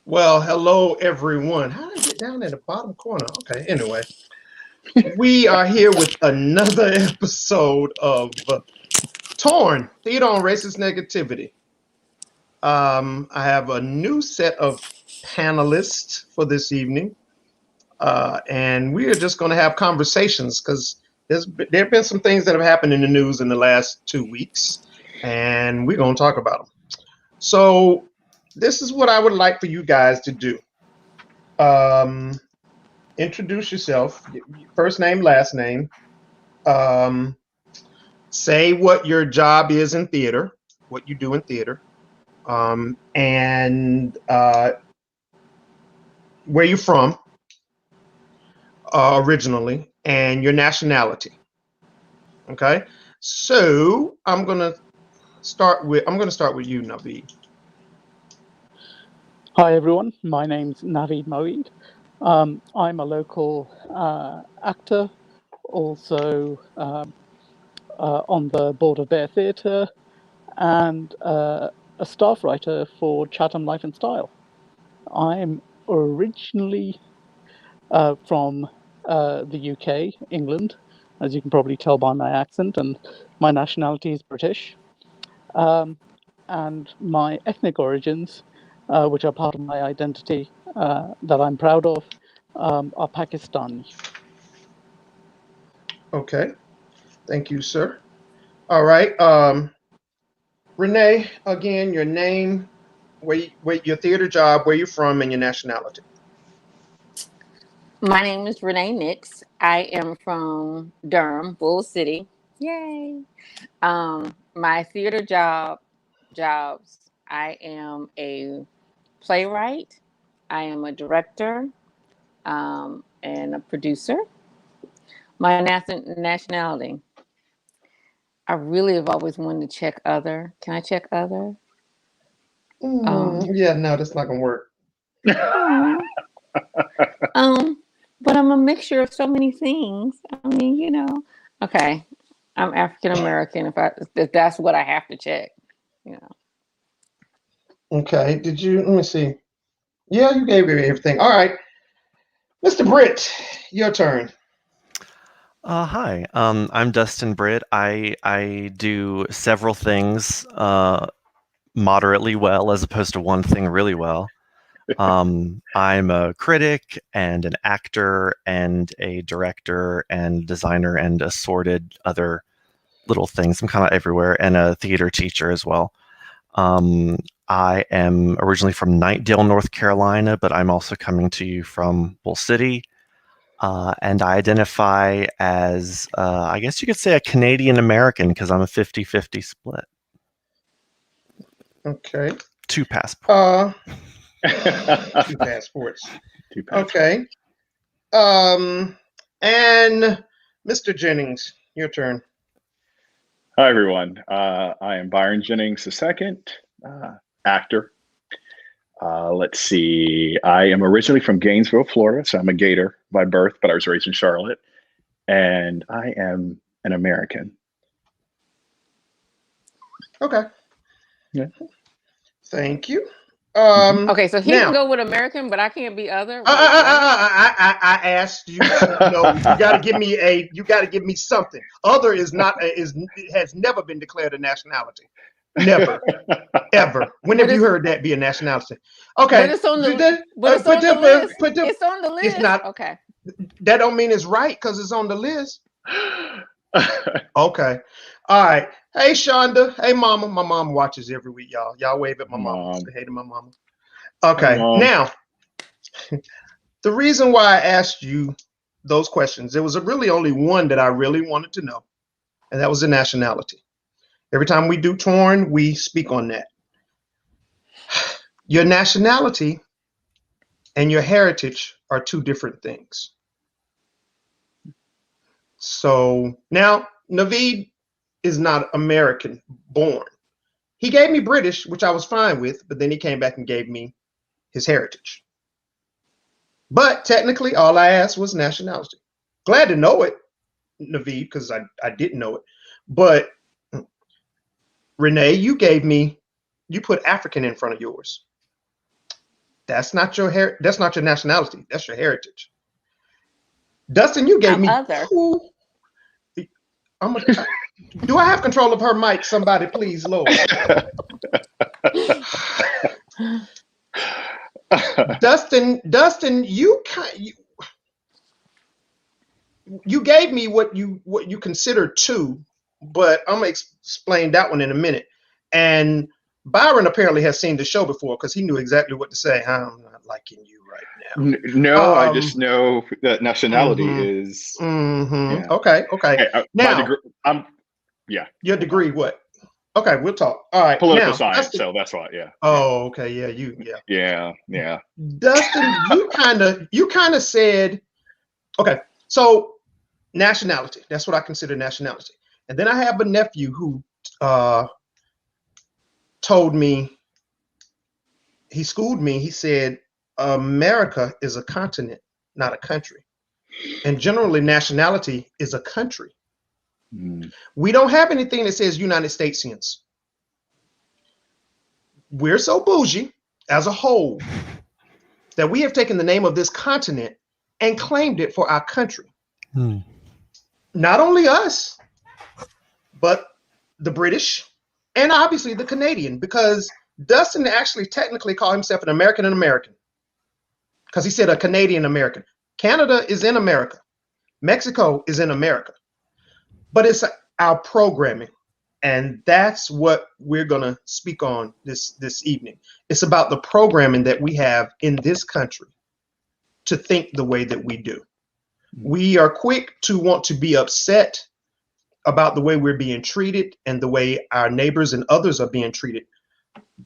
Well, hello everyone. How did I get down in the bottom corner? Okay, anyway, we are here with another episode of Torn Theater on Racist Negativity. I have a new set of panelists for this evening, and we are just going to have conversations because there have been some things that have happened in the news in the last 2 weeks, and we're going to talk about them. So this is what I would like for you guys to do. Introduce yourself, first name, last name. Say what your job is in theater, what you do in theater, and where you're from originally, and your nationality. Okay, so I'm gonna start with you, Naveed. Hi everyone, my name's Naveed Moeed. I'm a local actor, also on the board of Bear Theatre, and a staff writer for Chatham Life and Style. I'm originally from the UK, England, as you can probably tell by my accent, and my nationality is British. And my ethnic origins, which are part of my identity that I'm proud of, are Pakistani. Okay, thank you, sir. All right, Renee. Again, your name, your theater job, where you're from, and your nationality. My name is Renee Nix. I am from Durham, Bull City. Yay! My theater jobs. I am a playwright. I am a director, and a producer. My nationality. I really have always wanted to check other. Can I check other? Yeah, no, that's not gonna work. But I'm a mixture of so many things. I mean, Okay, I'm African American. If that's what I have to check, Okay, did you? Let me see. Yeah, you gave me everything. All right, Mr. Britt, your turn. Hi, I'm Dustin Britt. I do several things moderately well, as opposed to one thing really well. I'm a critic and an actor and a director and designer and assorted other little things. I'm kind of everywhere, and a theater teacher as well. I am originally from Knightdale, North Carolina, but I'm also coming to you from Bull City. And I identify as, I guess you could say, a Canadian American because I'm a 50-50 split. Okay. 2 passports. 2 passports. Okay. And Mr. Jennings, your turn. Hi, everyone. I am Byron Jennings II, actor. Let's see. I am originally from Gainesville, Florida, so I'm a Gator by birth, but I was raised in Charlotte. And I am an American. Okay. Yeah. Thank you. Okay, so he can go with American, but I can't be other. I asked you. You got to give me You got to give me something. Other has never been declared a nationality. Never, ever. When have you heard that be a nationality? Okay, but it's on the list. It's on the list. It's not. Okay. That don't mean it's right because it's on the list. Okay. All right. Hey, Shonda. Hey, Mama. My mom watches every week, y'all. Y'all wave at my mama. Say hey to my mama. Okay. Now, the reason why I asked you those questions, there was really only one that I really wanted to know, and that was the nationality. Every time we do Torn, we speak on that. Your nationality and your heritage are 2 different things. So now Naveed is not American born. He gave me British, which I was fine with, but then he came back and gave me his heritage. But technically, all I asked was nationality. Glad to know it, Naveed, because I didn't know it. But Renee, you put African in front of yours. That's not your that's not your nationality. That's your heritage. Dustin, you gave I'm me other. two. Do I have control of her mic? Somebody, please, Lord. Dustin, you gave me what you consider two, but I'm gonna explain that one in a minute. And Byron apparently has seen the show before because he knew exactly what to say. I'm not liking you right now. No, I just know that nationality is. Yeah. Okay. Hey, Now, my degree, yeah. your degree, what? Okay, we'll talk. All right. Political Now, science, Dustin, so that's why. Yeah. oh, okay. Yeah. Yeah. Dustin, you kind of said, okay, so nationality. That's what I consider nationality. And then I have a nephew who told me, he schooled me. He said, America is a continent, not a country. And generally, nationality is a country. We don't have anything that says United Statesians. We're so bougie as a whole that we have taken the name of this continent and claimed it for our country. Not only us, but the British and obviously the Canadian, because Dustin actually technically called himself an American because he said a Canadian American. Canada is in America. Mexico is in America. But it's our programming. And that's what we're going to speak on this evening. It's about the programming that we have in this country to think the way that we do. We are quick to want to be upset about the way we're being treated and the way our neighbors and others are being treated.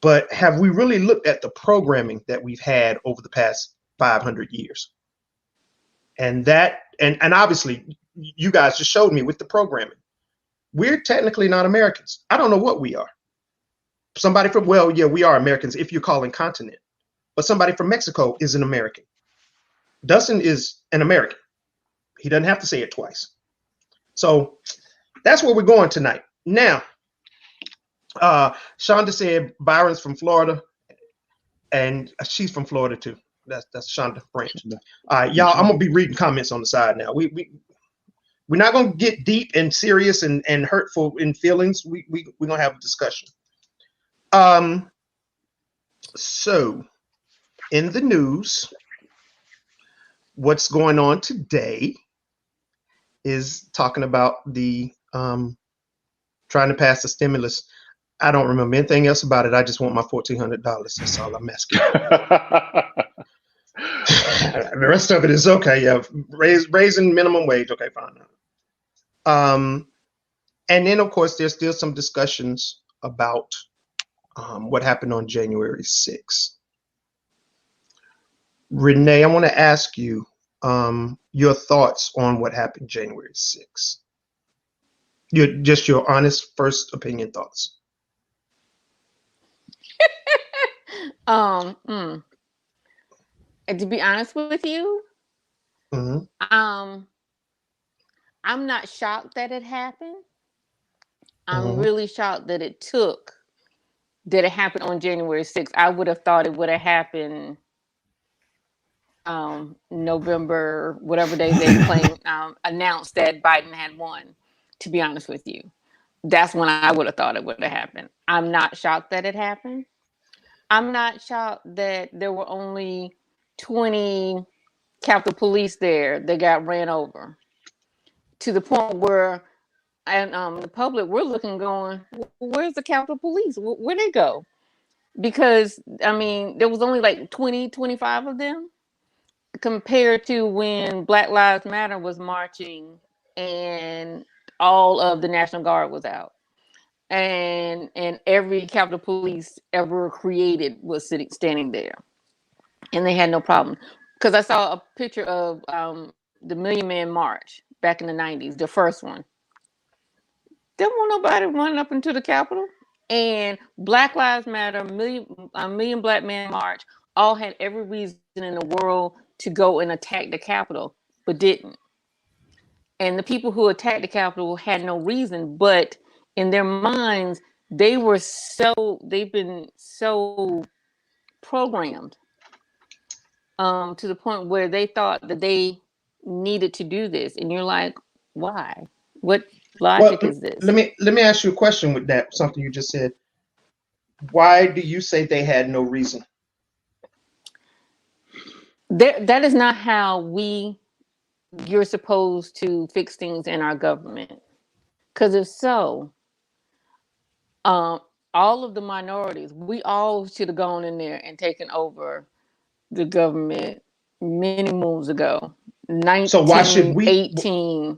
But have we really looked at the programming that we've had over the past 500 years? And obviously, you guys just showed me with the programming. We're technically not Americans. I don't know what we are. Somebody from, well, yeah, we are Americans if you're calling continent. But somebody from Mexico is an American. Dustin is an American. He doesn't have to say it twice. So that's where we're going tonight. Now, Shonda said Byron's from Florida, and she's from Florida too. That's Shonda French. All right, y'all, I'm gonna be reading comments on the side now. We're not gonna get deep and serious and hurtful in feelings. We're gonna have a discussion. So in the news, what's going on today is talking about the trying to pass the stimulus. I don't remember anything else about it. I just want my $1,400. That's all I'm asking. The rest of it is okay. Yeah, raising minimum wage. Okay, fine. And then of course there's still some discussions about what happened on January 6th. Renee, I want to ask you your thoughts on what happened January 6th. Your honest first opinion thoughts. And to be honest with you, I'm not shocked that it happened. I'm really shocked that it happened on January 6th. I would have thought it would have happened November, whatever day they claimed, announced that Biden had won, to be honest with you. That's when I would have thought it would have happened. I'm not shocked that it happened. I'm not shocked that there were only 20 Capitol Police there that got ran over, to the point where the public, we're looking going, where's the Capitol Police? Where'd they go? Because, I mean, there was only like 20, 25 of them compared to when Black Lives Matter was marching and all of the National Guard was out. And every Capitol Police ever created was standing there. And they had no problem. Because I saw a picture of the Million Man March back in the 90s, the first one. There wasn't nobody running up into the Capitol. And Black Lives Matter, Million Black Man March, all had every reason in the world to go and attack the Capitol, but didn't. And the people who attacked the Capitol had no reason, but in their minds, they've been so programmed to the point where they thought that they needed to do this, and you're like, why? What Well, logic is this? let me ask you a question with that. Something you just said. Why do you say they had no reason? That is not how you're supposed to fix things in our government. Because if so, all of the minorities, we all should have gone in there and taken over the government many moons ago. So why should we? 1918.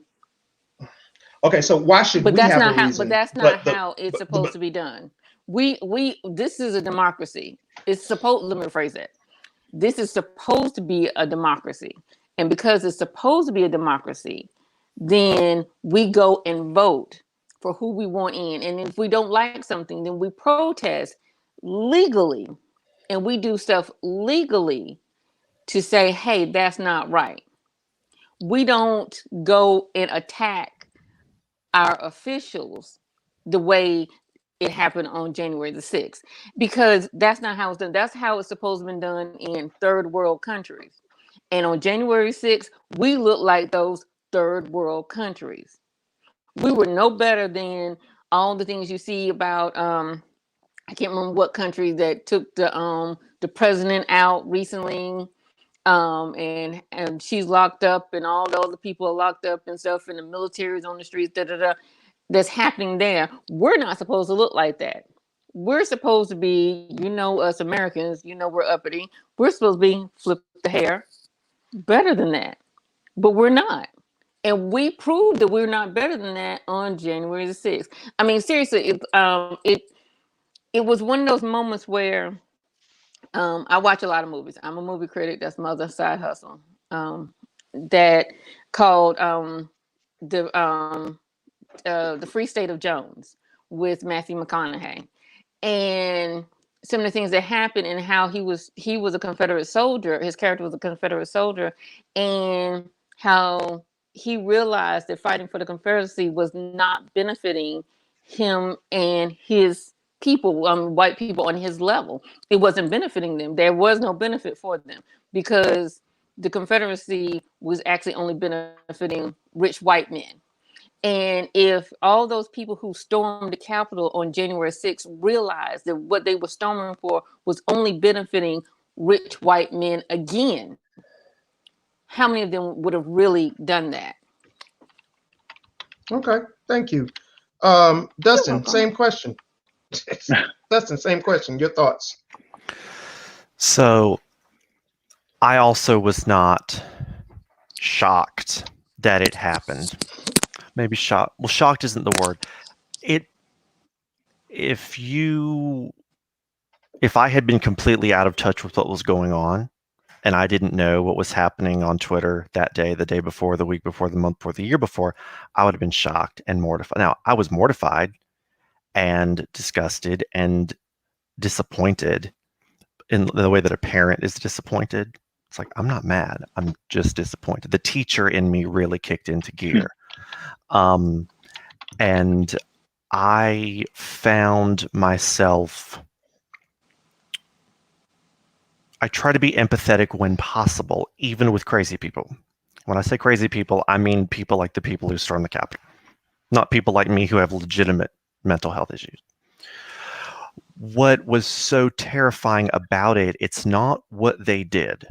Okay, so why should But we that's have a not how. reason? But that's not how it's supposed to be done. This is a democracy. It's supposed. Let me rephrase that. This is supposed to be a democracy, and because it's supposed to be a democracy, then we go and vote for who we want in. And if we don't like something, then we protest legally, and we do stuff legally to say, "Hey, that's not right." We don't go and attack our officials the way it happened on January the 6th, because that's not how it's done. That's how it's supposed to be done in third world countries. And on January 6th, we look like those third world countries. We were no better than all the things you see about I can't remember what country that took the president out recently, and she's locked up, and all the other people are locked up and stuff, and the military is on the streets, that's happening there. We're not supposed to look like that. We're supposed to be, us Americans, we're uppity. We're supposed to be flip the hair, better than that, but we're not. And we proved that we're not better than that on January the 6th. I mean, seriously, it was one of those moments where I watch a lot of movies. I'm a movie critic. That's my other side hustle. That called the the Free State of Jones with Matthew McConaughey, and some of the things that happened and how he was a Confederate soldier. His character was a Confederate soldier, and how he realized that fighting for the Confederacy was not benefiting him and his people, white people on his level. It wasn't benefiting them. There was no benefit for them because the Confederacy was actually only benefiting rich white men. And if all those people who stormed the Capitol on January 6th realized that what they were storming for was only benefiting rich white men again, how many of them would have really done that? Okay, thank you. Dustin, same question. Dustin, same question. Your thoughts? So I also was not shocked that it happened. Maybe shocked. Well, shocked isn't the word. If I had been completely out of touch with what was going on, and I didn't know what was happening on Twitter that day, the day before, the week before, the month before, the year before, I would have been shocked and mortified. Now, I was mortified and disgusted and disappointed in the way that a parent is disappointed. It's like, I'm not mad. I'm just disappointed. The teacher in me really kicked into gear. And I found myself, I try to be empathetic when possible, even with crazy people. When I say crazy people, I mean people like the people who stormed the Capitol, not people like me who have legitimate mental health issues. What was so terrifying about it, it's not what they did.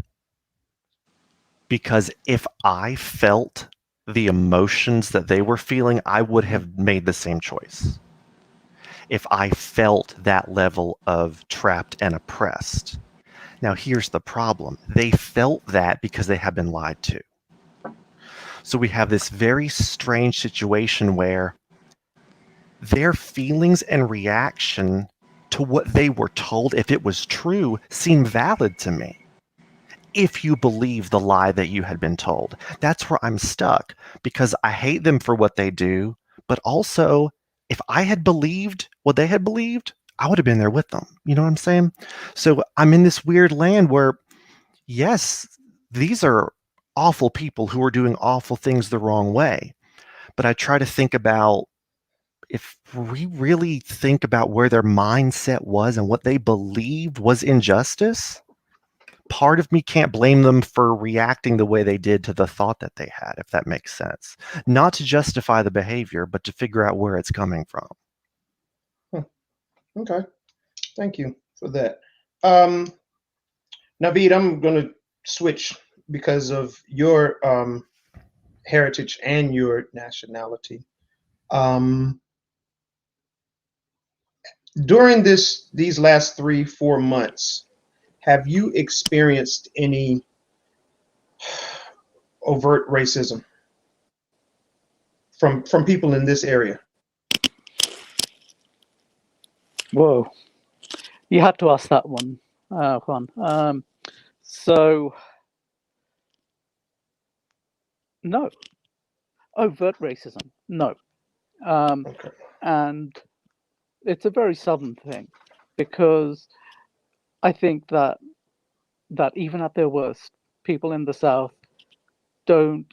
Because if I felt the emotions that they were feeling, I would have made the same choice. If I felt that level of trapped and oppressed. Now, here's the problem. They felt that because they have been lied to. So we have this very strange situation where their feelings and reaction to what they were told, if it was true, seemed valid to me. If you believe the lie that you had been told. That's where I'm stuck, because I hate them for what they do, but also, if I had believed what they had believed, I would have been there with them. You know what I'm saying? So I'm in this weird land where, yes, these are awful people who are doing awful things the wrong way. But I try to think about, if we really think about where their mindset was and what they believed was injustice, part of me can't blame them for reacting the way they did to the thought that they had, if that makes sense. Not to justify the behavior, but to figure out where it's coming from. Okay. Thank you for that. Naveed, I'm going to switch because of your heritage and your nationality. During these last 3-4 months, have you experienced any overt racism from people in this area? Whoa, you had to ask that one, Juan. So, no. Overt racism, no. Okay. And it's a very southern thing, because I think that even at their worst, people in the South don't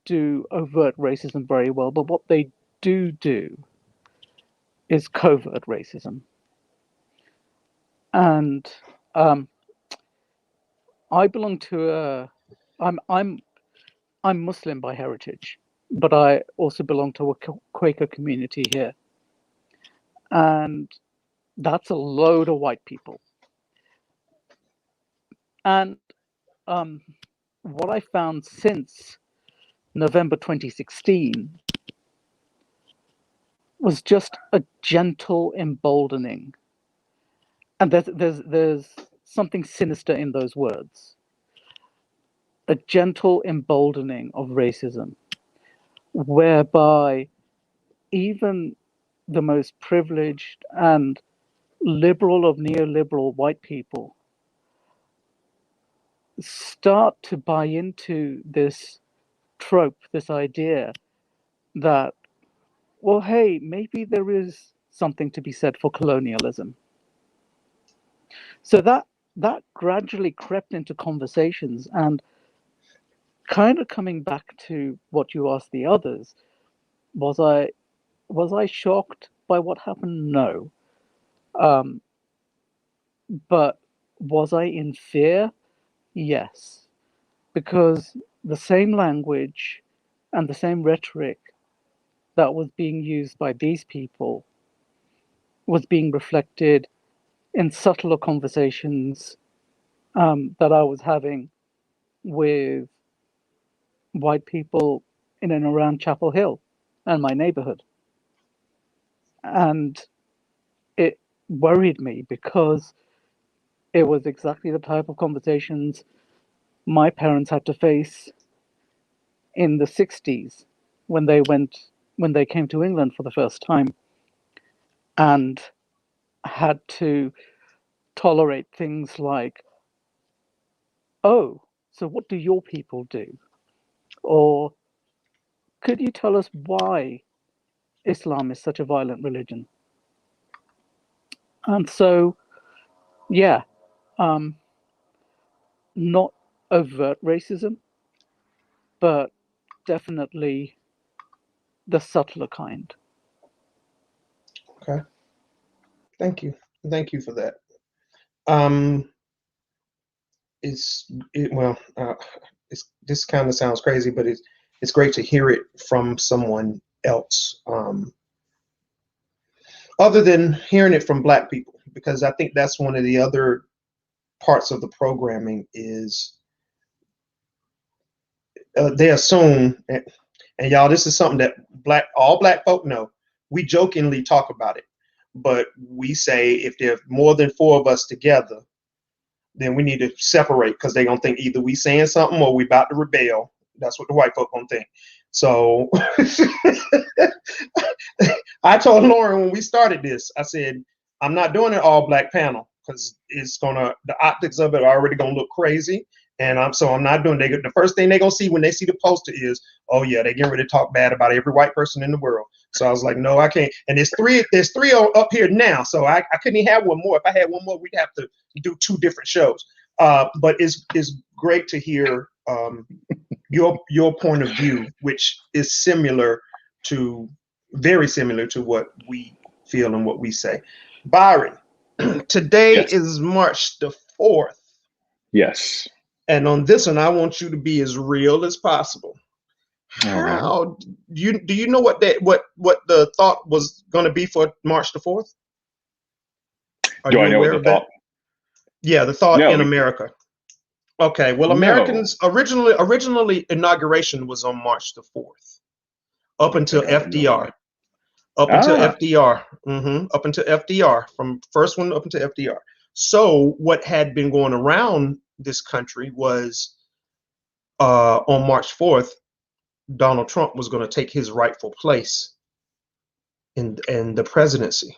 do overt racism very well, but what they do is covert racism. And I belong to I'm Muslim by heritage, but I also belong to a Quaker community here, and that's a load of white people. And what I found since November 2016 was just a gentle emboldening, and there's something sinister in those words. A gentle emboldening of racism, whereby even the most privileged and liberal of neoliberal white people start to buy into this trope, this idea that, well, hey, maybe there is something to be said for colonialism. So that gradually crept into conversations, and kind of coming back to what you asked the others, was I shocked by what happened? No. But was I in fear? Yes. Because the same language and the same rhetoric that was being used by these people was being reflected in subtler conversations that I was having with white people in and around Chapel Hill and my neighborhood. And it worried me, because it was exactly the type of conversations my parents had to face in the 60s when they came to England for the first time, and had to tolerate things like, oh, so what do your people do? Or could you tell us why Islam is such a violent religion? And so, yeah, not overt racism, but definitely the subtler kind. Okay. Thank you for that. This kind of sounds crazy, but it's great to hear it from someone else, other than hearing it from Black people, because I think that's one of the other parts of the programming is they assume, and y'all, this is something that all Black folk know. We jokingly talk about it, but we say if there are more than 4 of us together, then we need to separate, because they're gonna think either we saying something or we about to rebel. That's what the white folk gonna think. So I told Lauren when we started this, I said, I'm not doing an all Black panel, because the optics of it are already gonna look crazy. And I'm not doing it. The first thing they're gonna see when they see the poster is, oh yeah, they're getting ready to talk bad about every white person in the world. So I was like, no, I can't. And there's three up here now. So I couldn't even have one more. If I had one more, we'd have to do 2 different shows. But it's great to hear your point of view, which is very similar to what we feel and what we say. Byron, today Yes. is March the 4th. Yes. And on this one, I want you to be as real as possible. All right. How do you know what the thought was going to be for March the 4th? Are Do you I know what aware the of that? thought? Yeah, the thought No, in America. Okay, well, no. Americans originally inauguration was on March the 4th, up until I have no FDR. idea. Up until Ah, FDR. Up until FDR, from first one up until FDR. So what had been going around this country was on March 4th, Donald Trump was going to take his rightful place in the presidency.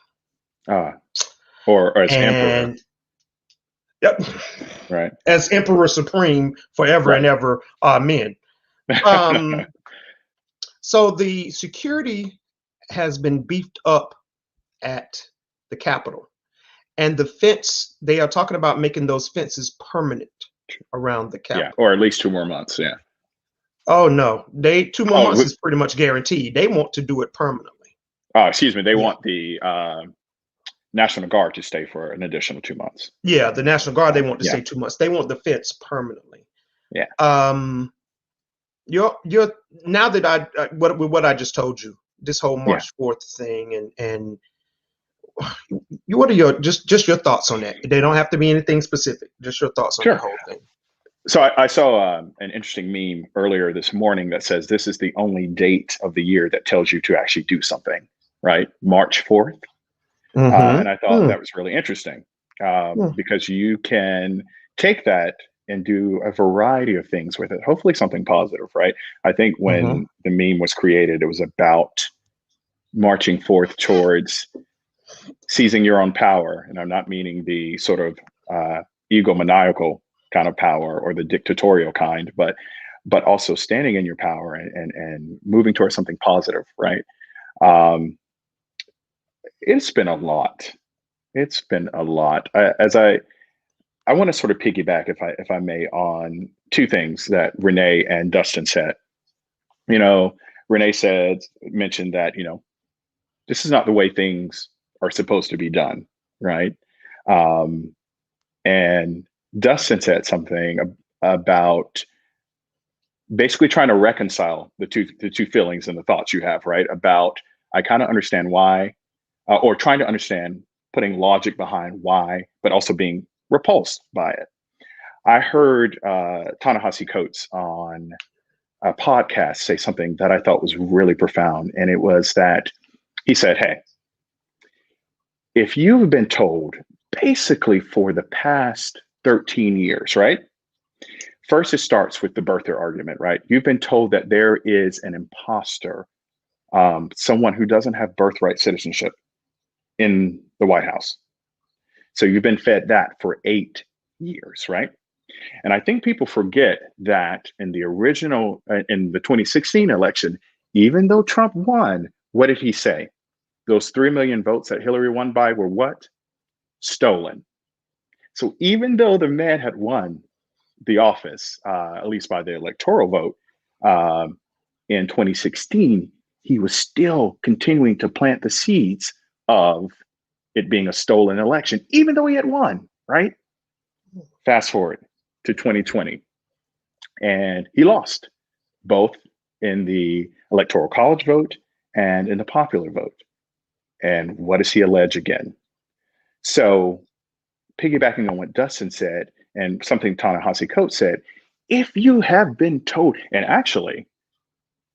or as emperor, And yep, right? as Emperor Supreme forever and Right. ever. Amen. Um, so the security has been beefed up at the Capitol. And the fence, they are talking about making those fences permanent around the Yeah, Capitol. or at least 2 more months. Yeah. Oh no, 2 more Oh, months is pretty much guaranteed. They want to do it permanently. excuse me. They Yeah. want the National Guard to stay for an additional 2 months. Yeah, the National Guard, they want to Yeah. stay 2 months. They want the fence permanently. Yeah. You're now that what I just told you, this whole March 4th thing, and what are your just your thoughts on that? They don't have to be anything specific. Just your thoughts on Sure. the whole thing. So I saw an interesting meme earlier this morning that says this is the only date of the year that tells you to actually do something, right? March 4th. And I thought that was really interesting because you can take that and do a variety of things with it, hopefully something positive, right? I think when the meme was created, it was about marching forth towards seizing your own power. And I'm not meaning the sort of egomaniacal kind of power or the dictatorial kind, but also standing in your power and moving towards something positive, right? It's been a lot. It's been a lot. I want to sort of piggyback, if I may, on 2 things that Renee and Dustin said. You know, Renee mentioned that this is not the way things are supposed to be done, right? And Dustin said something about basically trying to reconcile the two feelings and the thoughts you have, right? About I kind of understand why, or trying to understand, putting logic behind why, but also being repulsed by it. I heard Ta-Nehisi Coates on a podcast say something that I thought was really profound, and it was that he said, "Hey, if you've been told basically for the past 13 years, right? First, it starts with the birther argument, right? You've been told that there is an imposter, someone who doesn't have birthright citizenship in the White House. So you've been fed that for 8 years, right? And I think people forget that in the 2016 election, even though Trump won, what did he say? Those 3 million votes that Hillary won by were what? Stolen. So even though the man had won the office, at least by the electoral vote, in 2016, he was still continuing to plant the seeds of it being a stolen election, even though he had won, right? Fast forward to 2020, and he lost both in the electoral college vote and in the popular vote. And what does he allege again? So piggybacking on what Dustin said and something Ta-Nehisi Coates said, if you have been told, and actually,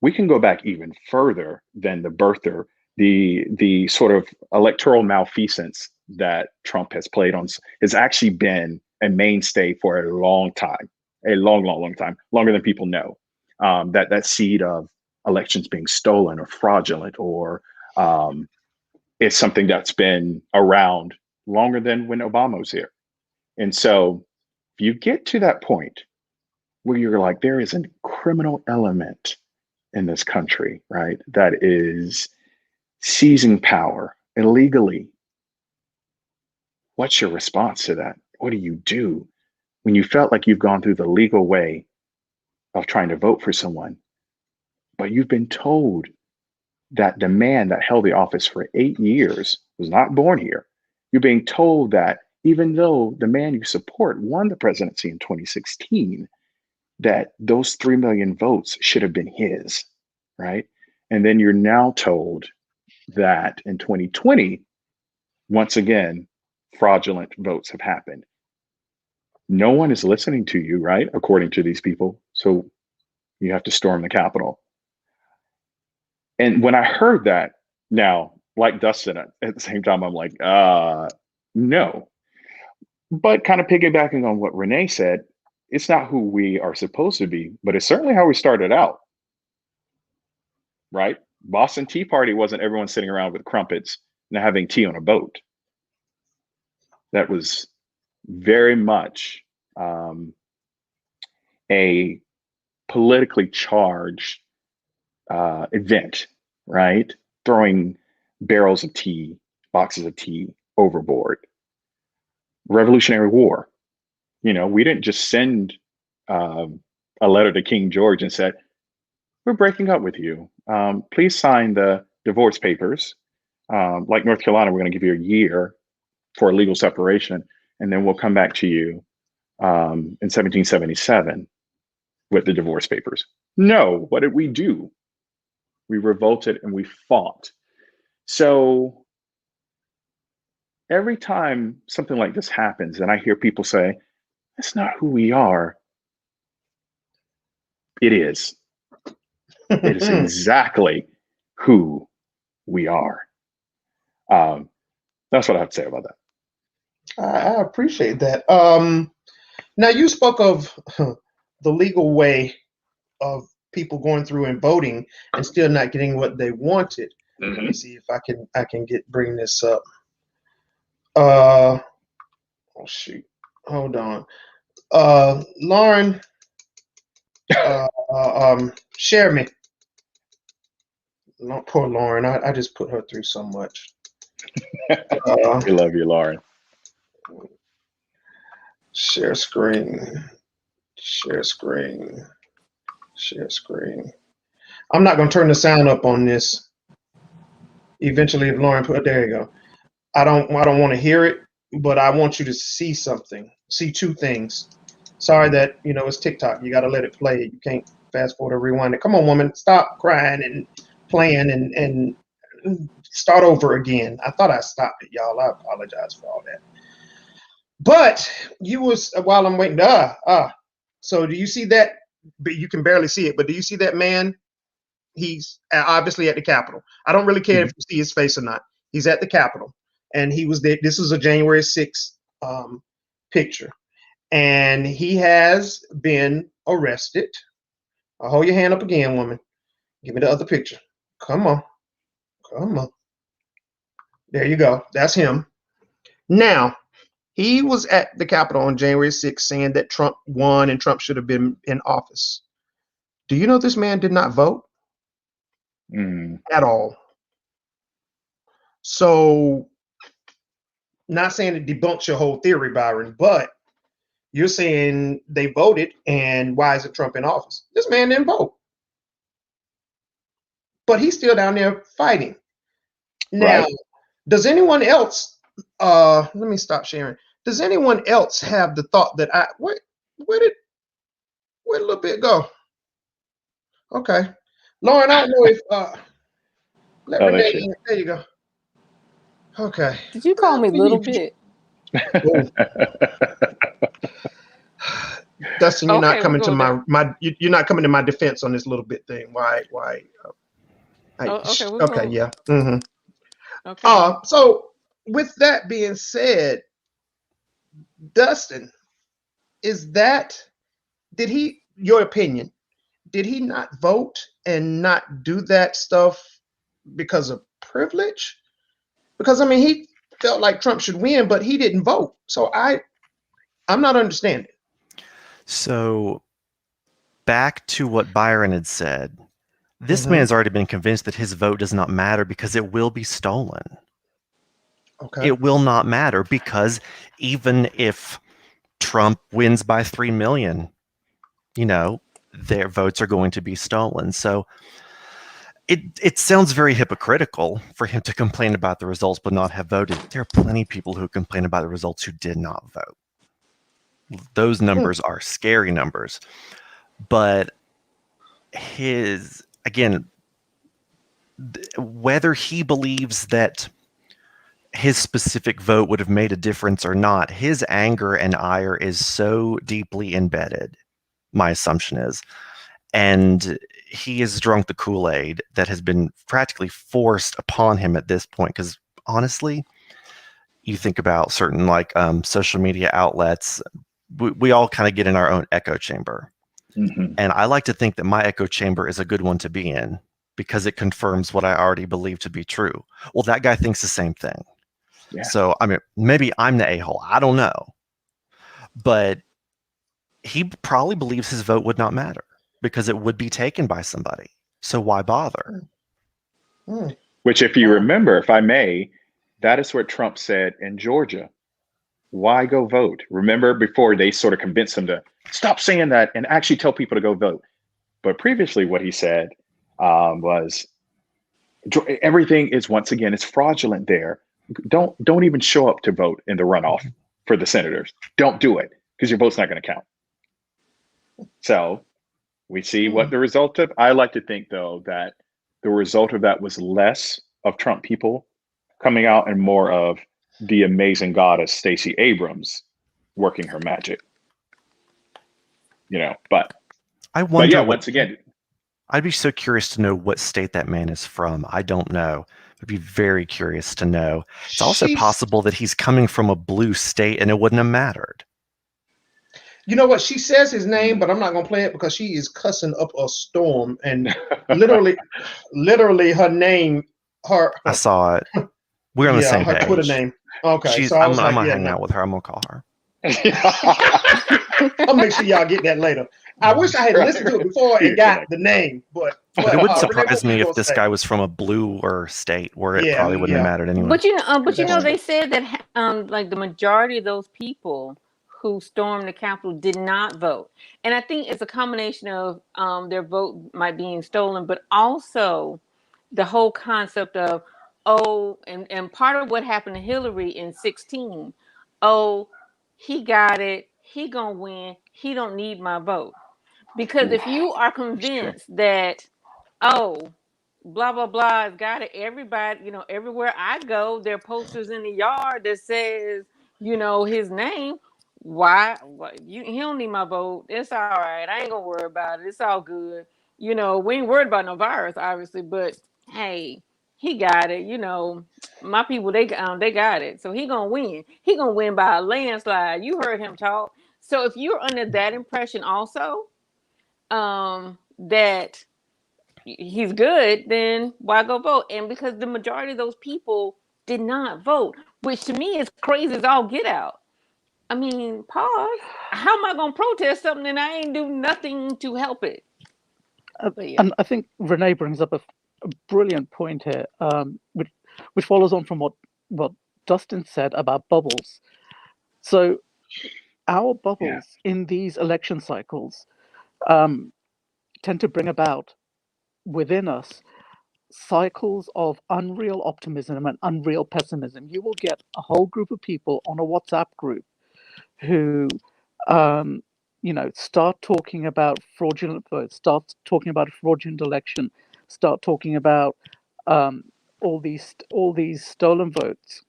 we can go back even further than the birther, the sort of electoral malfeasance that Trump has played on has actually been a mainstay for a long time, a long time, longer than people know. That seed of elections being stolen or fraudulent or is something that's been around longer than when Obama was here. And so if you get to that point where you're like, there is a criminal element in this country, right, that is seizing power illegally, what's your response to that? What do you do when you felt like you've gone through the legal way of trying to vote for someone, but you've been told that the man that held the office for 8 years was not born here? You're being told that even though the man you support won the presidency in 2016, that those 3 million votes should have been his, right? And then you're now told that in 2020, once again, fraudulent votes have happened. No one is listening to you, right? According to these people. So you have to storm the Capitol. And when I heard that, now, like Dustin, at the same time, I'm like, no. But kind of piggybacking on what Renee said, it's not who we are supposed to be, but it's certainly how we started out, right? Boston Tea Party wasn't everyone sitting around with crumpets and having tea on a boat. That was very much a politically charged event, right? Throwing barrels of tea, boxes of tea overboard. Revolutionary War. You know, we didn't just send a letter to King George and said, we're breaking up with you. Please sign the divorce papers. Like North Carolina, we're going to give you a year for a legal separation, and then we'll come back to you in 1777 with the divorce papers. No, what did we do? We revolted and we fought. So every time something like this happens and I hear people say, that's not who we are, it is. It is exactly who we are. That's what I have to say about that. I appreciate that. Now, you spoke of the legal way of people going through and voting and still not getting what they wanted. Mm-hmm. Let me see if I can bring this up. Oh shoot, hold on. Lauren, share me. Poor Lauren, I just put her through so much. We love you, Lauren. Share screen. Share screen. Share screen. I'm not going to turn the sound up on this. Eventually, if Lauren there you go. I don't want to hear it, but I want you to see something. See two things. Sorry that, it's TikTok. You got to let it play. You can't fast forward or rewind it. Come on, woman. Stop crying and playing and start over again. I thought I stopped it, y'all. I apologize for all that. But while I'm waiting, so do you see that? But you can barely see it, but do you see that man? He's obviously at the Capitol. I don't really care if you see his face or not. He's at the Capitol, and he was there. This is a January 6th picture, and he has been arrested. I'll hold your hand up again, woman. Give me the other picture. Come on. There you go. That's him. Now, he was at the Capitol on January 6th saying that Trump won and Trump should have been in office. Do you know this man did not vote at all? So, not saying it debunks your whole theory, Byron, but you're saying they voted, and why isn't Trump in office? This man didn't vote. But he's still down there fighting. Now, does anyone else, let me stop sharing. Does anyone else have the thought that where did a little bit go? Okay. Lauren, I don't know if, Renee, there you go. Okay. Did you call me little bit? Dustin, you're not coming to you're not coming to my defense on this little bit thing. Why? Okay, yeah. Mm-hmm. Okay. So with that being said, Dustin, your opinion, did he not vote and not do that stuff because of privilege? Because he felt like Trump should win, but he didn't vote. So I'm not understanding. So back to what Byron had said, this man's already been convinced that his vote does not matter because it will be stolen. Okay. It will not matter because even if Trump wins by 3 million, their votes are going to be stolen. So it sounds very hypocritical for him to complain about the results but not have voted. There are plenty of people who complain about the results who did not vote. Those numbers are scary numbers. But whether he believes that his specific vote would have made a difference or not, his anger and ire is so deeply embedded, my assumption is. And he has drunk the Kool-Aid that has been practically forced upon him at this point. Because honestly, you think about certain social media outlets, we all kind of get in our own echo chamber. Mm-hmm. And I like to think that my echo chamber is a good one to be in because it confirms what I already believe to be true. Well, that guy thinks the same thing. Yeah. So, I mean, maybe I'm the a-hole. I don't know. But he probably believes his vote would not matter because it would be taken by somebody. So why bother? Which, if you remember, if I may, that is what Trump said in Georgia. Why go vote? Remember, before they sort of convinced him to stop saying that and actually tell people to go vote. But previously what he said was everything is, once again, it's fraudulent there. Don't even show up to vote in the runoff for the senators. Don't do it because your vote's not going to count. So we see what the result of. I like to think, though, that the result of that was less of Trump people coming out and more of the amazing goddess Stacey Abrams working her magic. But I wonder. Yeah, once again, I'd be so curious to know what state that man is from. I don't know. I'd be very curious to know. It's also possible that he's coming from a blue state and it wouldn't have mattered. You know what? She says his name, but I'm not going to play it because she is cussing up a storm. And literally her name, I saw it. We're on the same page. Her Twitter name. Okay. I'm going to hang out with her. I'm going to call her. I'll make sure y'all get that later. I wish I had listened to it before and got the name, but it would surprise me if this guy was from a bluer state where it probably wouldn't have mattered anyway. But they said that the majority of those people who stormed the Capitol did not vote, and I think it's a combination of their vote might being stolen, but also the whole concept of and part of what happened to Hillary in 2016. He got it. He gonna win. He don't need my vote. Because if you are convinced that, blah, blah, blah has got it, everybody, everywhere I go, there are posters in the yard that says, his name. Why? He don't need my vote. It's all right. I ain't going to worry about it. It's all good. We ain't worried about no virus, obviously, but hey, he got it. My people, they got it. So he going to win. He going to win by a landslide. You heard him talk. So if you're under that impression also, that he's good, then why go vote? And because the majority of those people did not vote, which to me is crazy as all get out. I mean, pause. How am I going to protest something and I ain't do nothing to help it? And I think Renee brings up a brilliant point here, which follows on from what Dustin said about bubbles. So our bubbles in these election cycles tend to bring about within us cycles of unreal optimism and unreal pessimism. You will get a whole group of people on a WhatsApp group who, start talking about fraudulent votes, start talking about a fraudulent election, start talking about all these stolen votes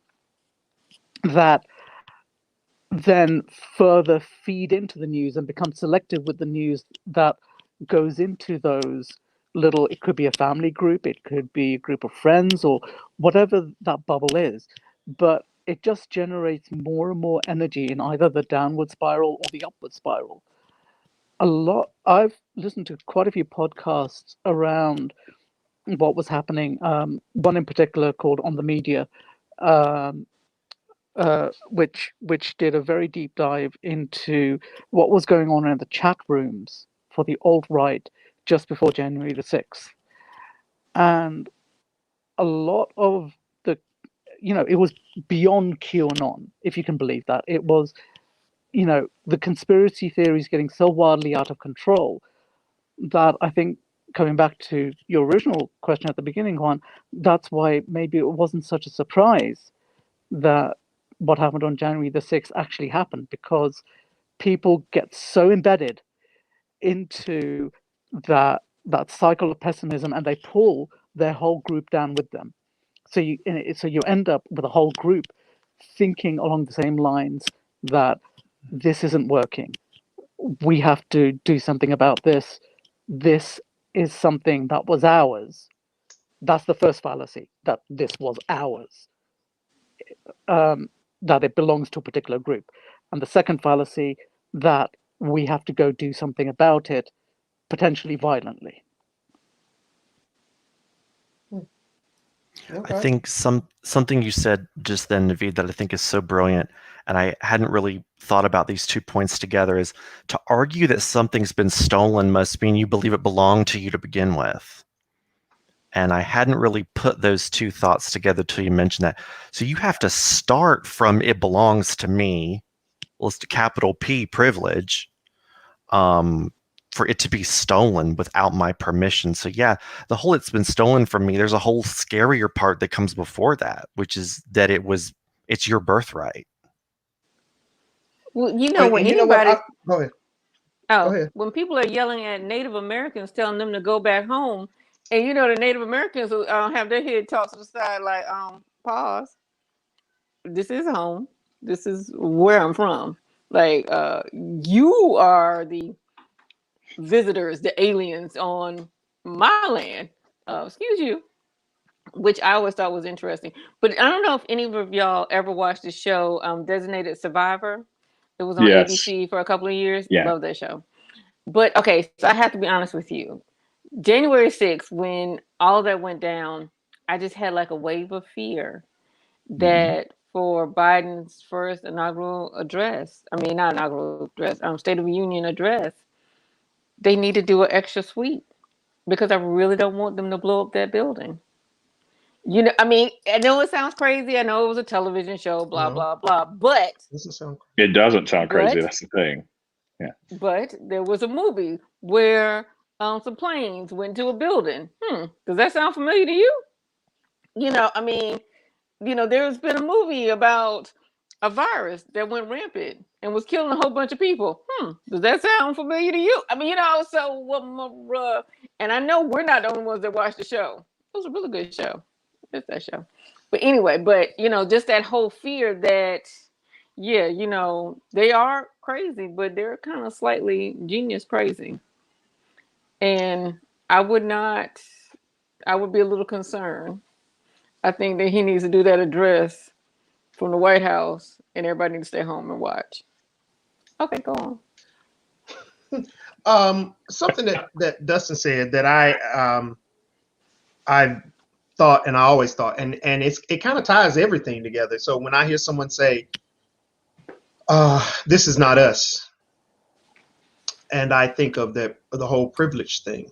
that then further feed into the news and become selective with the news that goes into those little, it could be a family group, it could be a group of friends or whatever that bubble is, but it just generates more and more energy in either the downward spiral or the upward spiral. I've listened to quite a few podcasts around what was happening. One in particular called On the Media, which did a very deep dive into what was going on in the chat rooms for the alt-right just before January the 6th. And a lot of it was beyond QAnon, if you can believe that. It was, the conspiracy theories getting so wildly out of control that I think coming back to your original question at the beginning, Juan, that's why maybe it wasn't such a surprise that what happened on January the 6th actually happened, because people get so embedded into that cycle of pessimism, and they pull their whole group down with them. So you end up with a whole group thinking along the same lines that this isn't working. We have to do something about this. This is something that was ours. That's the first fallacy, that this was ours, that it belongs to a particular group. And the second fallacy, that we have to go do something about it, potentially violently. I think something you said just then, Naveed, that I think is so brilliant, and I hadn't really thought about these 2 points together, is to argue that something's been stolen must mean you believe it belonged to you to begin with. And I hadn't really put those 2 thoughts together till you mentioned that. So you have to start from it belongs to me, well, it's the capital P privilege, for it to be stolen without my permission. So yeah, the whole it's been stolen from me, there's a whole scarier part that comes before that, which is that it's your birthright. Well, you know, when anybody, go ahead. oh, Go ahead. when people are yelling at Native Americans, telling them to go back home, and you know the Native Americans will have their head tossed to the side, like, pause. This is home. This is where I'm from. Like, you are the visitors, the aliens on my land. Excuse you. Which I always thought was interesting. But I don't know if any of y'all ever watched the show Designated Survivor. It was on ABC for a couple of years. Yeah. Love that show. But okay, so I have to be honest with you. January 6th, when all of that went down, I just had like a wave of fear that for Biden's first inaugural address, I mean, not inaugural address, State of the Union address, they need to do an extra sweep, because I really don't want them to blow up that building. You know, I mean, I know it sounds crazy. I know it was a television show, blah, blah, blah. But it doesn't sound crazy. That's the thing. Yeah. But there was a movie where some planes went to a building. Does that sound familiar to you? You know, I mean, you know, there's been a movie about a virus that went rampant and was killing a whole bunch of people. Does that sound familiar to you? I mean, you know, so, and I know we're not the only ones that watched the show. It was a really good show. It's that show. But anyway, you know, just that whole fear that, yeah, you know, they are crazy, but they're kind of slightly genius crazy. And I would be a little concerned. I think that he needs to do that address from the White House, and everybody needs to stay home and watch. Okay, go on. Something that Dustin said that I thought, and I always thought, and it kind of ties everything together. So when I hear someone say, this is not us, and I think of the whole privilege thing,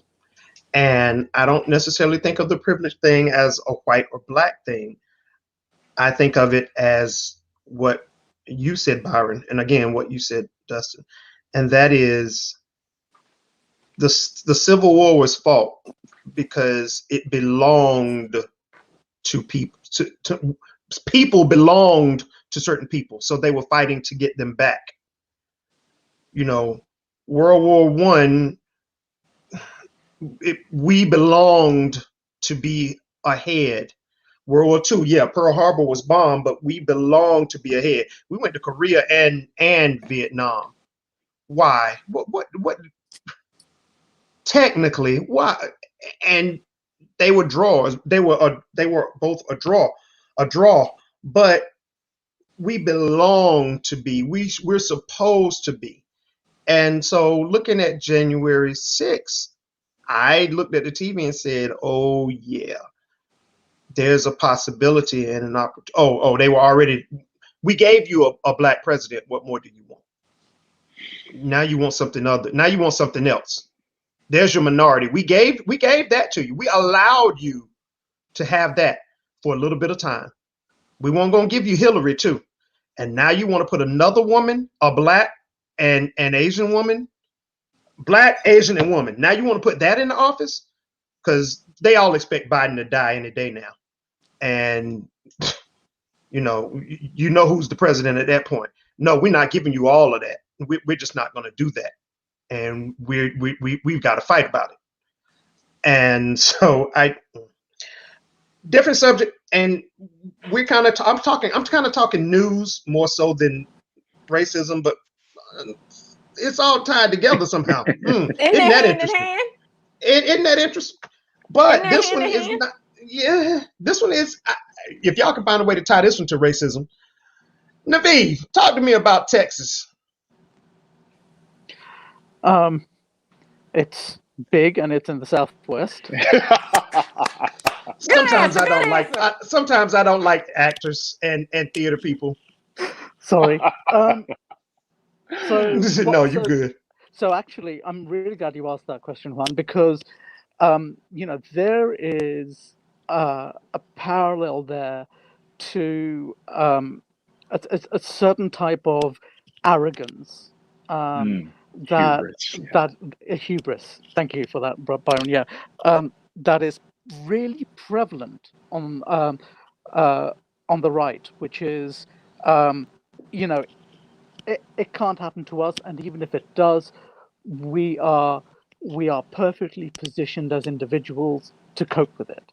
and I don't necessarily think of the privilege thing as a white or black thing. I think of it as what you said, Byron, and again what you said, Dustin, and that is the Civil War was fought because it belonged to people. People belonged to certain people, so they were fighting to get them back. You know, World War I, we belonged to be ahead. World War II, yeah, Pearl Harbor was bombed, but we belonged to be ahead. We went to Korea and Vietnam. Why? What? Technically, why? And they were draws. They were both a draw. But we belong to be. We're supposed to be. And so, looking at January 6th, I looked at the TV and said, "Oh yeah, there's a possibility and an opportunity." Oh, they were already. We gave you a black president. What more do you want? Now you want something other. Now you want something else. There's your minority. We gave that to you. We allowed you to have that for a little bit of time. We weren't going to give you Hillary too. And now you want to put another woman, a black and Asian woman, black, Asian, and woman. Now you want to put that in the office? because they all expect Biden to die any day now. And, you know who's the president at that point. No, we're not giving you all of that. We're just not going to do that. And we've got to fight about it. And so different subject, and we're kind of I'm kind of talking news more so than racism, but it's all tied together somehow. Isn't that interesting? Isn't that interesting? But this one is not. Yeah, this one is. If y'all can find a way to tie this one to racism, Naveed, talk to me about Texas. It's big and it's in the Southwest. Sometimes I don't like actors and theater people. Sorry. No, you're good. So actually, I'm really glad you asked that question, Juan, because there is a parallel there to a certain type of arrogance. Hubris. Thank you for that, Byron. Yeah, that is really prevalent on the right, which is, it can't happen to us, and even if it does, we are perfectly positioned as individuals to cope with it.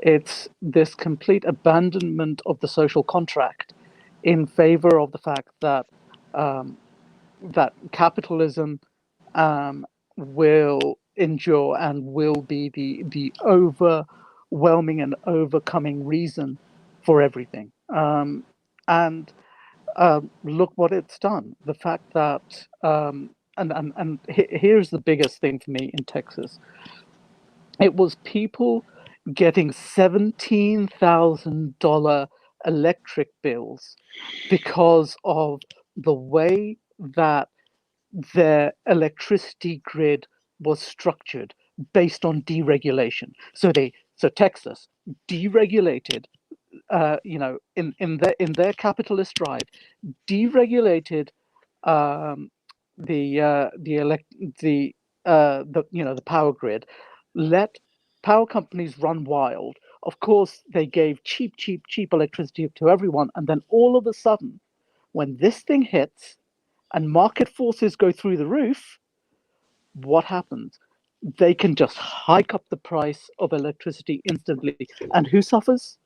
It's this complete abandonment of the social contract in favor of the fact that that capitalism will endure and will be the overwhelming and overcoming reason for everything. And look what it's done. The fact that here's the biggest thing for me in Texas. It was people getting $17,000 electric bills because of the way that their electricity grid was structured based on deregulation. So Texas deregulated, in their capitalist drive, deregulated the power grid, let power companies run wild. Of course, they gave cheap electricity to everyone, and then all of a sudden, when this thing hits and market forces go through the roof, what happens? They can just hike up the price of electricity instantly. And who suffers?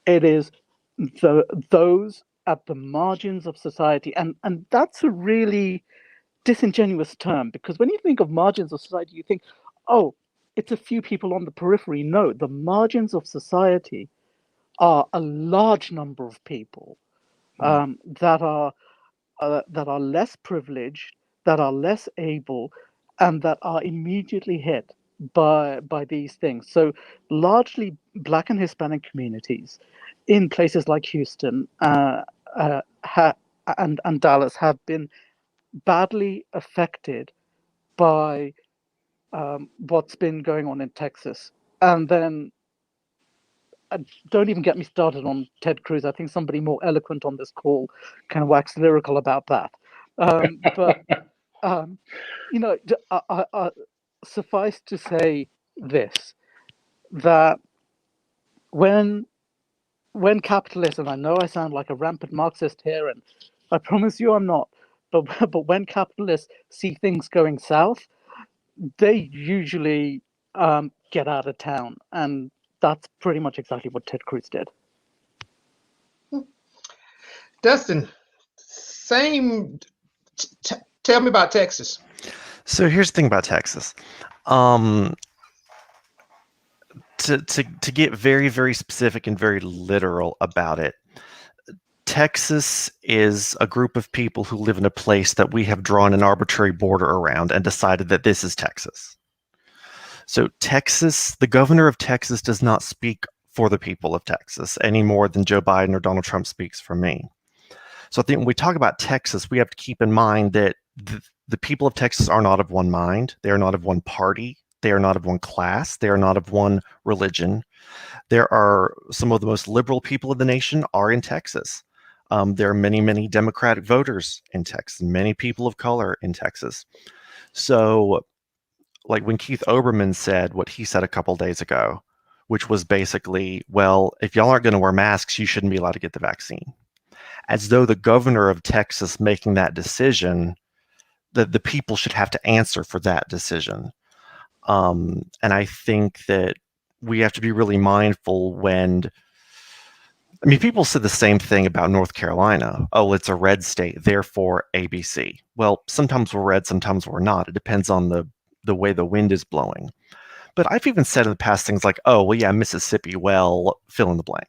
It is those at the margins of society. And that's a really disingenuous term, because when you think of margins of society, you think, oh, it's a few people on the periphery. No, the margins of society are a large number of people that are less privileged, that are less able, and that are immediately hit by these things. So largely Black and Hispanic communities in places like Houston and Dallas have been badly affected by what's been going on in Texas. And then don't even get me started on Ted Cruz. I think somebody more eloquent on this call can wax lyrical about that. Suffice to say this, that when capitalism, I know I sound like a rampant Marxist here, and I promise you I'm not, but when capitalists see things going south, they usually get out of town, and that's pretty much exactly what Ted Cruz did. Dustin, tell me about Texas. So here's the thing about Texas. To get very, very specific and very literal about it, Texas is a group of people who live in a place that we have drawn an arbitrary border around and decided that this is Texas. So Texas, the governor of Texas does not speak for the people of Texas any more than Joe Biden or Donald Trump speaks for me. So I think when we talk about Texas, we have to keep in mind that the people of Texas are not of one mind. They are not of one party. They are not of one class. They are not of one religion. There are some of the most liberal people of the nation are in Texas. There are many, many Democratic voters in Texas, many people of color in Texas. So like when Keith Olbermann said what he said a couple days ago, which was basically, well, if y'all aren't going to wear masks, you shouldn't be allowed to get the vaccine. As though the governor of Texas making that decision, the people should have to answer for that decision. And I think that we have to be really mindful when, I mean, people said the same thing about North Carolina. Oh, it's a red state, therefore ABC. Well, sometimes we're red, sometimes we're not. It depends on the way the wind is blowing. But I've even said in the past things like, oh, well, yeah, Mississippi, well, fill in the blank.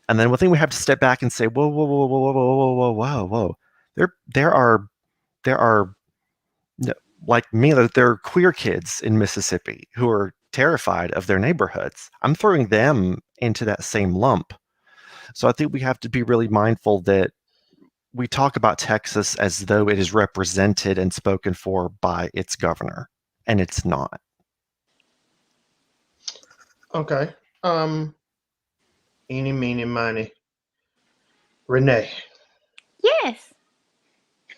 And then one thing we have to step back and say, whoa, whoa, whoa, whoa, whoa, whoa, whoa, whoa, whoa. There are like me, there are queer kids in Mississippi who are terrified of their neighborhoods. I'm throwing them into that same lump. So I think we have to be really mindful that we talk about Texas as though it is represented and spoken for by its governor, and it's not. Okay. Eeny, meeny, miny. Renee. Yes.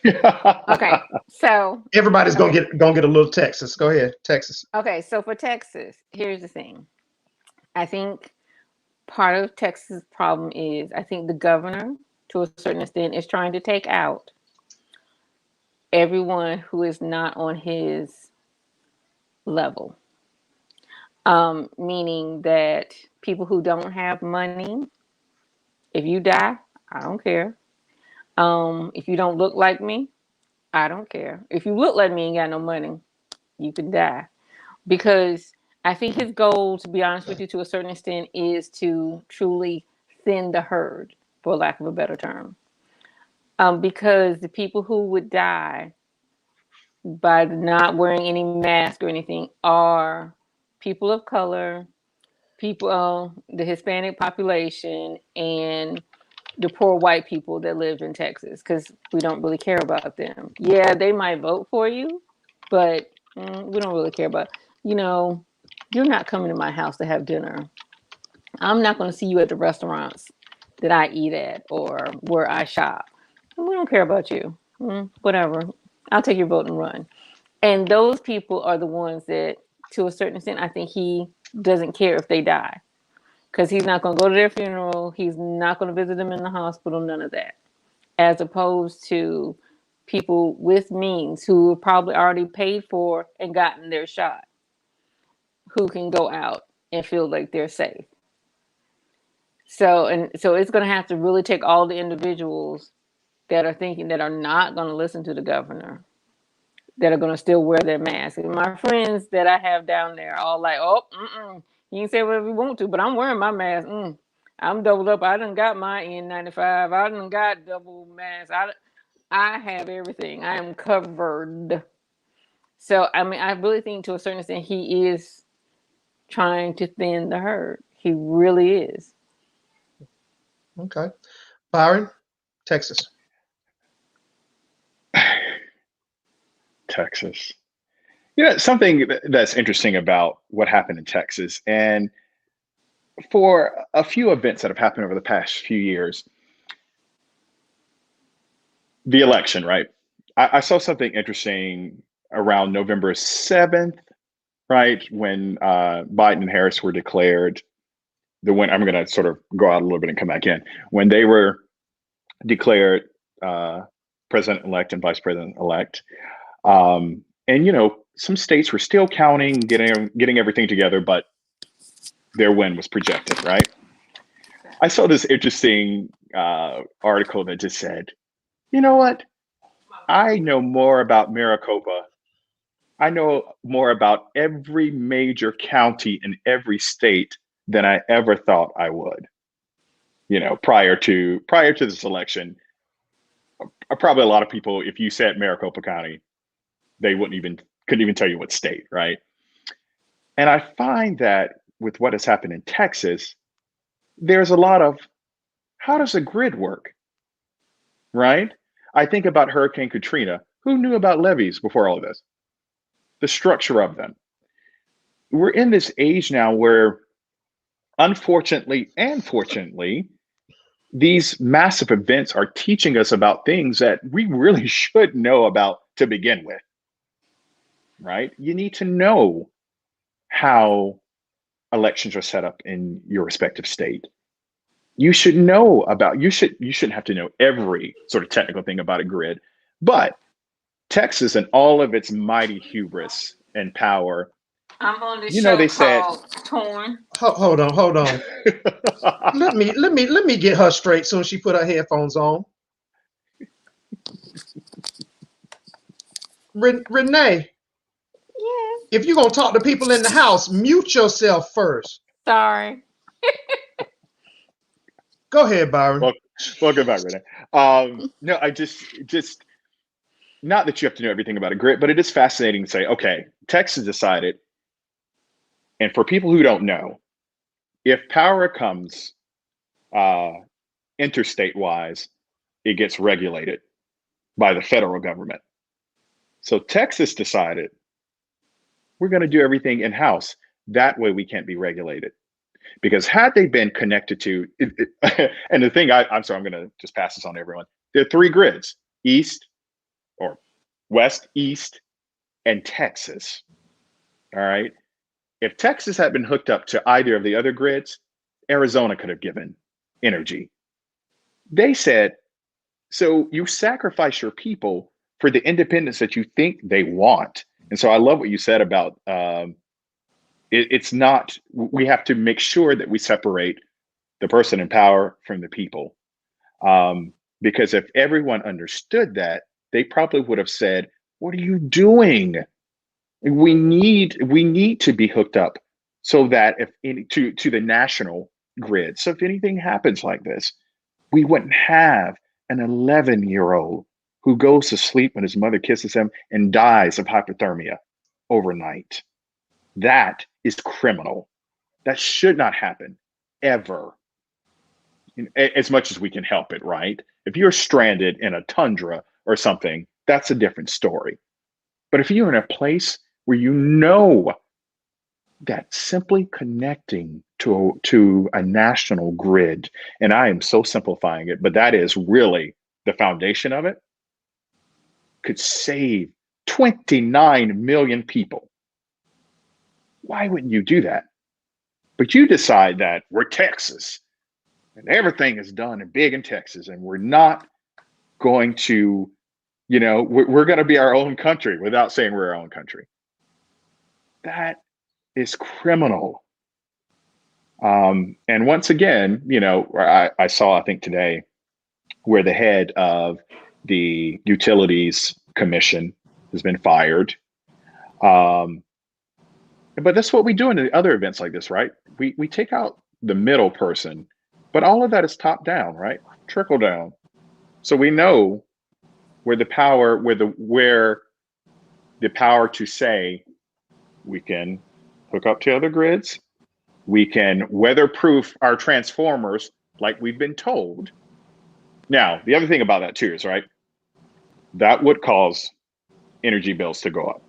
Okay. So Everybody's gonna get a little Texas. Go ahead, Texas. okay, so for Texas, here's the thing. I think part of Texas' problem is I think the governor, to a certain extent, is trying to take out everyone who is not on his level. Meaning that people who don't have money, if you die, I don't care. If you don't look like me, I don't care. If you look like me and got no money, you can die. Because I think his goal, to be honest with you, to a certain extent, is to truly thin the herd, for lack of a better term. Because the people who would die by not wearing any mask or anything are people of color, people, the Hispanic population, and the poor white people that live in Texas, because we don't really care about them. Yeah, they might vote for you, but we don't really care about, you're not coming to my house to have dinner. I'm not going to see you at the restaurants that I eat at or where I shop. We don't care about you. Whatever. I'll take your vote and run. And those people are the ones that, to a certain extent, I think he doesn't care if they die. Because he's not going to go to their funeral. He's not going to visit them in the hospital, none of that. As opposed to people with means who have probably already paid for and gotten their shot, who can go out and feel like they're safe. So it's going to have to really take all the individuals that are thinking that are not going to listen to the governor, that are going to still wear their mask. And my friends that I have down there all like, you can say whatever you want to, but I'm wearing my mask. I'm doubled up. I done got my N95. I done got double mask. I have everything. I am covered. So, I mean, I really think to a certain extent, he is trying to thin the herd. He really is. Okay. Byron, Texas. Texas. Something that's interesting about what happened in Texas, and for a few events that have happened over the past few years, the election, right? I saw something interesting around November 7th, right? When Biden and Harris were declared the win. I'm going to sort of go out a little bit and come back in. When they were declared president-elect and vice president-elect, and some states were still counting, getting everything together, but their win was projected, right? I saw this interesting article that just said, you know what? I know more about Maricopa. I know more about every major county in every state than I ever thought I would. Prior to this election, probably a lot of people, if you said Maricopa County, they couldn't even tell you what state, right? And I find that with what has happened in Texas, there's a lot of, how does a grid work, right? I think about Hurricane Katrina. Who knew about levees before all of this? The structure of them. We're in this age now where, unfortunately and fortunately, these massive events are teaching us about things that we really should know about to begin with. right? You need to know how elections are set up in your respective state. You should know about, you shouldn't have to know every sort of technical thing about a grid, but Texas and all of its mighty hubris and power, I'm on this you know, show they said, called Torn. Hold on. Let me get her straight soon as she put her headphones on. Renee, Yes. if you're gonna talk to people in the house, mute yourself first. Sorry. Go ahead, Byron. Welcome back, Renee. No, I just not that you have to know everything about a grid, but it is fascinating to say, okay, Texas decided, and for people who don't know, if power comes interstate wise, it gets regulated by the federal government. So Texas decided we're going to do everything in house. That way we can't be regulated. Because had they been connected to, and the thing, I'm sorry, I'm going to just pass this on to everyone. There are 3 grids: East or West, East, and Texas. All right. If Texas had been hooked up to either of the other grids, Arizona could have given energy. They said, so you sacrifice your people for the independence that you think they want. And so I love what you said about it's not, we have to make sure that we separate the person in power from the people. Because if everyone understood that, they probably would have said, what are you doing? We need to be hooked up so that to the national grid. So if anything happens like this, we wouldn't have an 11-year-old who goes to sleep when his mother kisses him and dies of hypothermia overnight. That is criminal. That should not happen ever, as much as we can help it, right? If you're stranded in a tundra or something, that's a different story. But if you're in a place where you know that simply connecting to a national grid, and I am so simplifying it, but that is really the foundation of it, could save 29 million people. Why wouldn't you do that? But you decide that we're Texas and everything is done and big in Texas, and we're not going to, we're going to be our own country without saying we're our own country. That is criminal. And once again, I saw, I think today, where the head of the Utilities Commission has been fired. But that's what we do in the other events like this, right? We take out the middle person, but all of that is top down, right? Trickle down. So we know where the power to say we can hook up to other grids, we can weatherproof our transformers like we've been told. Now, the other thing about that too is, right, that would cause energy bills to go up.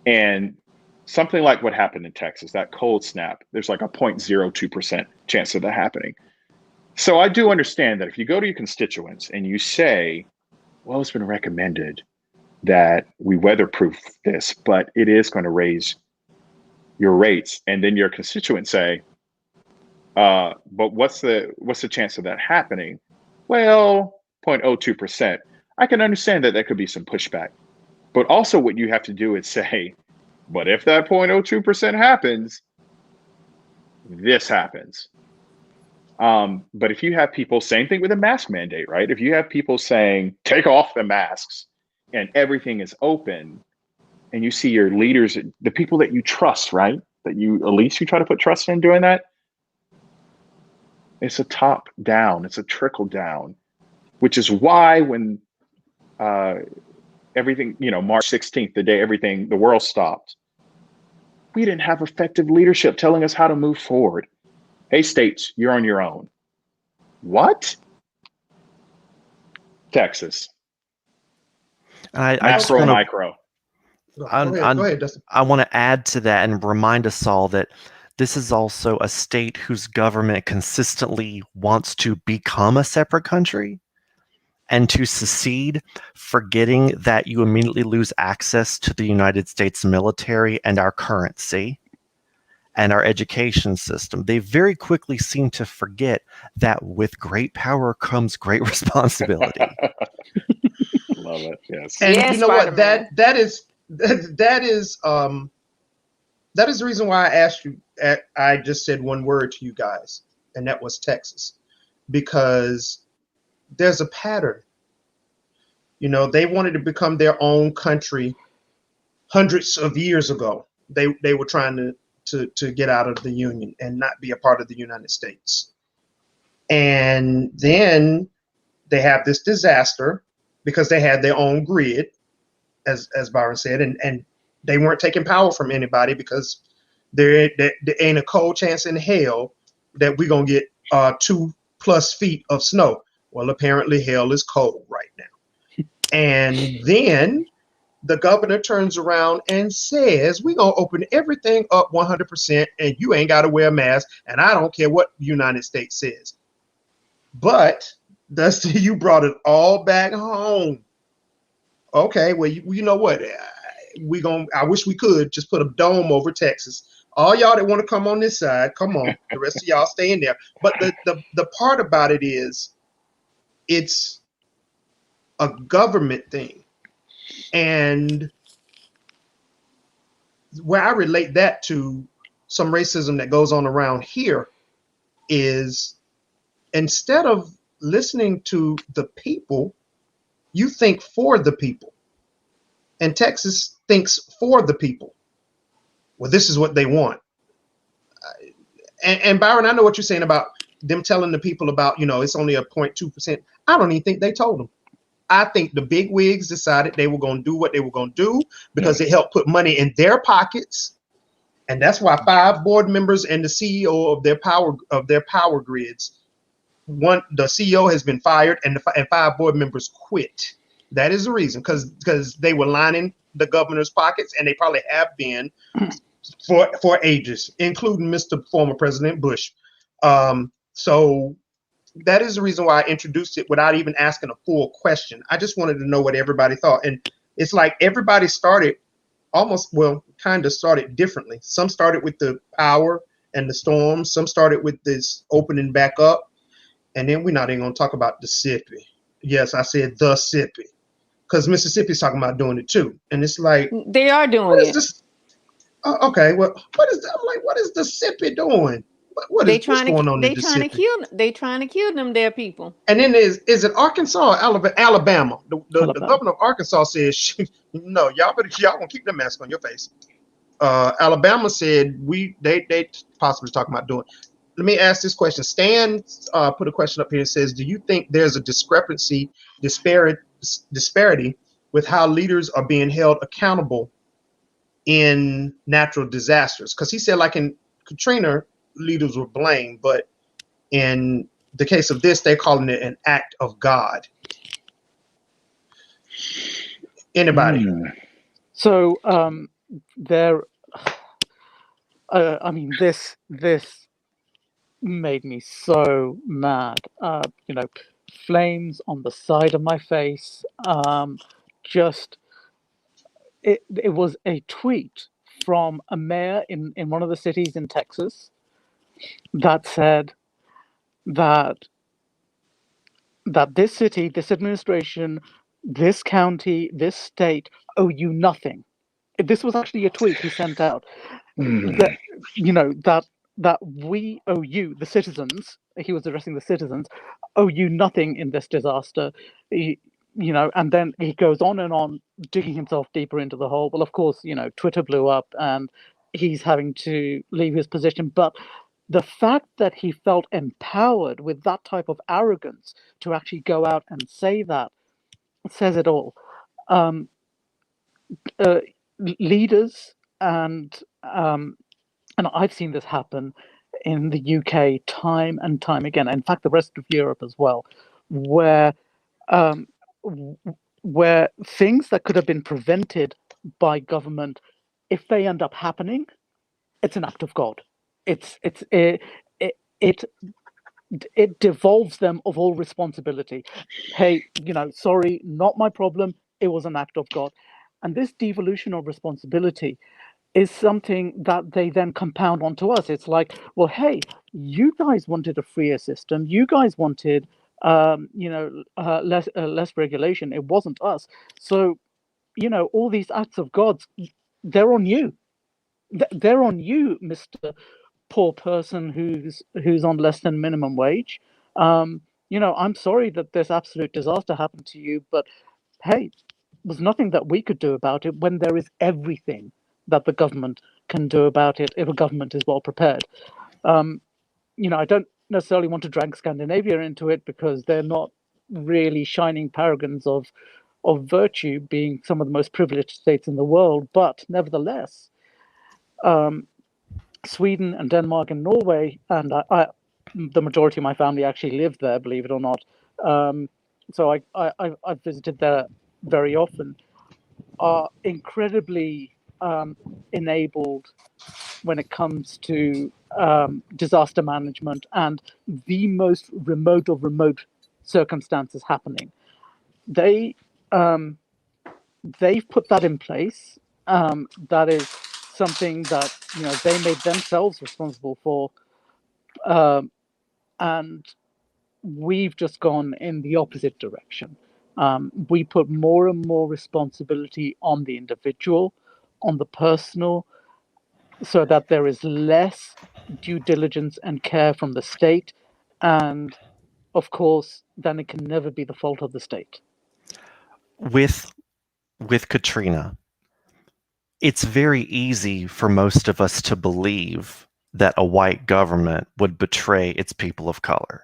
And something like what happened in Texas, that cold snap, there's like a 0.02% chance of that happening. So I do understand that if you go to your constituents and you say, well, it's been recommended that we weatherproof this, but it is going to raise your rates. And then your constituents say, but what's the chance of that happening? Well, 0.02%. I can understand that there could be some pushback. But also what you have to do is say, but if that 0.02% happens, this happens. But if you have people, same thing with a mask mandate, right? If you have people saying, take off the masks and everything is open, and you see your leaders, the people that you trust, right? That you, at least you try to put trust in doing that. It's a top down, it's a trickle down, which is why when everything, March 16th, the day the world stopped, we didn't have effective leadership telling us how to move forward. Hey, states, you're on your own. What? Texas. Micro. Go ahead, Dustin. I want to add to that and remind us all that this is also a state whose government consistently wants to become a separate country. and to secede, forgetting that you immediately lose access to the United States military and our currency and our education system. They very quickly seem to forget that with great power comes great responsibility. Love it. Yes. And Yeah, you know what? Spider-Man. That is the reason why I asked you. I just said one word to you guys, and that was Texas, because there's a pattern. You know, they wanted to become their own country hundreds of years ago. They were trying to get out of the Union and not be a part of the United States. And then they have this disaster because they had their own grid, as Byron said, and they weren't taking power from anybody because there ain't a cold chance in hell that we're gonna get 2+ feet of snow. Well, apparently hell is cold right now. And then the governor turns around and says, we're going to open everything up 100% and you ain't got to wear a mask. And I don't care what the United States says. But Dusty, you brought it all back home. Okay, well, you know what? I wish we could just put a dome over Texas. All y'all that want to come on this side, come on. The rest of y'all stay in there. But the part about it is it's a government thing. And where I relate that to some racism that goes on around here is instead of listening to the people, you think for the people. And Texas thinks for the people. Well, this is what they want. And Byron, I know what you're saying about them telling the people about, it's only a 0.2%. I don't even think they told them. I think the big wigs decided they were going to do what they were going to do because it helped put money in their pockets. And that's why 5 board members and the CEO of their power grids, the CEO has been fired and 5 board members quit. That is the reason, because they were lining the governor's pockets, and they probably have been for ages, including Mr. former President Bush. So that is the reason why I introduced it without even asking a full question. I just wanted to know what everybody thought. And it's like everybody started kind of started differently. Some started with the power and the storm. Some started with this opening back up. And then we're not even going to talk about Mississippi. Yes, I said the Mississippi, because Mississippi's talking about doing it too. And it's like, They are doing it. This? Okay, well, what is that? I'm like, what is the Mississippi doing? What's going on in Mississippi? They trying to kill them there people. And then is it Arkansas or Alabama? The governor of Arkansas says, no, y'all gonna keep the mask on your face. Alabama said they possibly talking about doing. Let me ask this question. Stan put a question up here and says, do you think there's a disparity with how leaders are being held accountable in natural disasters? Because he said, like in Katrina, leaders were blamed, but in the case of this, they're calling it an act of God. Anybody? So there. I mean, this made me so mad. Flames on the side of my face. It was a tweet from a mayor in one of the cities in Texas that said that this city, this administration, this county, this state owe you nothing. This was actually a tweet he sent out. That that we owe you, the citizens. He was addressing the citizens, owe you nothing in this disaster. And then he goes on and on, digging himself deeper into the hole. Well, of course, Twitter blew up and he's having to leave his position. But the fact that he felt empowered with that type of arrogance to actually go out and say that says it all. Leaders and I've seen this happen in the UK time and time again. In fact, the rest of Europe as well, where things that could have been prevented by government, if they end up happening, it's an act of God. It it devolves them of all responsibility. Hey, sorry, not my problem. It was an act of God. And this devolution of responsibility is something that they then compound onto us. It's like, well, hey, you guys wanted a freer system. You guys wanted, less regulation. It wasn't us. So, all these acts of God, they're on you. They're on you, Mister Poor person who's on less than minimum wage. I'm sorry that this absolute disaster happened to you, but hey, there's nothing that we could do about it when there is everything that the government can do about it if a government is well prepared. I don't necessarily want to drag Scandinavia into it because they're not really shining paragons of virtue, being some of the most privileged states in the world. But nevertheless, Sweden and Denmark and Norway, and the majority of my family actually lived there, believe it or not. So I've visited there very often. Are incredibly enabled when it comes to disaster management and the most remote of remote circumstances happening. They've put that in place. That is something that they made themselves responsible for, and we've just gone in the opposite direction. We put more and more responsibility on the individual, on the personal, so that there is less due diligence and care from the state. And of course, then it can never be the fault of the state. With Katrina, it's very easy for most of us to believe that a white government would betray its people of color.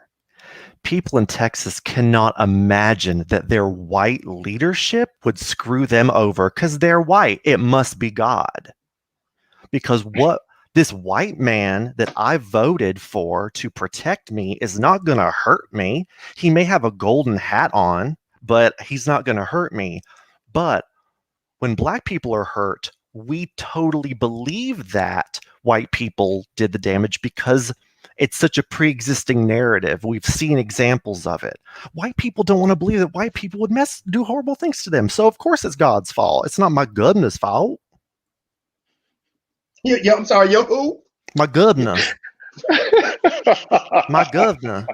People in Texas cannot imagine that their white leadership would screw them over because they're white. It must be God. Because what this white man that I voted for to protect me is not going to hurt me. He may have a golden hat on, but he's not going to hurt me. But when black people are hurt, we totally believe that white people did the damage because it's such a pre-existing narrative. We've seen examples of it. White people don't want to believe that white people would do horrible things to them. So of course it's God's fault. It's not my goodness fault. Yeah, I'm sorry, yo, who? My goodness. My goodness.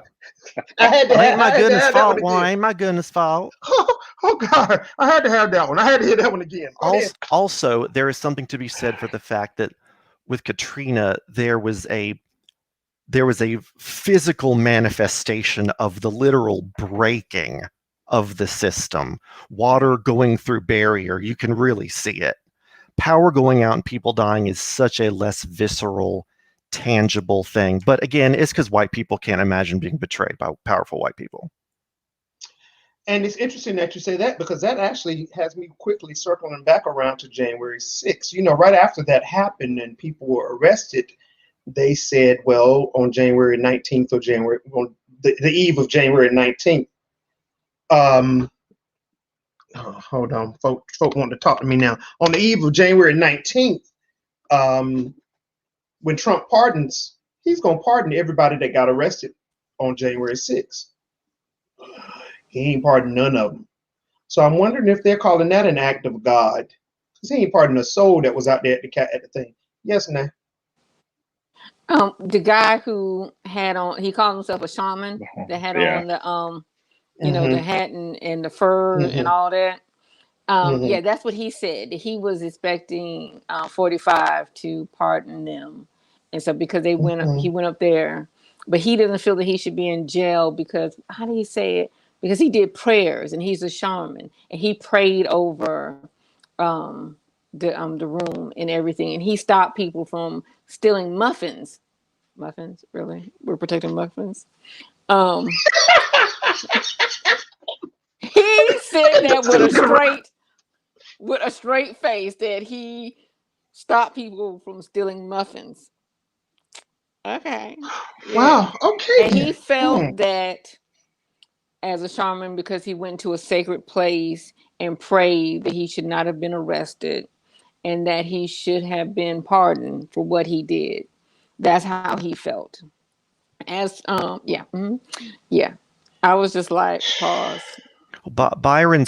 Ain't my goodness fault. Well, ain't my goodness fault. Oh God, I had to have that one. I had to hear that one again. Also, there is something to be said for the fact that with Katrina, there was a physical manifestation of the literal breaking of the system. Water going through barrier, you can really see it. Power going out and people dying is such a less visceral, tangible thing. But again, it's because white people can't imagine being betrayed by powerful white people. And it's interesting that you say that because that actually has me quickly circling back around to January 6th. Right after that happened and people were arrested, they said, well, on January 19th or on the eve of January 19th, hold on, folk want to talk to me now. On the eve of January 19th, when Trump pardons, he's going to pardon everybody that got arrested on January 6th. He ain't pardoned none of them. So I'm wondering if they're calling that an act of God. Because he ain't pardoned a soul that was out there at the thing. Yes, nah. The guy who had on, he called himself a shaman that had on the the hat and the fur and all that. Yeah, that's what he said. He was expecting 45 to pardon them, and so because they he went up there, but he doesn't feel that he should be in jail because how did he say it? Because he did prayers and he's a shaman and he prayed over the room and everything, and he stopped people from stealing muffins. Muffins, really? We're protecting muffins. He said that with a straight face that he stopped people from stealing muffins. Okay. Yeah. Wow. Okay. And he felt that as a shaman because he went to a sacred place and prayed that he should not have been arrested and that he should have been pardoned for what he did. That's how he felt. As yeah, yeah. I was just like, pause. Byron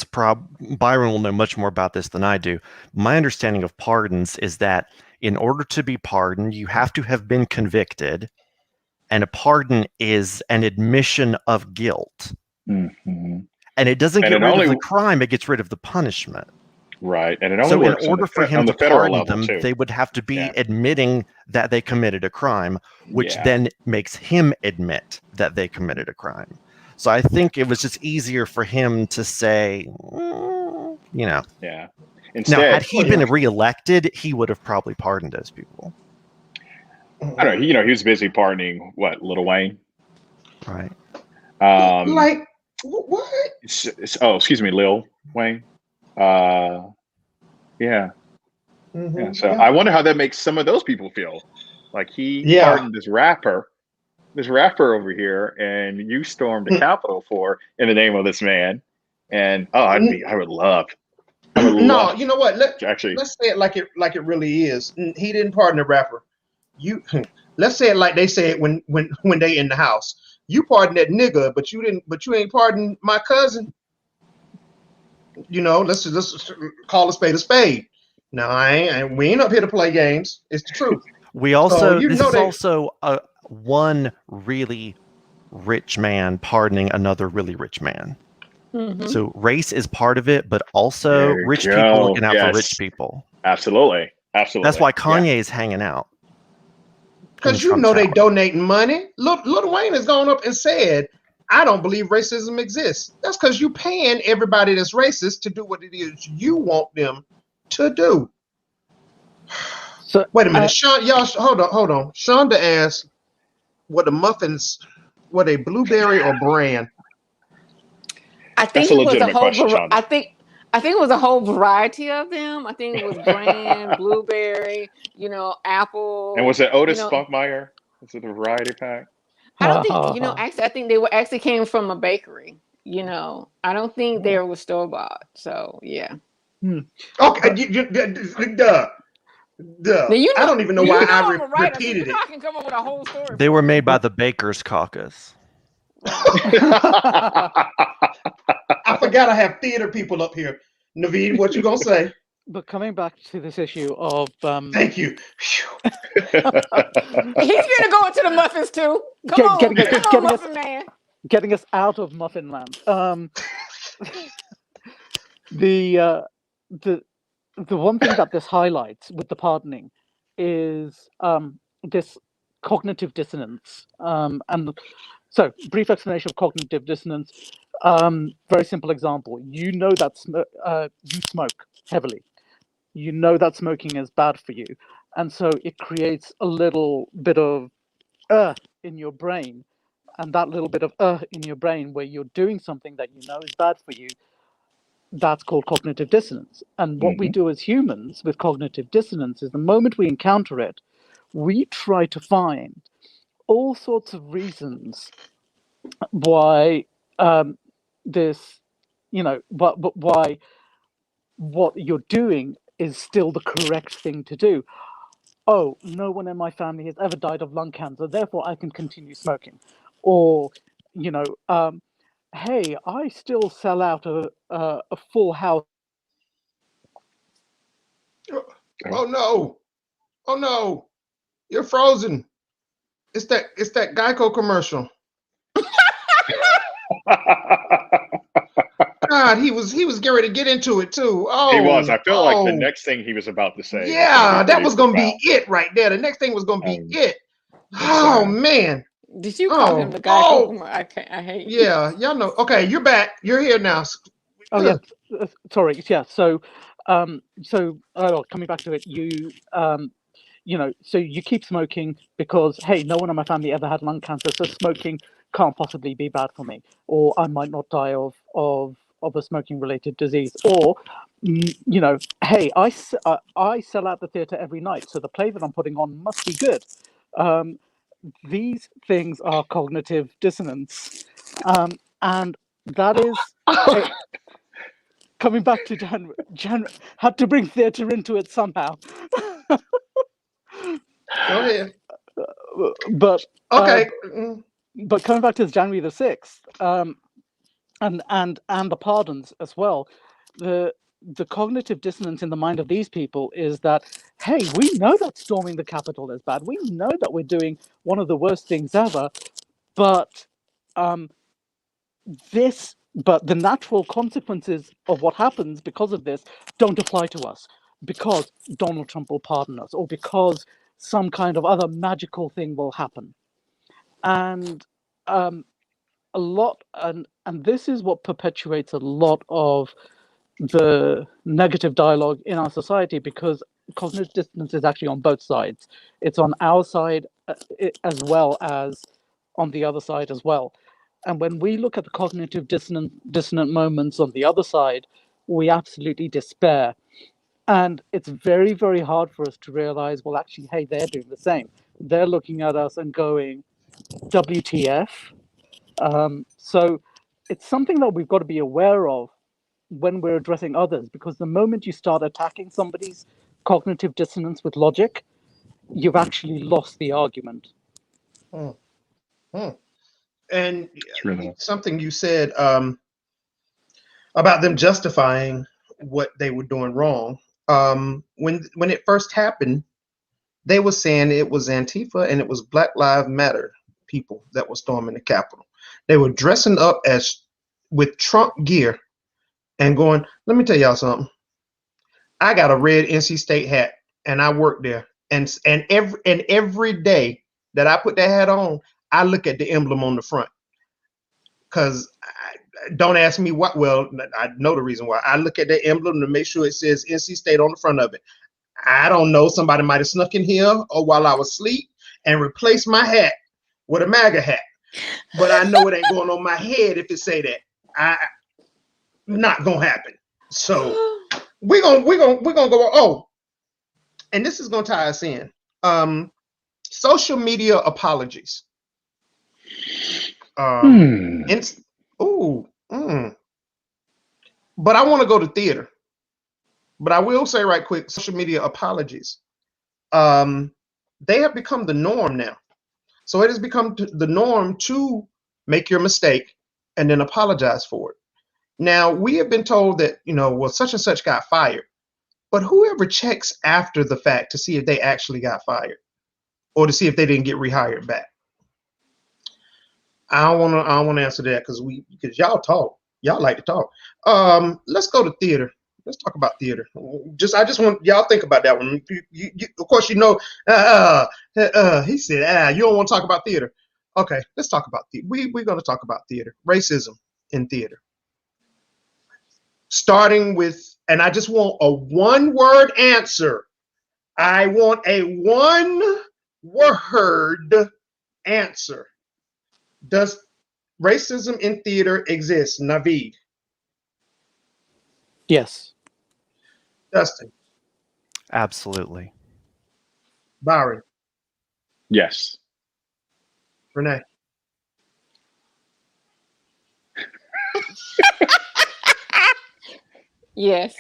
will know much more about this than I do. My understanding of pardons is that in order to be pardoned, you have to have been convicted, and a pardon is an admission of guilt. Mm-hmm. And it doesn't And get it rid only- of the crime, it gets rid of the punishment. Right. And it only So in works order for him on the to federal pardon level them, too. they would have to be Yeah. admitting that they committed a crime, which Yeah. then makes him admit that they committed a crime. So I think it was just easier for him to say, you know. Yeah. Now, had Instead, he been reelected, he would have probably pardoned those people. I don't know. He was busy pardoning what, Lil Wayne? Right. Like what? Oh, excuse me, Lil Wayne. Yeah. Mm-hmm. Yeah. So I wonder how that makes some of those people feel. Like he pardoned this rapper over here, and you stormed the Capitol in the name of this man. And I would love. No, you know what? Let's say it like it really is. He didn't pardon the rapper. Let's say it like they say it when they in the house. You pardon that nigga, but you ain't pardon my cousin. You know, let's call a spade a spade. No, we ain't up here to play games. It's the truth. We also this is also one really rich man pardoning another really rich man. Mm-hmm. So race is part of it, but also rich people looking out for rich people. Absolutely. That's why Kanye is hanging out. Because they donating money. Lil Wayne has gone up and said, I don't believe racism exists. That's because you paying everybody that's racist to do what it is you want them to do. So wait a minute, Sean. Y'all, hold on. Shonda asked, "Were the muffins they blueberry or bran?" I think it was a whole. I think it was a whole variety of them. I think it was bran, blueberry, apple. And was it Otis Spunkmeyer? Was it the variety pack? I don't think Actually, I think they came from a bakery. I don't think they were store bought. So yeah. Okay, duh. Now, I don't even know why I repeated it. I can come up with a whole story. They were made by the Baker's Caucus. I forgot I have theater people up here. Naveed, what you gonna say? But coming back to this issue of thank you. He's gonna go into the muffins too. Come on, Muffin Man. Getting us out of Muffin Land. The one thing that this highlights with the pardoning is this cognitive dissonance. And so, brief explanation of cognitive dissonance. Very simple example. You know that you smoke heavily. You know that smoking is bad for you. And so it creates a little bit of in your brain. And that little bit of in your brain where you're doing something that you know is bad for you, that's called cognitive dissonance. And what we do as humans with cognitive dissonance is the moment we encounter it, we try to find all sorts of reasons why why what you're doing is still the correct thing to do. Oh, no one in my family has ever died of lung cancer, therefore I can continue smoking. Or, hey, I still sell out a full house. Oh no, you're frozen. It's that Geico commercial. God, he was getting ready to get into it too. Oh, he was. I feel like the next thing he was about to say. Yeah, that was gonna be it right there. The next thing was gonna be it. Oh man. Did you call him the Geico commercial? I hate. Yeah, y'all know. Okay, you're back. You're here now. Oh yeah, sorry. Yeah, so coming back to it, so you keep smoking because, hey, no one in my family ever had lung cancer, so smoking can't possibly be bad for me, or I might not die of a smoking related disease, or hey, I sell out the theater every night, so the play that I'm putting on must be good. These things are cognitive dissonance, and that is coming back to Jan had to bring theater into it somehow. Go ahead. But Okay. but coming back to January the 6th, and the pardons as well, the cognitive dissonance in the mind of these people is that, hey, we know that storming the Capitol is bad. We know that we're doing one of the worst things ever, but the natural consequences of what happens because of this don't apply to us, because Donald Trump will pardon us, or because some kind of other magical thing will happen. And a lot, and this is what perpetuates a lot of the negative dialogue in our society, because cognitive dissonance is actually on both sides. It's on our side as well as on the other side as well. And when we look at the cognitive dissonant moments on the other side, we absolutely despair. And it's very, very hard for us to realize, well, actually, hey, they're doing the same. They're looking at us and going, WTF? So it's something that we've got to be aware of when we're addressing others, because the moment you start attacking somebody's cognitive dissonance with logic, you've actually lost the argument. And something you said about them justifying what they were doing wrong. When it first happened, they were saying it was Antifa and it was Black Lives Matter people that were storming the Capitol. They were dressing up as with Trump gear and going, let me tell y'all something. I got a red NC State hat and I work there. And every day that I put that hat on, I look at the emblem on the front. Because don't ask me what. Well, I know the reason why. I look at the emblem to make sure it says NC State on the front of it. I don't know. Somebody might have snuck in here or while I was asleep and replaced my hat with a MAGA hat. But I know it ain't going on my head if it say that. Not gonna happen. So we're gonna go. Oh, and this is gonna tie us in. Social media apologies. But I want to go to theater. But I will say right quick, social media apologies. They have become the norm now. So it has become the norm to make your mistake and then apologize for it. Now, we have been told that, well, such and such got fired. But whoever checks after the fact to see if they actually got fired or to see if they didn't get rehired back? I don't want to answer that because y'all talk. Y'all like to talk. Let's go to theater. Let's talk about theater. I just want y'all think about that one. Of course, he said, you don't want to talk about theater. Okay, let's talk about theater. We're going to talk about theater. Racism in theater. Starting with, and I just want a one-word answer. I want a one-word answer. Does racism in theater exist, Naveed? Yes. Dustin? Absolutely. Byron? Yes. Renee? Yes.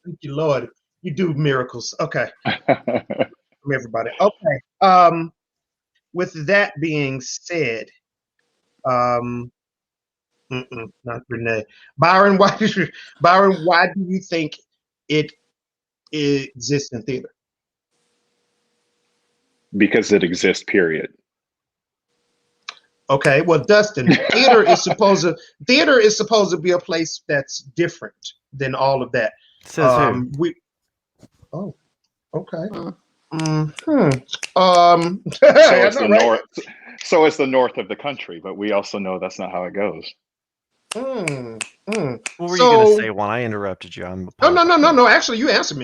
Thank you, Lord. You do miracles. Okay. From everybody. Okay. With that being said, not Renee. Byron, why do you think it exists in theater? Because it exists, period. Okay, well, Dustin, theater is supposed to be a place that's different than all of that. Says who? Oh, okay. So it's the north of the country, but we also know that's not how it goes. What were you going to say, Juan? I interrupted you. No. Actually, you answered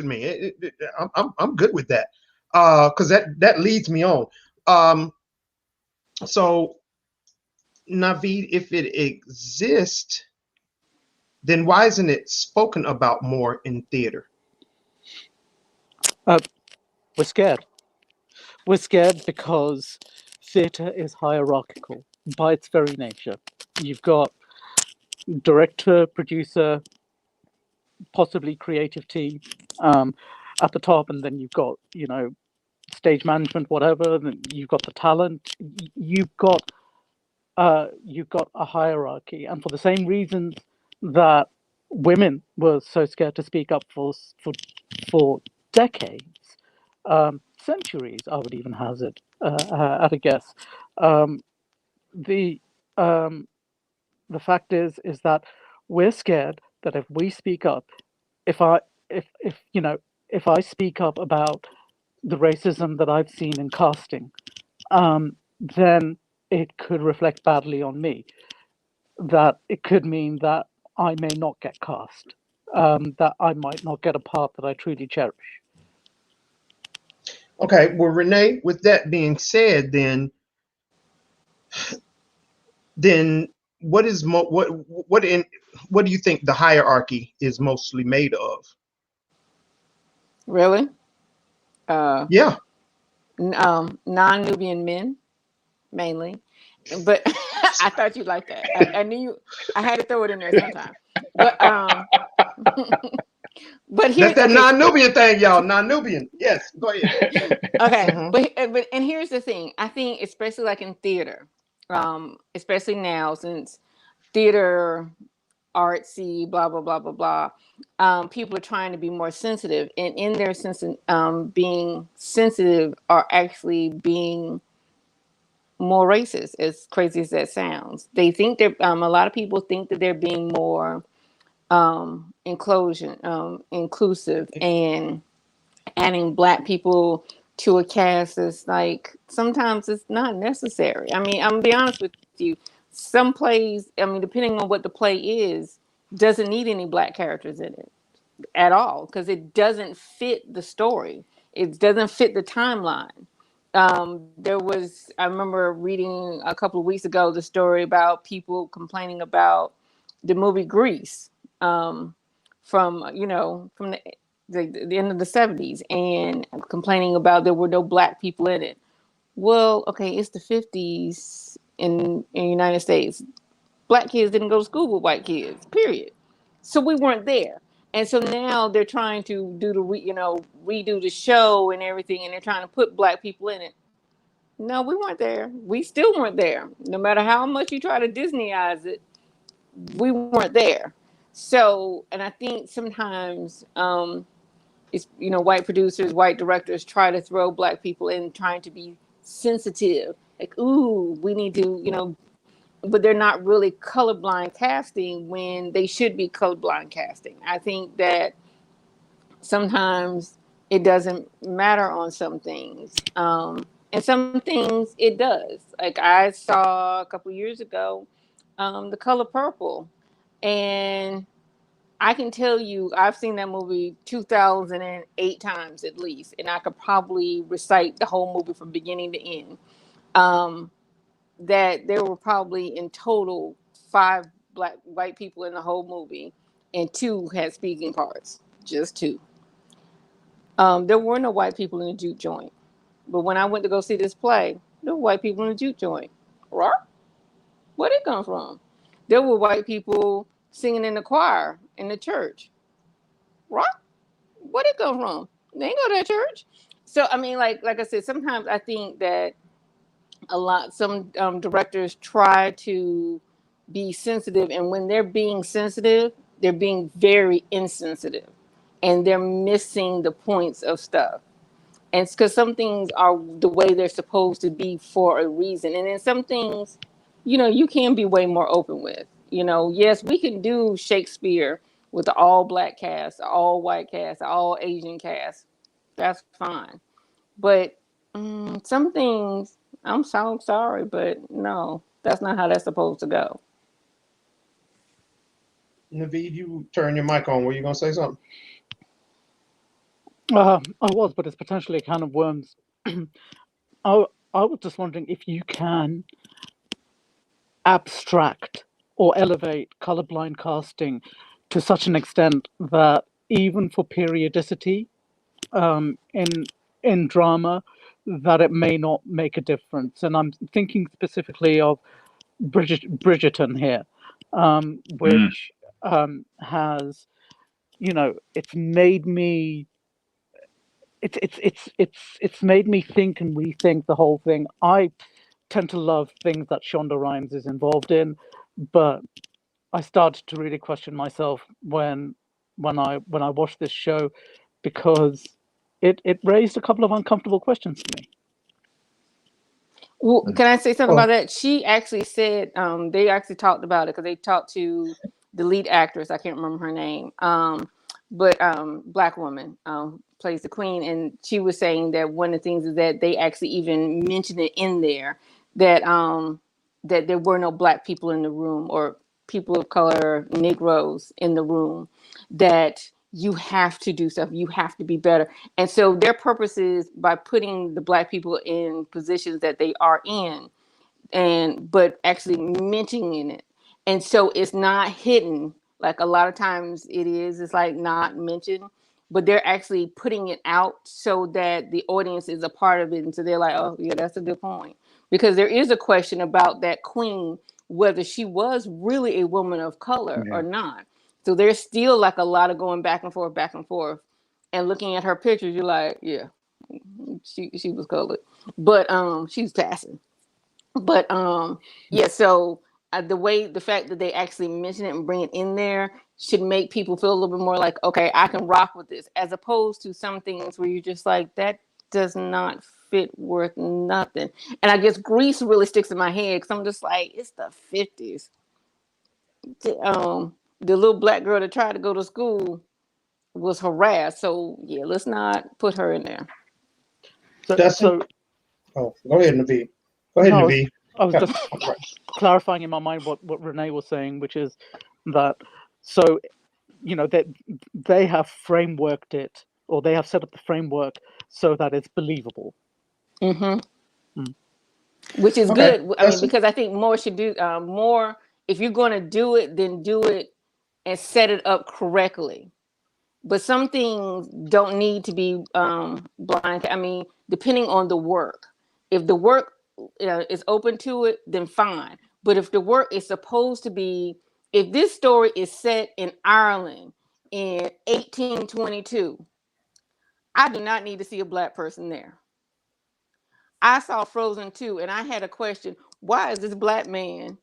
me. I'm good with that. Because that leads me on. So, Naveed, if it exists, then why isn't it spoken about more in theater? We're scared. We're scared because theatre is hierarchical by its very nature. You've got director, producer, possibly creative team at the top, and then you've got, stage management, whatever. Then you've got the talent. You've got a hierarchy, and for the same reasons that women were so scared to speak up for decades, centuries, I would even hazard at a guess. Um, the um, the fact is that we're scared that if we speak up, if I if you know if I speak up about the racism that I've seen in casting, then it could reflect badly on me. That it could mean that I may not get cast, that I might not get a part that I truly cherish. Okay, well, Renee, with that being said, then what do you think the hierarchy is mostly made of? Really? Uh, Yeah. non-Nubian men mainly, but I thought you'd like that. I knew you. I had to throw it in there sometime. But but That's here, that okay, non-Nubian thing, y'all. Non-Nubian. Yes, go ahead. okay, Hmm. but and here's the thing. I think especially like in theater, especially now since theater artsy, blah blah blah blah blah. People are trying to be more sensitive, and in their sense, being sensitive are actually being more racist. As crazy as that sounds, they think they're. A lot of people think that they're being more inclusive, and adding black people to a cast is like sometimes it's not necessary. I mean, I'm gonna be honest with you. Some plays, I mean, depending on what the play is, doesn't need any black characters in it at all because it doesn't fit the story. It doesn't fit the timeline. There was, I remember reading a couple of weeks ago the story about people complaining about the movie Grease, from from the end of the 70s, and complaining about there were no black people in it. Well, okay, it's the 50s in the United States. Black kids didn't go to school with white kids, period. So we weren't there. And so now they're trying to do redo the show and everything, and they're trying to put black people in it. No, we weren't there. We still weren't there. No matter how much you try to Disneyize it, we weren't there. So, and I think sometimes it's white producers, white directors try to throw black people in, trying to be sensitive. Like, ooh, we need to, but they're not really colorblind casting when they should be colorblind casting. I think that sometimes it doesn't matter on some things. And some things it does. Like I saw a couple years ago, The Color Purple. And I can tell you, I've seen that movie 2008 times at least. And I could probably recite the whole movie from beginning to end. Um, that there were probably in total 5 white people in the whole movie, and 2 had speaking parts. Just 2. There were no white people in the juke joint. But when I went to go see this play, there were white people in the juke joint. Where'd it come from? There were white people singing in the choir in the church. Where'd it come from? They ain't go to that church. So I mean, like I said, sometimes I think that some directors try to be sensitive, and when they're being sensitive, they're being very insensitive, and they're missing the points of stuff. And it's because some things are the way they're supposed to be for a reason, and then some things, you can be way more open with. Yes, we can do Shakespeare with the all black cast, all white cast, all Asian cast. That's fine. But some things, I'm so sorry, but no, that's not how that's supposed to go. Naveed, you turn your mic on. Were you gonna say something? I was, but it's potentially a can of worms. I was just wondering if you can abstract or elevate colorblind casting to such an extent that even for periodicity, in drama, that it may not make a difference. And I'm thinking specifically of Bridgerton here, which has, it's made me it's made me think and rethink the whole thing. I tend to love things that Shonda Rhimes is involved in, but I started to really question myself when I watched this show, because it raised a couple of uncomfortable questions for me. Well, can I say something Well, about that? She actually said they actually talked about it because they talked to the lead actress. I can't remember her name, but black woman plays the queen, and she was saying that one of the things is that they actually even mentioned it in there that that there were no black people in the room or people of color, Negroes in the room. That you have to do stuff. You have to be better. And so their purpose is by putting the black people in positions that they are in, and but actually mentioning it. And so it's not hidden like a lot of times it is. It's like not mentioned, but they're actually putting it out so that the audience is a part of it. And so they're like, oh yeah, that's a good point. Because there is a question about that queen, whether she was really a woman of color Yeah. or not. So there's still like a lot of going back and forth. And looking at her pictures, you're like, yeah, she was colored. But she's passing. But yeah, so the fact that they actually mention it and bring it in there should make people feel a little bit more like, okay, I can rock with this, as opposed to some things where you're just like, that does not fit worth nothing. And I guess Grease really sticks in my head because I'm just like, it's the 50s. The little black girl that tried to go to school was harassed. So yeah, let's not put her in there. Dustin? Oh, go ahead, Naveed. Go ahead, No, Naveed. I was just Right. clarifying in my mind what Renee was saying, which is that, so that they have frameworked it, or they have set up the framework so that it's believable. Mm-hmm. Mm. Which is Okay, good. I mean, Dustin? because I think more should do more. If you're going to do it, then do it and set it up correctly. But some things don't need to be blind. I mean, depending on the work. If the work is open to it, then fine. But if the work is supposed to be, if this story is set in Ireland in 1822, I do not need to see a black person there. I saw Frozen 2 and I had a question. Why is this black man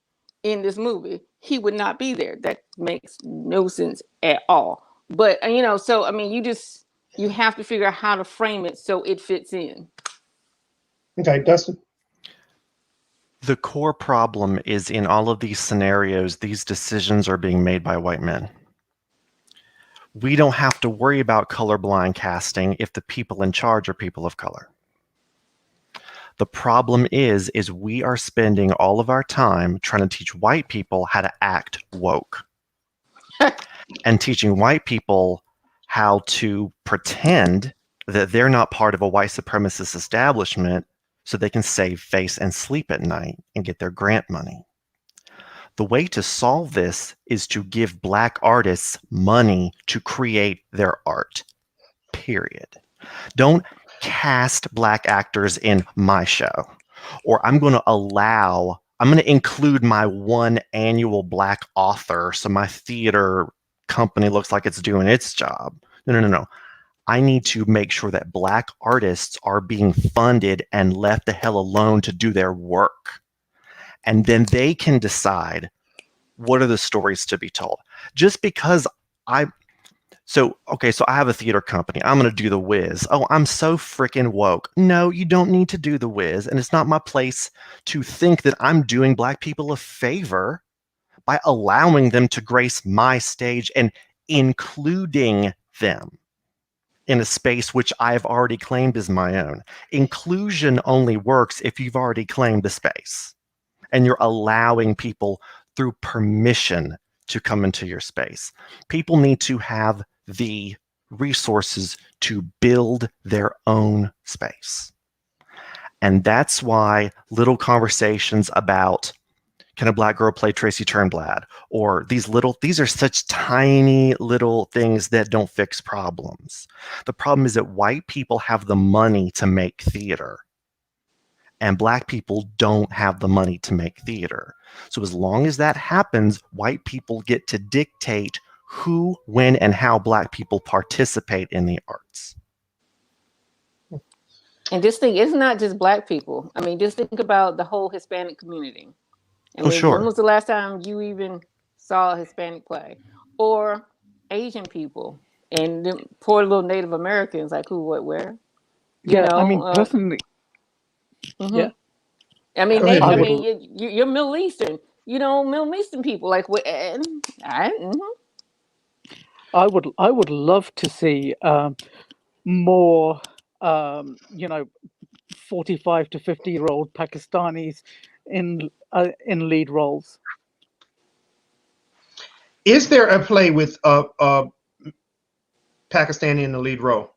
in this movie? He would not be there. That makes no sense at all. But so I mean, you have to figure out how to frame it so it fits in. Okay, Dustin? The core problem is in all of these scenarios, these decisions are being made by white men. We don't have to worry about colorblind casting if the people in charge are people of color. The problem is we are spending all of our time trying to teach white people how to act woke and teaching white people how to pretend that they're not part of a white supremacist establishment so they can save face and sleep at night and get their grant money. The way to solve this is to give black artists money to create their art, period. Don't cast black actors in my show, or I'm going to include my one annual black author so my theater company looks like it's doing its job. No. I need to make sure that black artists are being funded and left the hell alone to do their work. And then they can decide what are the stories to be told. Just because so I have a theater company. I'm going to do The Wiz. Oh, I'm so freaking woke. No, you don't need to do The Wiz. And it's not my place to think that I'm doing black people a favor by allowing them to grace my stage and including them in a space which I've already claimed as my own. Inclusion only works if you've already claimed the space and you're allowing people through permission to come into your space. People need to have the resources to build their own space. And that's why little conversations about, can a black girl play Tracy Turnblad? Or these are such tiny little things that don't fix problems. The problem is that white people have the money to make theater, and black people don't have the money to make theater. So as long as that happens, white people get to dictate who, when, and how black people participate in the arts. And just think, it's not just Black people. I mean, just think about the whole Hispanic community. I Oh, mean, when sure. was the last time you even saw a Hispanic play? Or Asian people and them poor little Native Americans, like who, what, where? You Yeah, I know, mean, personally, mhm. yeah, I mean, Go ahead, I I Nate. would mean, you're Middle Eastern. You know, Middle Eastern people, like, I would love to see more, you know, 45 to 50-year-old Pakistanis in lead roles. Is there a play with Pakistani in the lead role?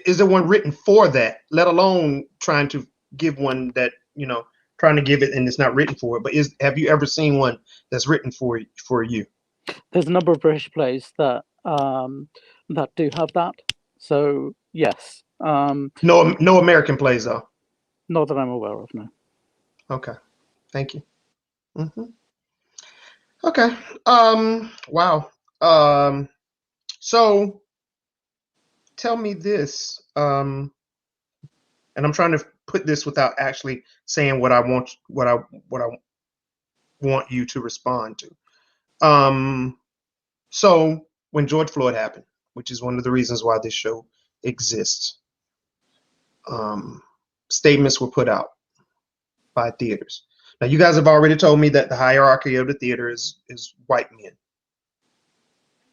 Is there one written for that? Let alone trying to give one that trying to give it and it's not written for it. But have you ever seen one that's written for you? There's a number of British plays that do have that. So yes, No American plays though. not that I'm aware of. No. Okay, thank you. Hmm. Okay. Wow. So tell me this. And I'm trying to put this without actually saying what I want you to respond to. So when George Floyd happened, which is one of the reasons why this show exists, statements were put out by theaters. Now, you guys have already told me that the hierarchy of the theater is white men.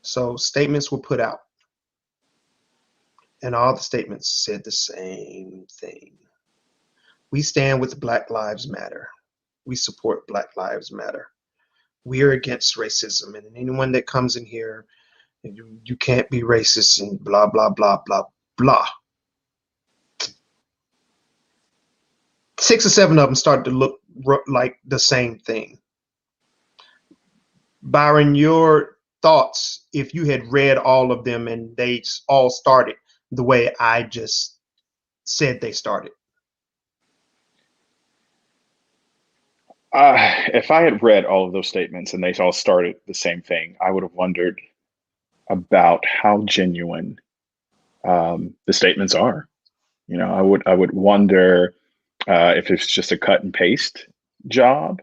So statements were put out, and all the statements said the same thing. We stand with Black Lives Matter. We support Black Lives Matter. We are against racism, and anyone that comes in here, you can't be racist and blah, blah, blah, blah, blah. 6 or 7 of them started to look like the same thing. Byron, your thoughts if you had read all of them and they all started the way I just said they started? If I had read all of those statements and they all started the same thing, I would have wondered about how genuine the statements are. I would wonder if it's just a cut and paste job,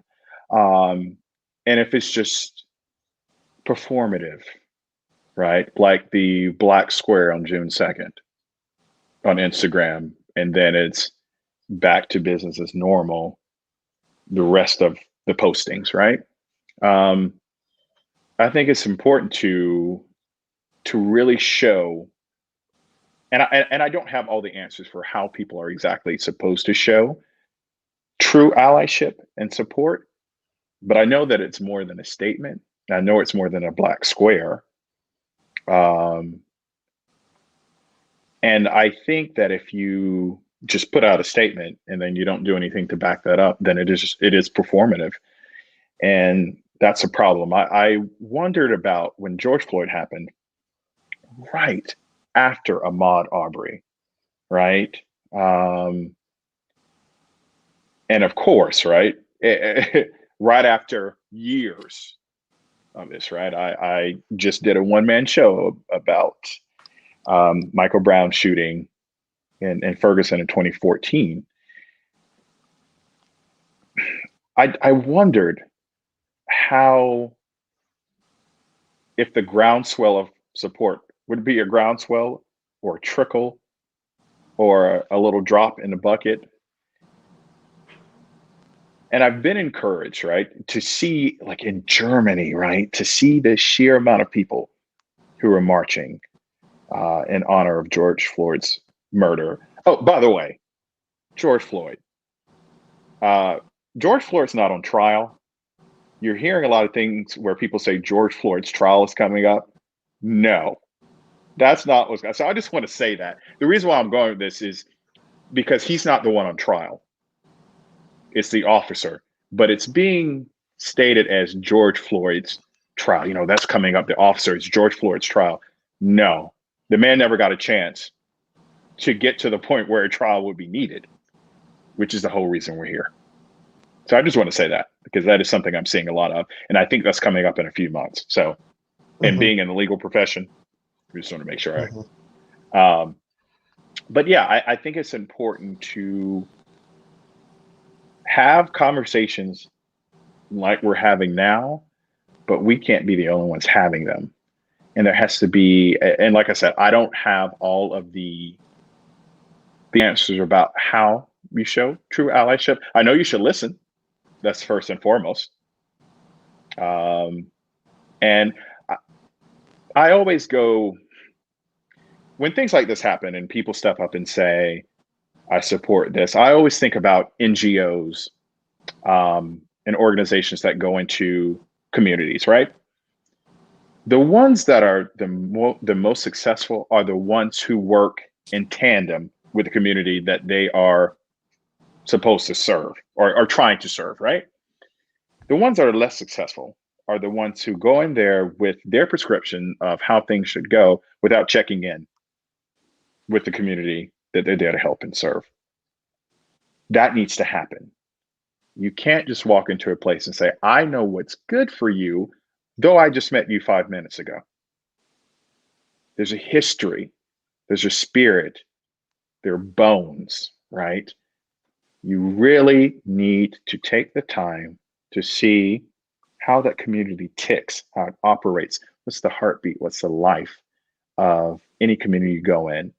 and if it's just performative, right? Like the black square on June 2nd on Instagram, and then it's back to business as normal the rest of the postings, right? Um, I think it's important to really show, and I don't have all the answers for how people are exactly supposed to show true allyship and support, but I know that it's more than a statement. I know it's more than a black square. And I think that if you just put out a statement and then you don't do anything to back that up, then it is performative. And that's a problem. I wondered about when George Floyd happened, right after Ahmaud Arbery, right? And of course, right, right after years of this, right? I just did a one-man show about Michael Brown shooting in Ferguson in 2014. I wondered how, if the groundswell of support would be a groundswell or a trickle or a little drop in the bucket. And I've been encouraged, right, to see, like in Germany, right, to see the sheer amount of people who are marching in honor of George Floyd's murder. Oh, by the way, George Floyd. George Floyd's not on trial. You're hearing a lot of things where people say George Floyd's trial is coming up. No, that's not what's going on. So I just want to say that. The reason why I'm going with this is because he's not the one on trial. It's the officer, but it's being stated as George Floyd's trial. That's coming up. The officer, it's George Floyd's trial. No, the man never got a chance to get to the point where a trial would be needed, which is the whole reason we're here. So I just want to say that because that is something I'm seeing a lot of. And I think that's coming up in a few months. So, and being in the legal profession, we just want to make sure But yeah, I think it's important to have conversations like we're having now, but we can't be the only ones having them. And there has to be, and like I said, I don't have all of the answers about how you show true allyship. I know you should listen. That's first and foremost. And I always go, when things like this happen and people step up and say, I support this, I always think about NGOs and organizations that go into communities, right? The ones that are the most successful are the ones who work in tandem with the community that they are supposed to serve or are trying to serve, right? The ones that are less successful are the ones who go in there with their prescription of how things should go without checking in with the community that they're there to help and serve. That needs to happen. You can't just walk into a place and say, I know what's good for you, though I just met you 5 minutes ago. There's a history, there's a spirit, there are bones, right? You really need to take the time to see how that community ticks, how it operates, what's the heartbeat, what's the life of any community you go in,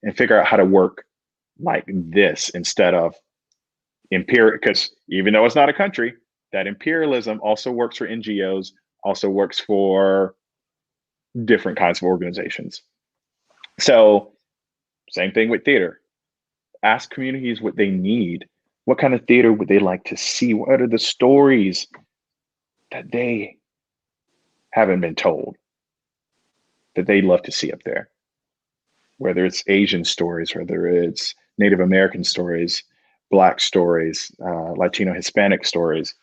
and figure out how to work like this instead of imperial, because even though it's not a country, that imperialism also works for NGOs, also works for different kinds of organizations. So same thing with theater. Ask communities what they need. What kind of theater would they like to see? What are the stories that they haven't been told that they'd love to see up there? Whether it's Asian stories, whether it's Native American stories, Black stories, Latino, Hispanic stories.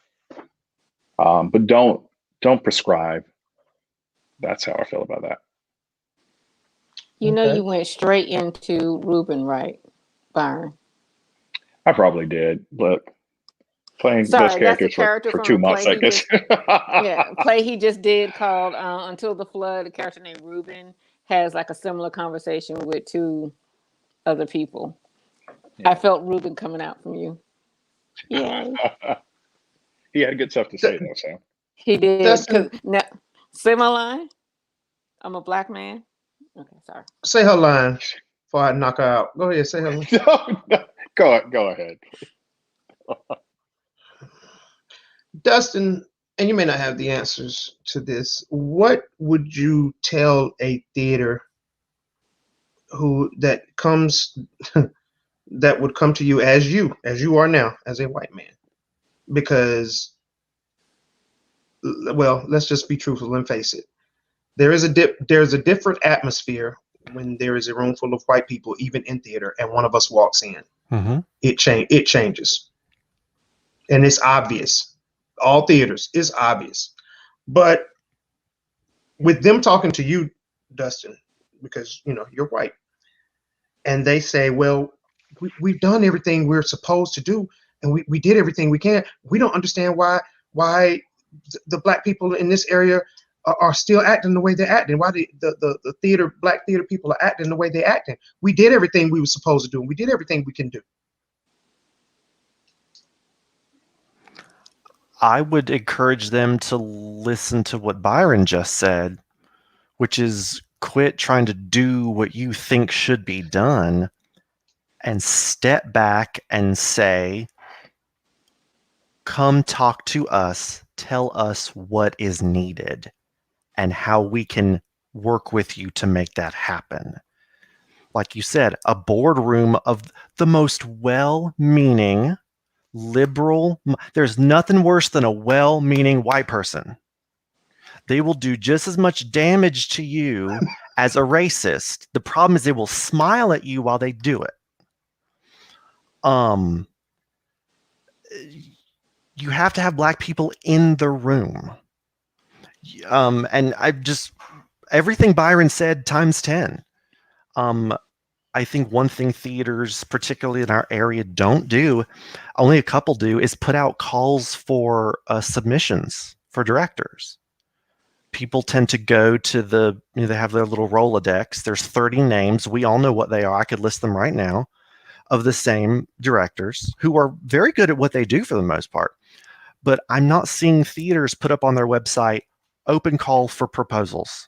But don't prescribe. That's how I feel about that. You know, Okay. you went straight into Ruben, right, Byron? I probably did. Look, playing those Sorry, that's a characters character for from 2 a months, play I he guess. just play he just did called Until the Flood. A character named Ruben has like a similar conversation with two other people. Yeah. I felt Ruben coming out from you. Yay. He had good stuff to say though, so. He did. Dustin, Because now, say my line. I'm a black man. Okay, sorry. say her line before I knock her out. Go ahead, say her line. No. Go ahead. Dustin, and you may not have the answers to this. What would you tell a theater that would come to you as you are now, as a white man? Because, well, let's just be truthful and face it. There's a different atmosphere when there is a room full of white people, even in theater, and one of us walks in. Mm-hmm. It changes, and it's obvious. All theaters is obvious, but with them talking to you, Dustin, because you're white, and they say, "Well, we've done everything we're supposed to do, and we did everything we can. We don't understand why the black people in this area are still acting the way they're acting. Why the black theater people are acting the way they're acting. We did everything we were supposed to do, and we did everything we can do." I would encourage them to listen to what Byron just said, which is quit trying to do what you think should be done and step back and say, come talk to us, tell us what is needed and how we can work with you to make that happen. Like you said, a boardroom of the most well-meaning liberal. There's nothing worse than a well-meaning white person. They will do just as much damage to you as a racist. The problem is they will smile at you while they do it. You have to have black people in the room. And everything Byron said times 10. I think one thing theaters, particularly in our area, don't do, only a couple do, is put out calls for submissions for directors. people tend to go to they have their little Rolodex. There's 30 names. We all know what they are. I could list them right now, of the same directors who are very good at what they do for the most part. But I'm not seeing theaters put up on their website, open call for proposals.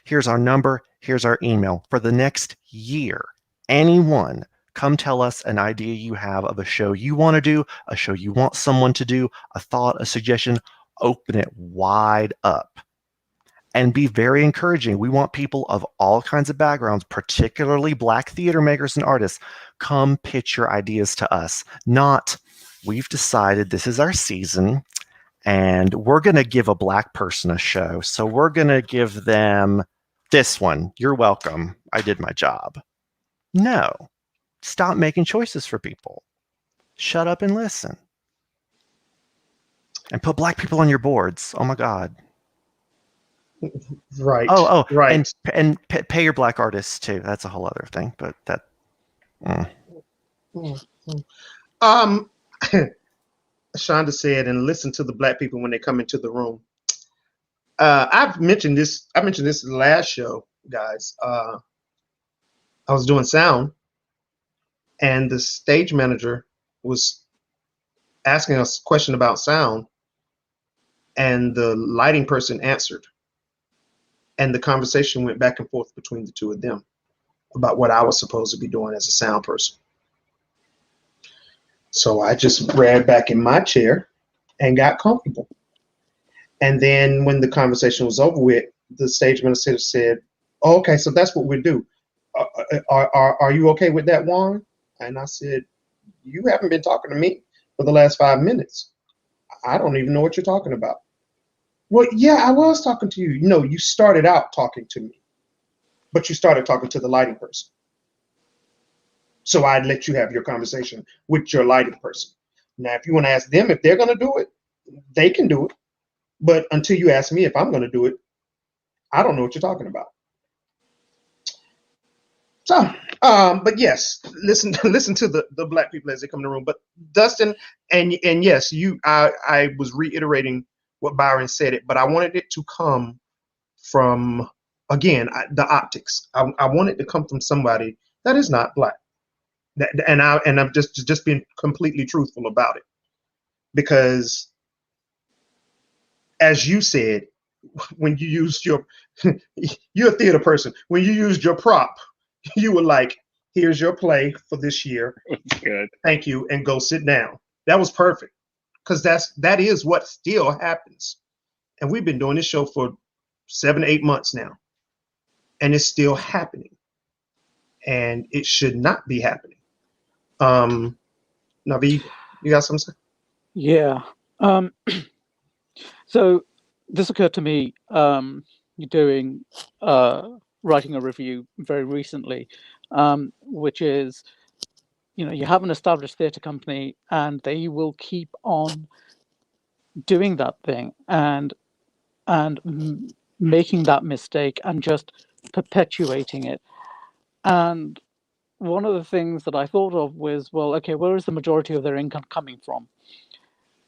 Here's our number. Here's our email. For the next year, anyone, come tell us an idea you have of a show you want to do, a show you want someone to do, a thought, a suggestion. Open it wide up and be very encouraging. We want people of all kinds of backgrounds, particularly Black theater makers and artists. Come pitch your ideas to us. Not, we've decided this is our season and we're going to give a Black person a show, so we're going to give them this one. You're welcome. I did my job. No. Stop making choices for people. Shut up and listen. And put Black people on your boards. Oh my God. Right. Oh, right. And pay your Black artists too. That's a whole other thing. But that. Shonda said, and listen to the Black people when they come into the room. I've mentioned this. I mentioned this in the last show, guys. I was doing sound, and the stage manager was asking us a question about sound, and the lighting person answered. And the conversation went back and forth between the two of them about what I was supposed to be doing as a sound person. So I just read back in my chair and got comfortable. And then when the conversation was over with, the stage manager said, oh, okay, so that's what we do. Are you okay with that, Juan? And I said, you haven't been talking to me for the last 5 minutes. I don't even know what you're talking about. Well, yeah, I was talking to you. No, you started out talking to me, but you started talking to the lighting person. So I'd let you have your conversation with your lighting person. Now, if you want to ask them if they're going to do it, they can do it. But until you ask me if I'm going to do it, I don't know what you're talking about. So, but yes, listen to the Black people as they come in the room. But Dustin, and yes, I was reiterating what Byron said it, but I wanted it to come from, again, the optics. I want it to come from somebody that is not Black. And I'm just being completely truthful about it, because as you said, when you used you're a theater person, when you used your prop, you were like, here's your play for this year. Good. Thank you, and go sit down. That was perfect, because that is what still happens. And we've been doing this show for 7 8 months now, and it's still happening, and it should not be happening. Naveed, you got something to say? Yeah. So this occurred to me doing writing a review very recently, which is, you have an established theatre company and they will keep on doing that thing and making that mistake and just perpetuating it. And one of the things that I thought of was, well, okay, where is the majority of their income coming from?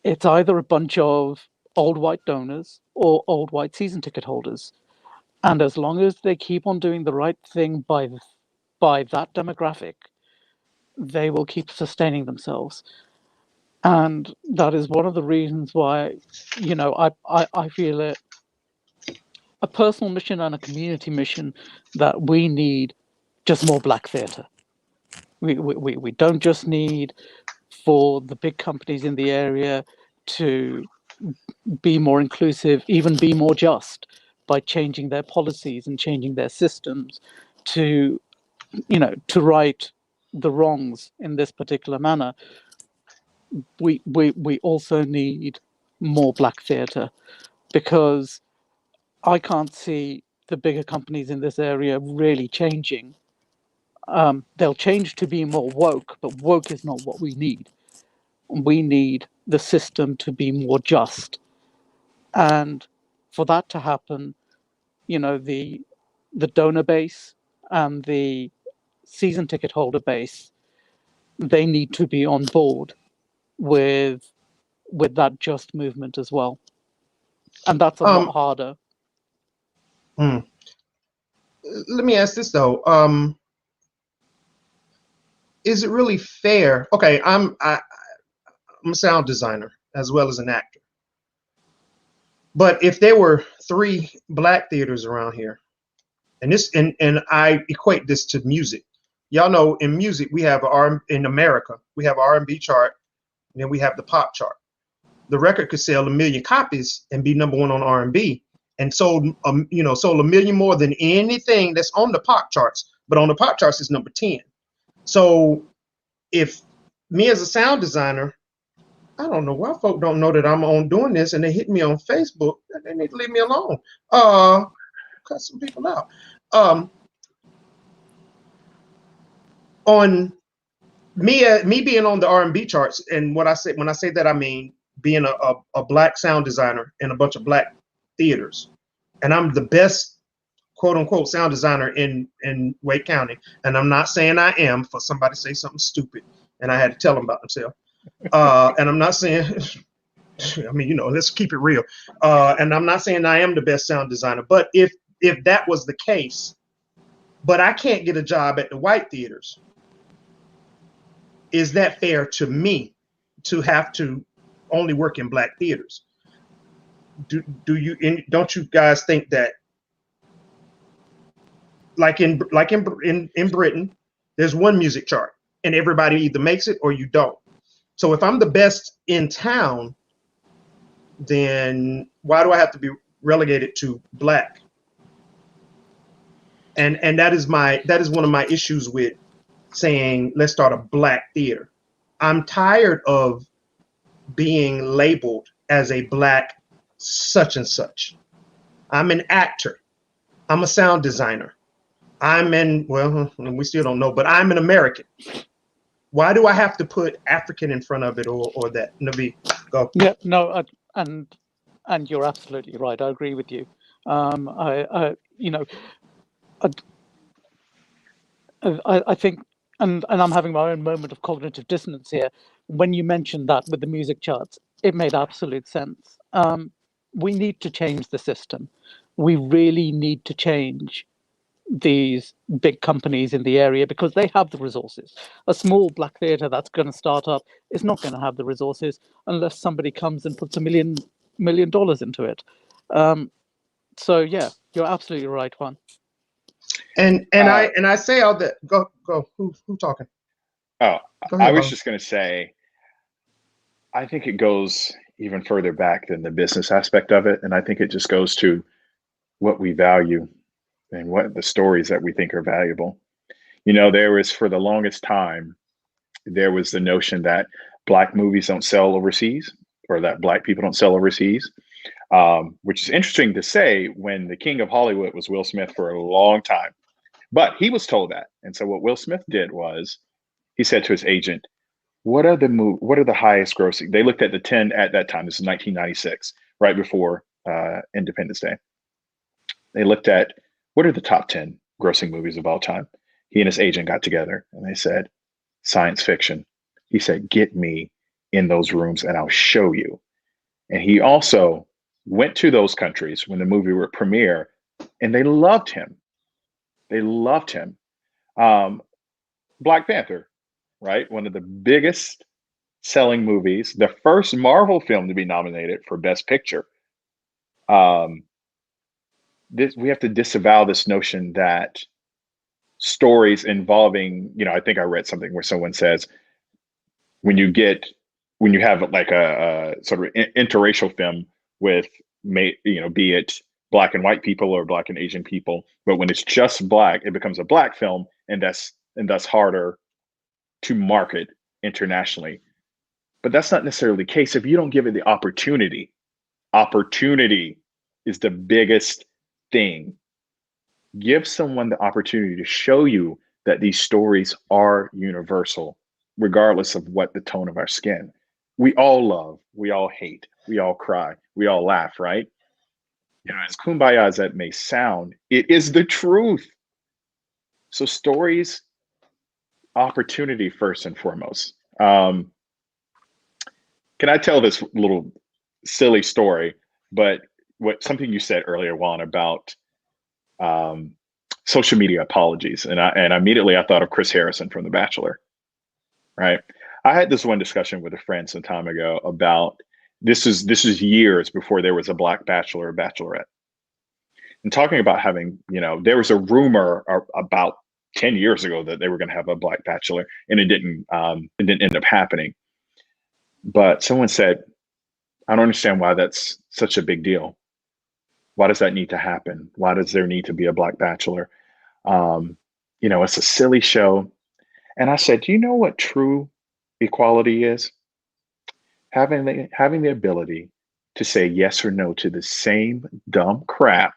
It's either a bunch of old white donors or old white season ticket holders. And as long as they keep on doing the right thing by that demographic, they will keep sustaining themselves. And that is one of the reasons why, I feel it a personal mission and a community mission that we need just more Black theatre. We don't just need for the big companies in the area to be more inclusive, even be more just by changing their policies and changing their systems to right the wrongs in this particular manner. We also need more Black theatre, because I can't see the bigger companies in this area really changing. They'll change to be more woke, but woke is not what we need. We need the system to be more just. And for that to happen, the donor base and the season ticket holder base, they need to be on board with that just movement as well. And that's a lot harder. Hmm. Let me ask this though. Is it really fair? Okay, I'm a sound designer as well as an actor. But if there were 3 black theaters around here, and I equate this to music. Y'all know in music we have in America we have R&B chart, and then we have the pop chart. The record could sell 1 million copies and be number 1 on R&B, and sold sold 1 million more than anything that's on the pop charts. But on the pop charts it's number 10. So if me as a sound designer, I don't know why folk don't know that I'm on doing this, and they hit me on Facebook. They need to leave me alone. Cut some people out. On me being on the R&B charts, and when I say that, I mean being a black sound designer in a bunch of black theaters, and I'm the best quote unquote sound designer in Wake County, and I'm not saying I am for somebody to say something stupid, and I had to tell them about themselves. And I'm not saying, I mean, let's keep it real. And I'm not saying I am the best sound designer, but if that was the case, but I can't get a job at the white theaters, is that fair to me to have to only work in black theaters? Don't you guys think that, like in Britain, there's one music chart and everybody either makes it or you don't. So if I'm the best in town, then why do I have to be relegated to black? And that is one of my issues with saying let's start a black theater. I'm tired of being labeled as a black such and such. I'm an actor. I'm a sound designer. We still don't know, but I'm an American. Why do I have to put African in front of it or that? Navi, go. Yeah, no, and you're absolutely right. I agree with you. I think, and I'm having my own moment of cognitive dissonance here. When you mentioned that with the music charts, it made absolute sense. We need to change the system. We really need to change these big companies in the area because they have the resources. A small black theatre that's going to start up is not going to have the resources unless somebody comes and puts $1 million into it. So yeah, you're absolutely right, Juan. And I say all that. Go. Who talking? Oh, Go ahead, I was Bob. just going to say, I think it goes even further back than the business aspect of it, and I think it just goes to what we value and what the stories that we think are valuable. There was, for the longest time, there was the notion that black movies don't sell overseas, or that black people don't sell overseas, which is interesting to say when the king of Hollywood was Will Smith for a long time. But he was told that. And so what Will Smith did was he said to his agent, what are the highest grossing? They looked at the 10 at that time. This is 1996, right before Independence Day. They looked at what are the top 10 grossing movies of all time. He and his agent got together and they said, science fiction. He said, get me in those rooms and I'll show you. And he also went to those countries when the movie would premiere, and they loved him. They loved him. Black Panther, right? One of the biggest selling movies, the first Marvel film to be nominated for Best Picture. We have to disavow this notion that stories involving, I think I read something where someone says, when you have like a sort of interracial film with, be it black and white people or black and Asian people, but when it's just black, it becomes a black film, and that's harder to market internationally. But that's not necessarily the case if you don't give it the opportunity. Opportunity is the biggest thing. Give someone the opportunity to show you that these stories are universal, regardless of what the tone of our skin. We all love, we all hate, we all cry, we all laugh, right? As kumbaya as that may sound, it is the truth. So stories, opportunity first and foremost. Can I tell this little silly story? But something you said earlier, Juan, about social media apologies, and immediately I thought of Chris Harrison from The Bachelor. Right. I had this one discussion with a friend some time ago about this is years before there was a Black bachelor or bachelorette, and talking about having, there was a rumor about 10 years ago that they were going to have a Black bachelor, and it didn't end up happening. But someone said, I don't understand why that's such a big deal. Why does that need to happen? Why does there need to be a Black bachelor? It's a silly show. And I said, do you know what true equality is? Having the ability to say yes or no to the same dumb crap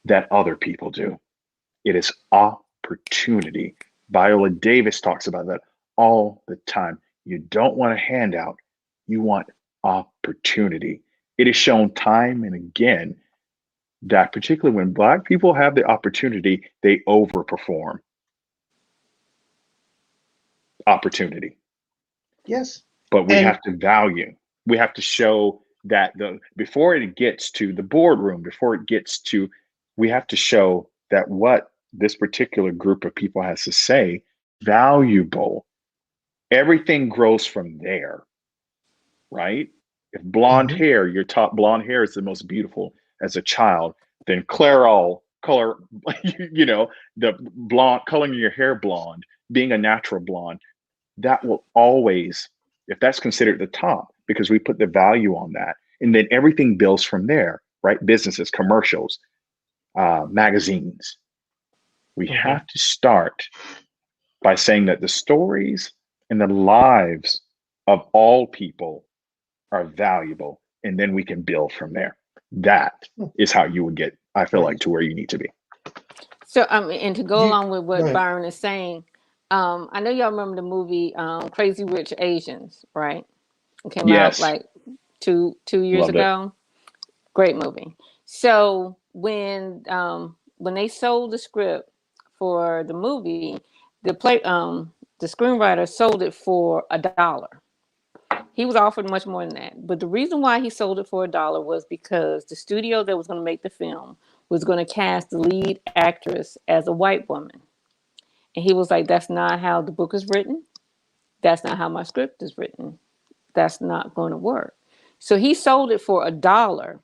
that other people do. It is opportunity. Viola Davis talks about that all the time. You don't want a handout. You want opportunity. It is shown time and again that particularly when Black people have the opportunity, they overperform. Opportunity. Yes. But we have to value. We have to show that before it gets to the boardroom, we have to show that what this particular group of people has to say, valuable. Everything grows from there, right? If blonde hair, your top blonde hair is the most beautiful as a child, then color, the blonde, coloring your hair blonde, being a natural blonde, that will always, if that's considered the top, because we put the value on that, and then everything builds from there, right? Businesses, commercials, magazines. We have to start by saying that the stories and the lives of all people are valuable, and then we can build from there. That is how you would get, I feel like, to where you need to be. So, and to go along with what Byron is saying, I know y'all remember the movie Crazy Rich Asians, right? It came out like two years ago. Great movie. So when they sold the script for the movie, the screenwriter sold it for $1. He was offered much more than that. But the reason why he sold it for $1 was because the studio that was going to make the film was going to cast the lead actress as a white woman. And he was like, that's not how the book is written. That's not how my script is written. That's not going to work. So he sold it for $1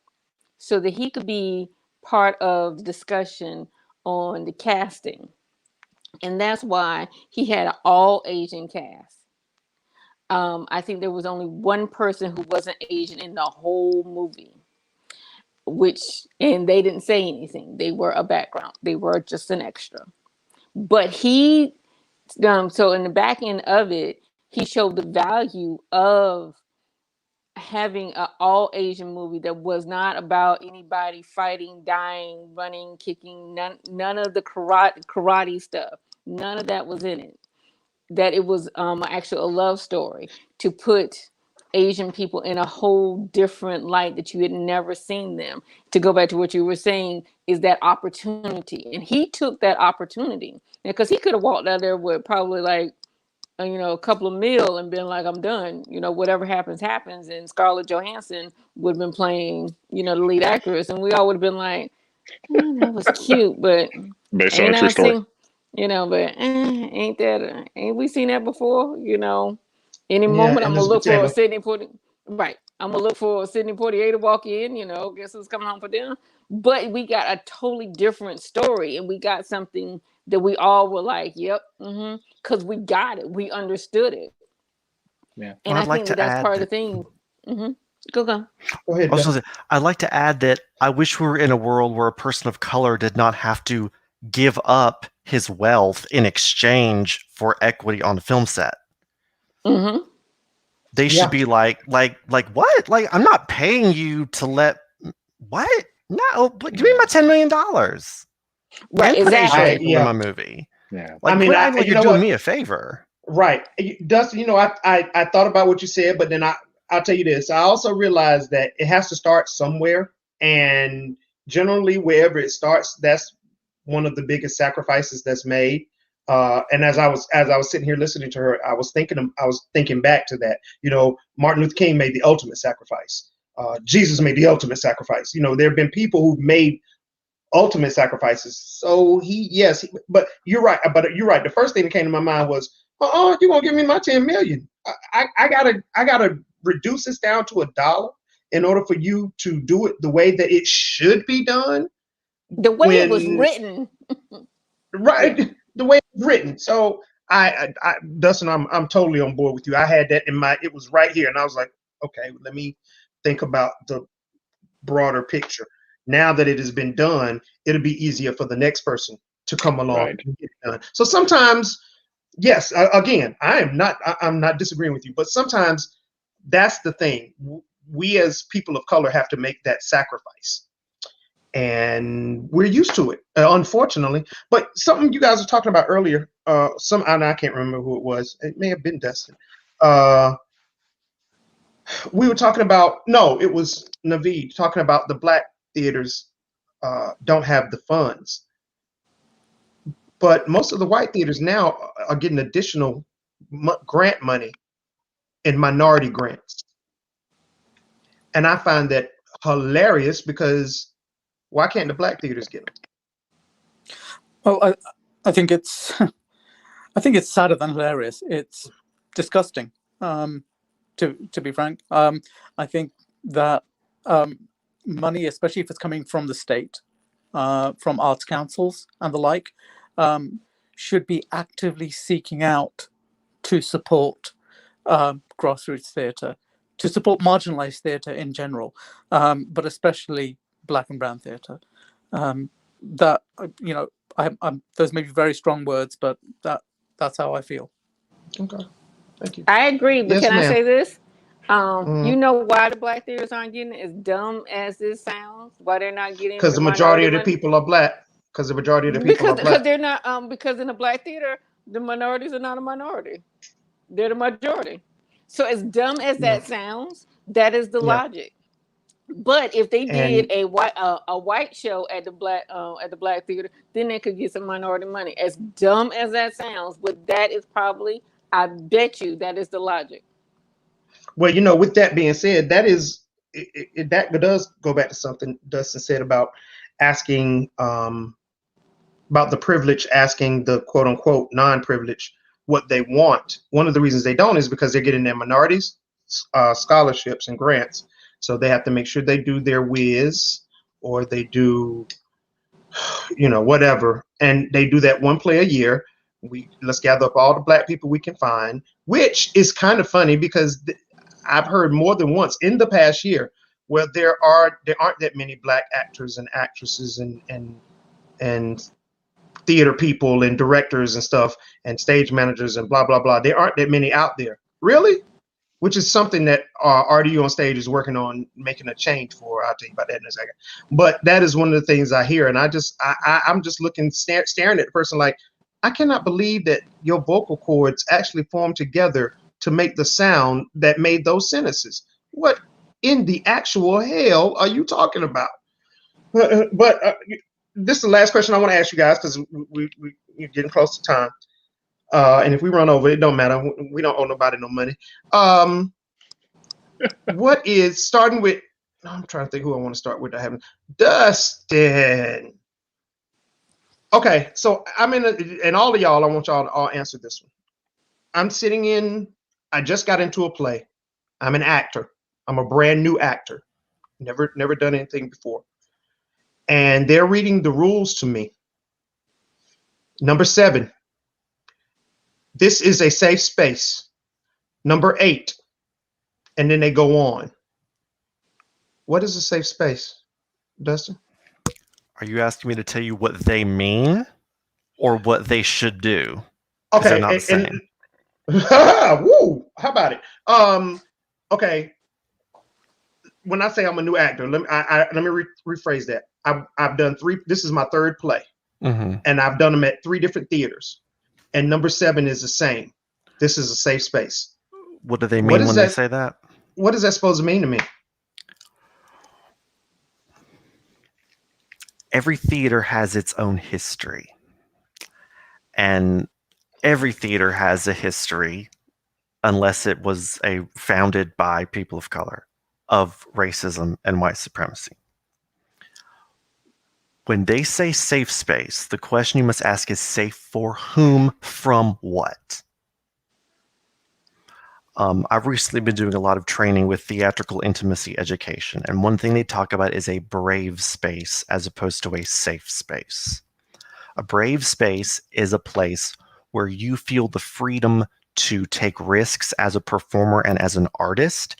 so that he could be part of the discussion on the casting. And that's why he had an all Asian cast. I think there was only one person who wasn't Asian in the whole movie, and they didn't say anything. They were a background. They were just an extra. But so in the back end of it, he showed the value of having an all Asian movie that was not about anybody fighting, dying, running, kicking, none of the karate stuff. None of that was in it. That it was actually a love story to put Asian people in a whole different light that you had never seen them. To go back to what you were saying, is that opportunity. And he took that opportunity because he could have walked out there with probably like, a couple of mil and been like, I'm done. Whatever happens, happens. And Scarlett Johansson would have been playing, the lead actress. And we all would have been like, that was cute, but based on a true story. But ain't we seen that before? Any moment I'm gonna look for Sidney Poitier. Right. I'm gonna look for Sidney Poitier to walk in, guess who's coming home for dinner. But we got a totally different story, and we got something that we all were like, yep, because we got it. We understood it. Yeah. And I think that's part of the thing. Go ahead. I'd like to add that I wish we were in a world where a person of color did not have to give up his wealth in exchange for equity on the film set. They should be like what? Like, I'm not paying you to what? No, give me my $10 million. Right, exactly. In my movie. Yeah. Like, you're doing me a favor. Right. Dustin, I thought about what you said, but then I'll tell you this. I also realized that it has to start somewhere, and generally wherever it starts, that's one of the biggest sacrifices that's made. And as I was sitting here listening to her, I was thinking back to that. Martin Luther King made the ultimate sacrifice. Jesus made the ultimate sacrifice. There have been people who've made ultimate sacrifices. So but you're right. But you're right. The first thing that came to my mind was, you're gonna give me my 10 million. I gotta reduce this down to $1 in order for you to do it the way that it should be done. The way it was written. Right. Yeah. The way it's written. So Dustin, I'm totally on board with you. I had that it was right here, and I was like, okay, let me think about the broader picture. Now that it has been done, it'll be easier for the next person to come along and get it done. So sometimes, yes, again, I'm not disagreeing with you, but sometimes that's the thing. We as people of color have to make that sacrifice. And we're used to it, unfortunately. But something you guys were talking about earlier, and I can't remember who it was. It may have been Dustin. We were talking about, no, it was Naveed talking about the black theaters don't have the funds. But most of the white theaters now are getting additional grant money and minority grants. And I find that hilarious because why can't the black theaters get them? Well, I think it's sadder than hilarious. It's disgusting. To be frank, I think that money, especially if it's coming from the state, from arts councils and the like, should be actively seeking out to support grassroots theatre, to support marginalized theatre in general, but especially black and brown theatre. That, you know, those may be very strong words, but that's how I feel. Okay, thank you. I agree, but yes, can ma'am. I say this? You know why the black theaters aren't getting it? As dumb as this sounds, why they're not getting? Because the majority of the people are black. Because the majority of the people are black. Because they're not. Because in the black theater, the minorities are not a minority; they're the majority. So as dumb as that sounds, that is the logic. But if they did a white show at the black theater, then they could get some minority money. As dumb as that sounds, but that is probably, I bet you, that is the logic. Well, you know, with that being said, that does go back to something Dustin said about asking about the privilege, asking the quote unquote non-privilege what they want. One of the reasons they don't is because they're getting their minorities scholarships and grants. So they have to make sure they do their whiz or they do, whatever. And they do that one play a year. Let's gather up all the black people we can find, which is kind of funny because I've heard more than once in the past year where there aren't that many black actors and actresses and theater people and directors and stuff and stage managers and blah, blah, blah. There aren't that many out there. Really? Which is something that RDU on Stage is working on making a change for. I'll tell you about that in a second. But that is one of the things I hear. And I'm just looking, staring at the person like, I cannot believe that your vocal cords actually formed together to make the sound that made those sentences. What in the actual hell are you talking about? But this is the last question I want to ask you guys because we're getting close to time. And if we run over, it don't matter. We don't owe nobody no money. What is starting with? I'm trying to think who I want to start with. I haven't. Dustin. Okay, so I'm and all of y'all, I want y'all to all answer this one. I'm sitting in. I just got into a play. I'm an actor. I'm a brand new actor. Never done anything before. And they're reading the rules to me. Number 7. This is a safe space. Number 8. And then they go on. What is a safe space, Dustin? Are you asking me to tell you what they mean or what they should do? Okay. They're not the same. Woo, how about it? Okay. When I say I'm a new actor, let me rephrase that. I've done 3. This is my 3rd play. And I've done them at 3 different theaters. And number 7 is the same. This is a safe space. What do they mean when they say that? What is that supposed to mean to me? Every theater has its own history. And every theater has a history, unless it was founded by people of color, of racism and white supremacy. When they say safe space, the question you must ask is safe for whom, from what? I've recently been doing a lot of training with theatrical intimacy education, and one thing they talk about is a brave space as opposed to a safe space. A brave space is a place where you feel the freedom to take risks as a performer and as an artist,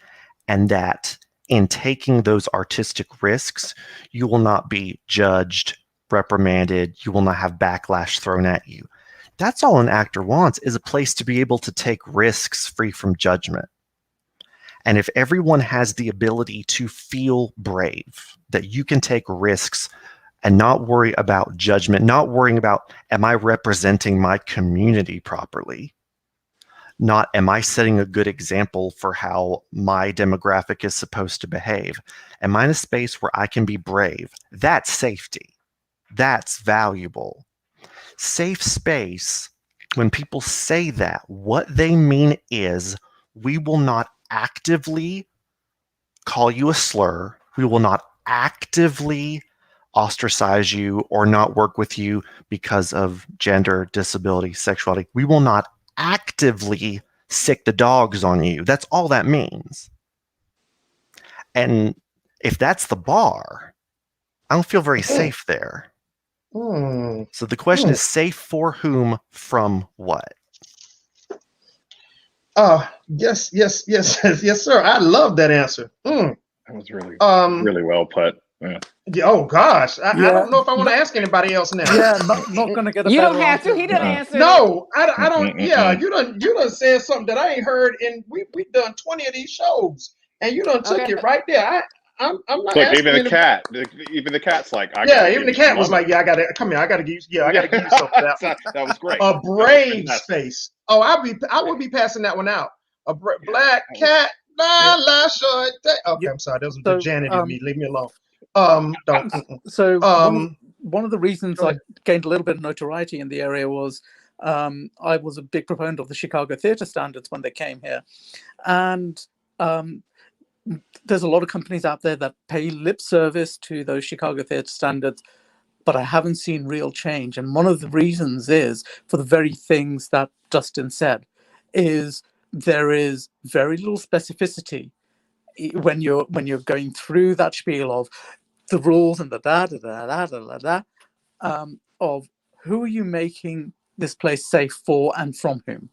and that in taking those artistic risks, you will not be judged, reprimanded, you will not have backlash thrown at you. That's all an actor wants, is a place to be able to take risks free from judgment. And if everyone has the ability to feel brave, that you can take risks and not worry about judgment, not worrying about, am I representing my community properly? Not, am I setting a good example for how my demographic is supposed to behave? Am I in a space where I can be brave? That's safety. That's valuable. Safe space, when people say that, what they mean is we will not actively call you a slur. We will not actively ostracize you or not work with you because of gender, disability, sexuality. We will not actively sick the dogs on you. That's all that means. And if that's the bar, I don't feel very safe there. So the question is safe for whom, from what? Yes, sir. I love that answer. That was really well put. Yeah. Oh gosh, I don't know if I want to ask anybody else now. Yeah, not going to get a You better don't have to. answer. He didn't answer. No, I don't. Yeah, you done said something that I ain't heard, and we done 20 of these shows, and you done took it right there. I'm not. Look, even the cat's like, even the cat was like, yeah, I gotta come here. I gotta give you something. That was great. A brave space. Oh, I would be passing that one out. A black cat. Okay, I'm sorry. That was the Janet in me. Leave me alone. One of the reasons I gained a little bit of notoriety in the area was I was a big proponent of the Chicago theater standards when they came here, and there's a lot of companies out there that pay lip service to those Chicago theater standards, but I haven't seen real change. And one of the reasons is for the very things that Dustin said, is there is very little specificity when you're going through that spiel of the rules and the of who are you making this place safe for and from whom,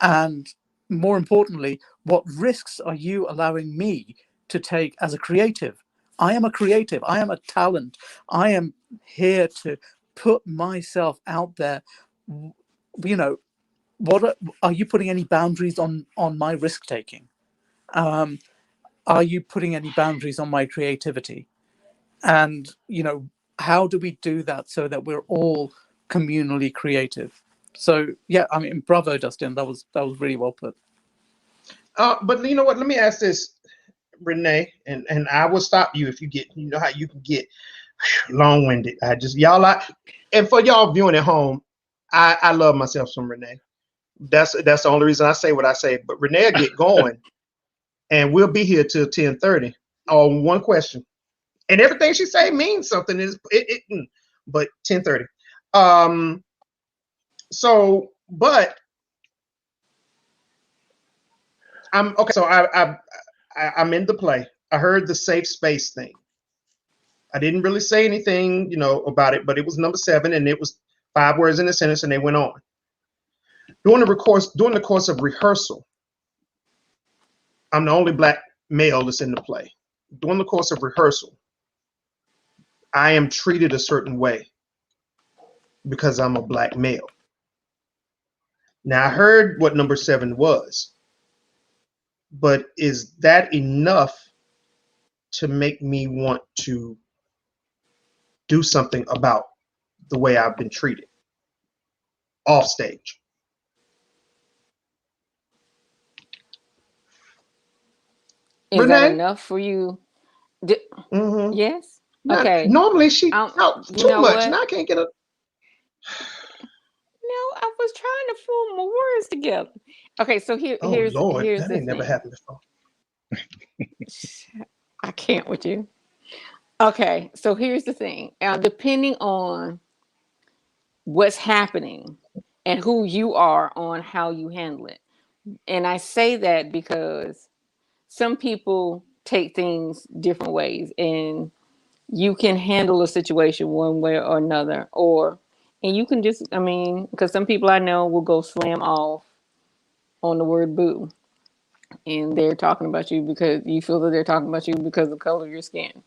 and more importantly, what risks are you allowing me to take as a creative? I am a creative. I am a talent. I am here to put myself out there. What are you putting any boundaries on my risk taking? Are you putting any boundaries on my creativity? And how do we do that so that we're all communally creative? So yeah, I mean, bravo, Dustin. That was really well put. But you know what? Let me ask this, Renee, and I will stop you if you get. You know how you can get long-winded. And for y'all viewing at home, I love myself some Renee. That's the only reason I say what I say. But Renee will get going, and we'll be here till 10:30 on one question, and everything she say means something. But 10:30. But I'm okay. So I'm in the play. I heard the safe space thing. I didn't really say anything, about it, but it was number 7, and it was 5 words in a sentence, and they went on. During the course of rehearsal, I'm the only black male that's in the play. During the course of rehearsal, I am treated a certain way because I'm a black male. Now, I heard what number 7 was, but is that enough to make me want to do something about the way I've been treated off stage? Is Renee? that enough for you? Yes. Okay. Normally she talks too much, what? and I can't get a. No, I was trying to form my words together. Okay, so here's Lord, here's that the ain't never thing. happened before. I can't with you. Okay, so here's the thing. Depending on what's happening and who you are on how you handle it. And I say that because some people take things different ways, and you can handle a situation one way or another, and you can just, I mean, because some people I know will go slam off on the word boo, and they're talking about you because you feel that they're talking about you because of the color of your skin.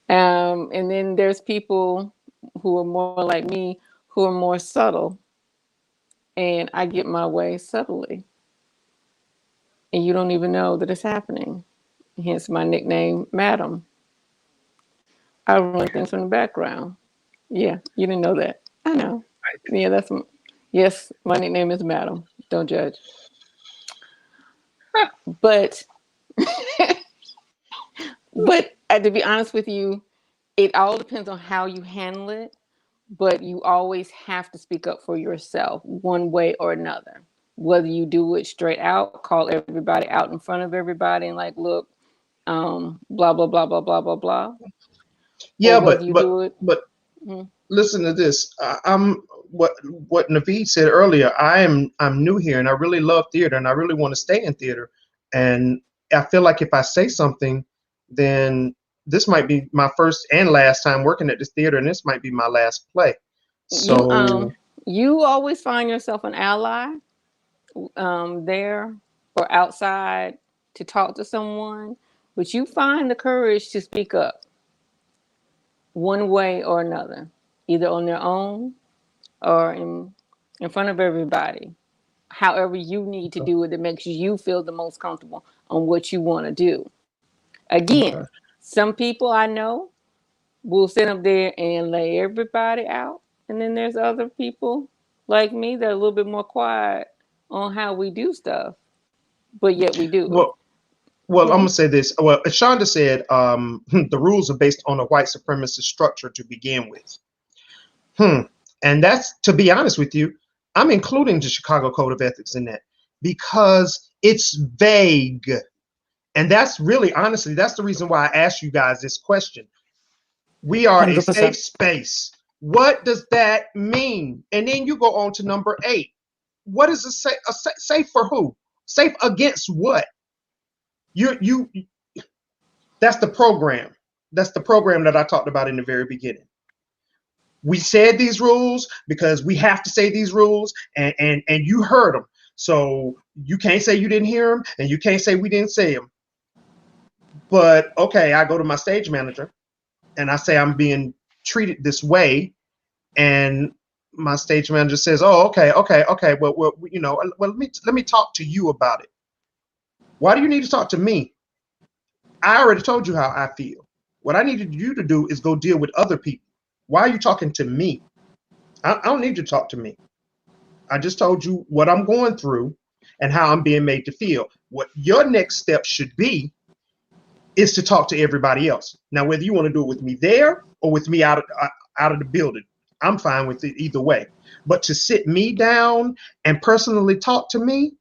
And then there's people who are more like me, who are more subtle, and I get my way subtly, and you don't even know that it's happening. Hence my nickname, Madam. I run things from the background. Yeah, you didn't know that. I know. Yeah, yes, my nickname is Madam. Don't judge. But to be honest with you, it all depends on how you handle it. But you always have to speak up for yourself one way or another. Whether you do it straight out, call everybody out in front of everybody and like, look, blah blah blah blah blah blah blah, or Yeah, whether you do it. but listen to this. I'm what Naveed said earlier. I'm new here, and I really love theater, and I really want to stay in theater. And I feel like if I say something, then this might be my first and last time working at this theater, and this might be my last play. So You always find yourself an ally there or outside to talk to someone, but you find the courage to speak up one way or another, either on their own or in front of everybody. However you need to do it that makes you feel the most comfortable on what you want to do. Again, okay. some people I know will sit up there and lay everybody out, and then there's other people like me that are a little bit more quiet on how we do stuff, but yet we do it. Well, I'm gonna say this. Well, as Shonda said, the rules are based on a white supremacist structure to begin with. And that's, to be honest with you, I'm including the Chicago Code of Ethics in that because it's vague. And that's really, honestly, that's the reason why I asked you guys this question. We are a 100%. safe space. What does that mean? And then you go on to number 8. What is safe for who? Safe against what? You that's the program. That's the program that I talked about in the very beginning. We said these rules because we have to say these rules, and you heard them. So you can't say you didn't hear them, and you can't say we didn't say them. But okay, I go to my stage manager and I say I'm being treated this way, and my stage manager says, "Oh, okay. Well, let me talk to you about it. Why do you need to talk to me? I already told you how I feel. What I needed you to do is go deal with other people. Why are you talking to me? I don't need you to talk to me. I just told you what I'm going through and how I'm being made to feel. What your next step should be is to talk to everybody else. Now, whether you want to do it with me there or with me out of the building, I'm fine with it either way. But to sit me down and personally talk to me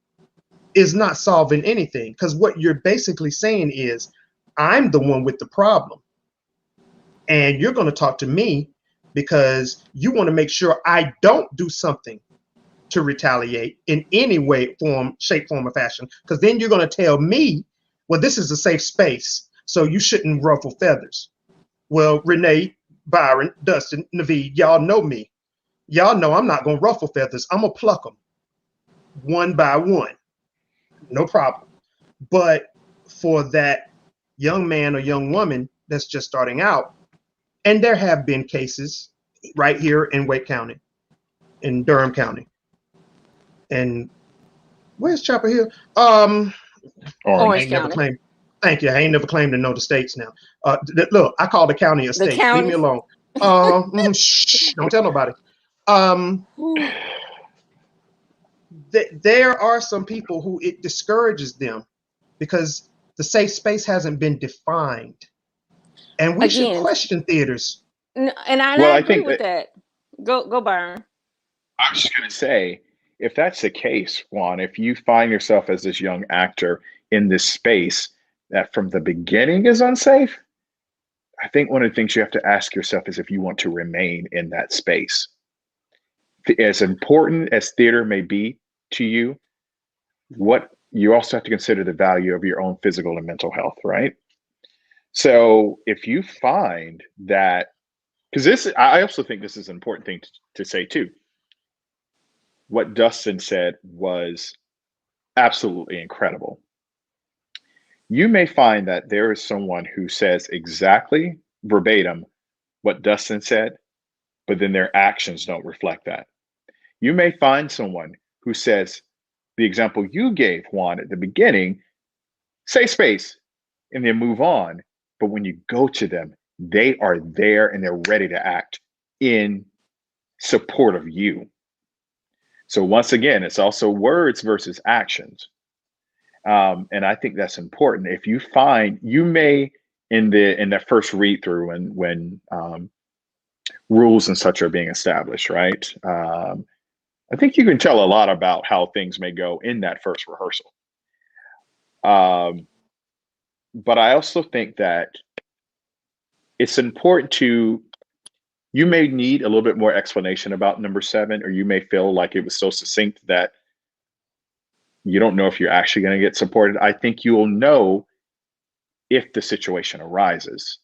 is not solving anything, because what you're basically saying is I'm the one with the problem, and you're going to talk to me because you want to make sure I don't do something to retaliate in any way, form, shape, form, or fashion, because then you're going to tell me, well, this is a safe space, so you shouldn't ruffle feathers. Well, Renee, Byron, Dustin, Naveed, y'all know me. Y'all know I'm not going to ruffle feathers. I'm going to pluck them one by one. No problem. But for that young man or young woman that's just starting out, and there have been cases right here in Wake County, in Durham County, and where's Chapel Hill? I Orange ain't never County. claimed. Thank you. I ain't never claimed to know the states now. Look, I call the county a The state. Leave me counties. alone. Shh, don't tell nobody. There are some people who it discourages them because the safe space hasn't been defined, and we should Again, question theaters. and I Well, I agree think with that that. Go, Byron. I was just going to say, if that's the case, Juan, if you find yourself as this young actor in this space that from the beginning is unsafe, I think one of the things you have to ask yourself is if you want to remain in that space. As important as theater may be to you, what you also have to consider the value of your own physical and mental health, right? So if you find that, because I also think this is an important thing to say too. What Dustin said was absolutely incredible. You may find that there is someone who says exactly verbatim what Dustin said, but then their actions don't reflect that. You may find someone who says the example you gave, Juan, at the beginning, say space, and then move on. But when you go to them, they are there and they're ready to act in support of you. So once again, it's also words versus actions. And I think that's important. If you find, you may in that first read through and when rules and such are being established, right? I think you can tell a lot about how things may go in that first rehearsal. But I also think that it's important you may need a little bit more explanation about number 7, or you may feel like it was so succinct that you don't know if you're actually going to get supported. I think you will know if the situation arises.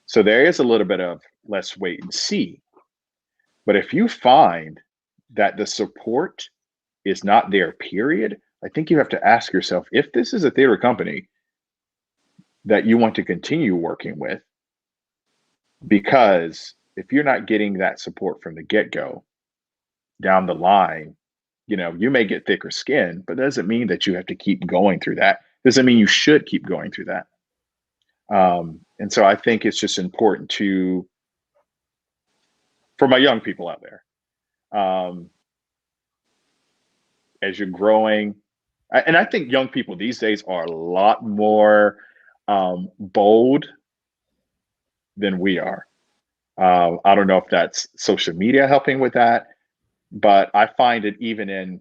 So there is a little bit of let's wait and see. But if you find that the support is not there, period, I think you have to ask yourself, if this is a theater company that you want to continue working with, because if you're not getting that support from the get-go, down the line, you may get thicker skin, but that doesn't mean that you have to keep going through that. Doesn't mean you should keep going through that. And so I think it's just important for my young people out there, as you're growing, and I think young people these days are a lot more bold than we are. I don't know if that's social media helping with that, but I find it even in,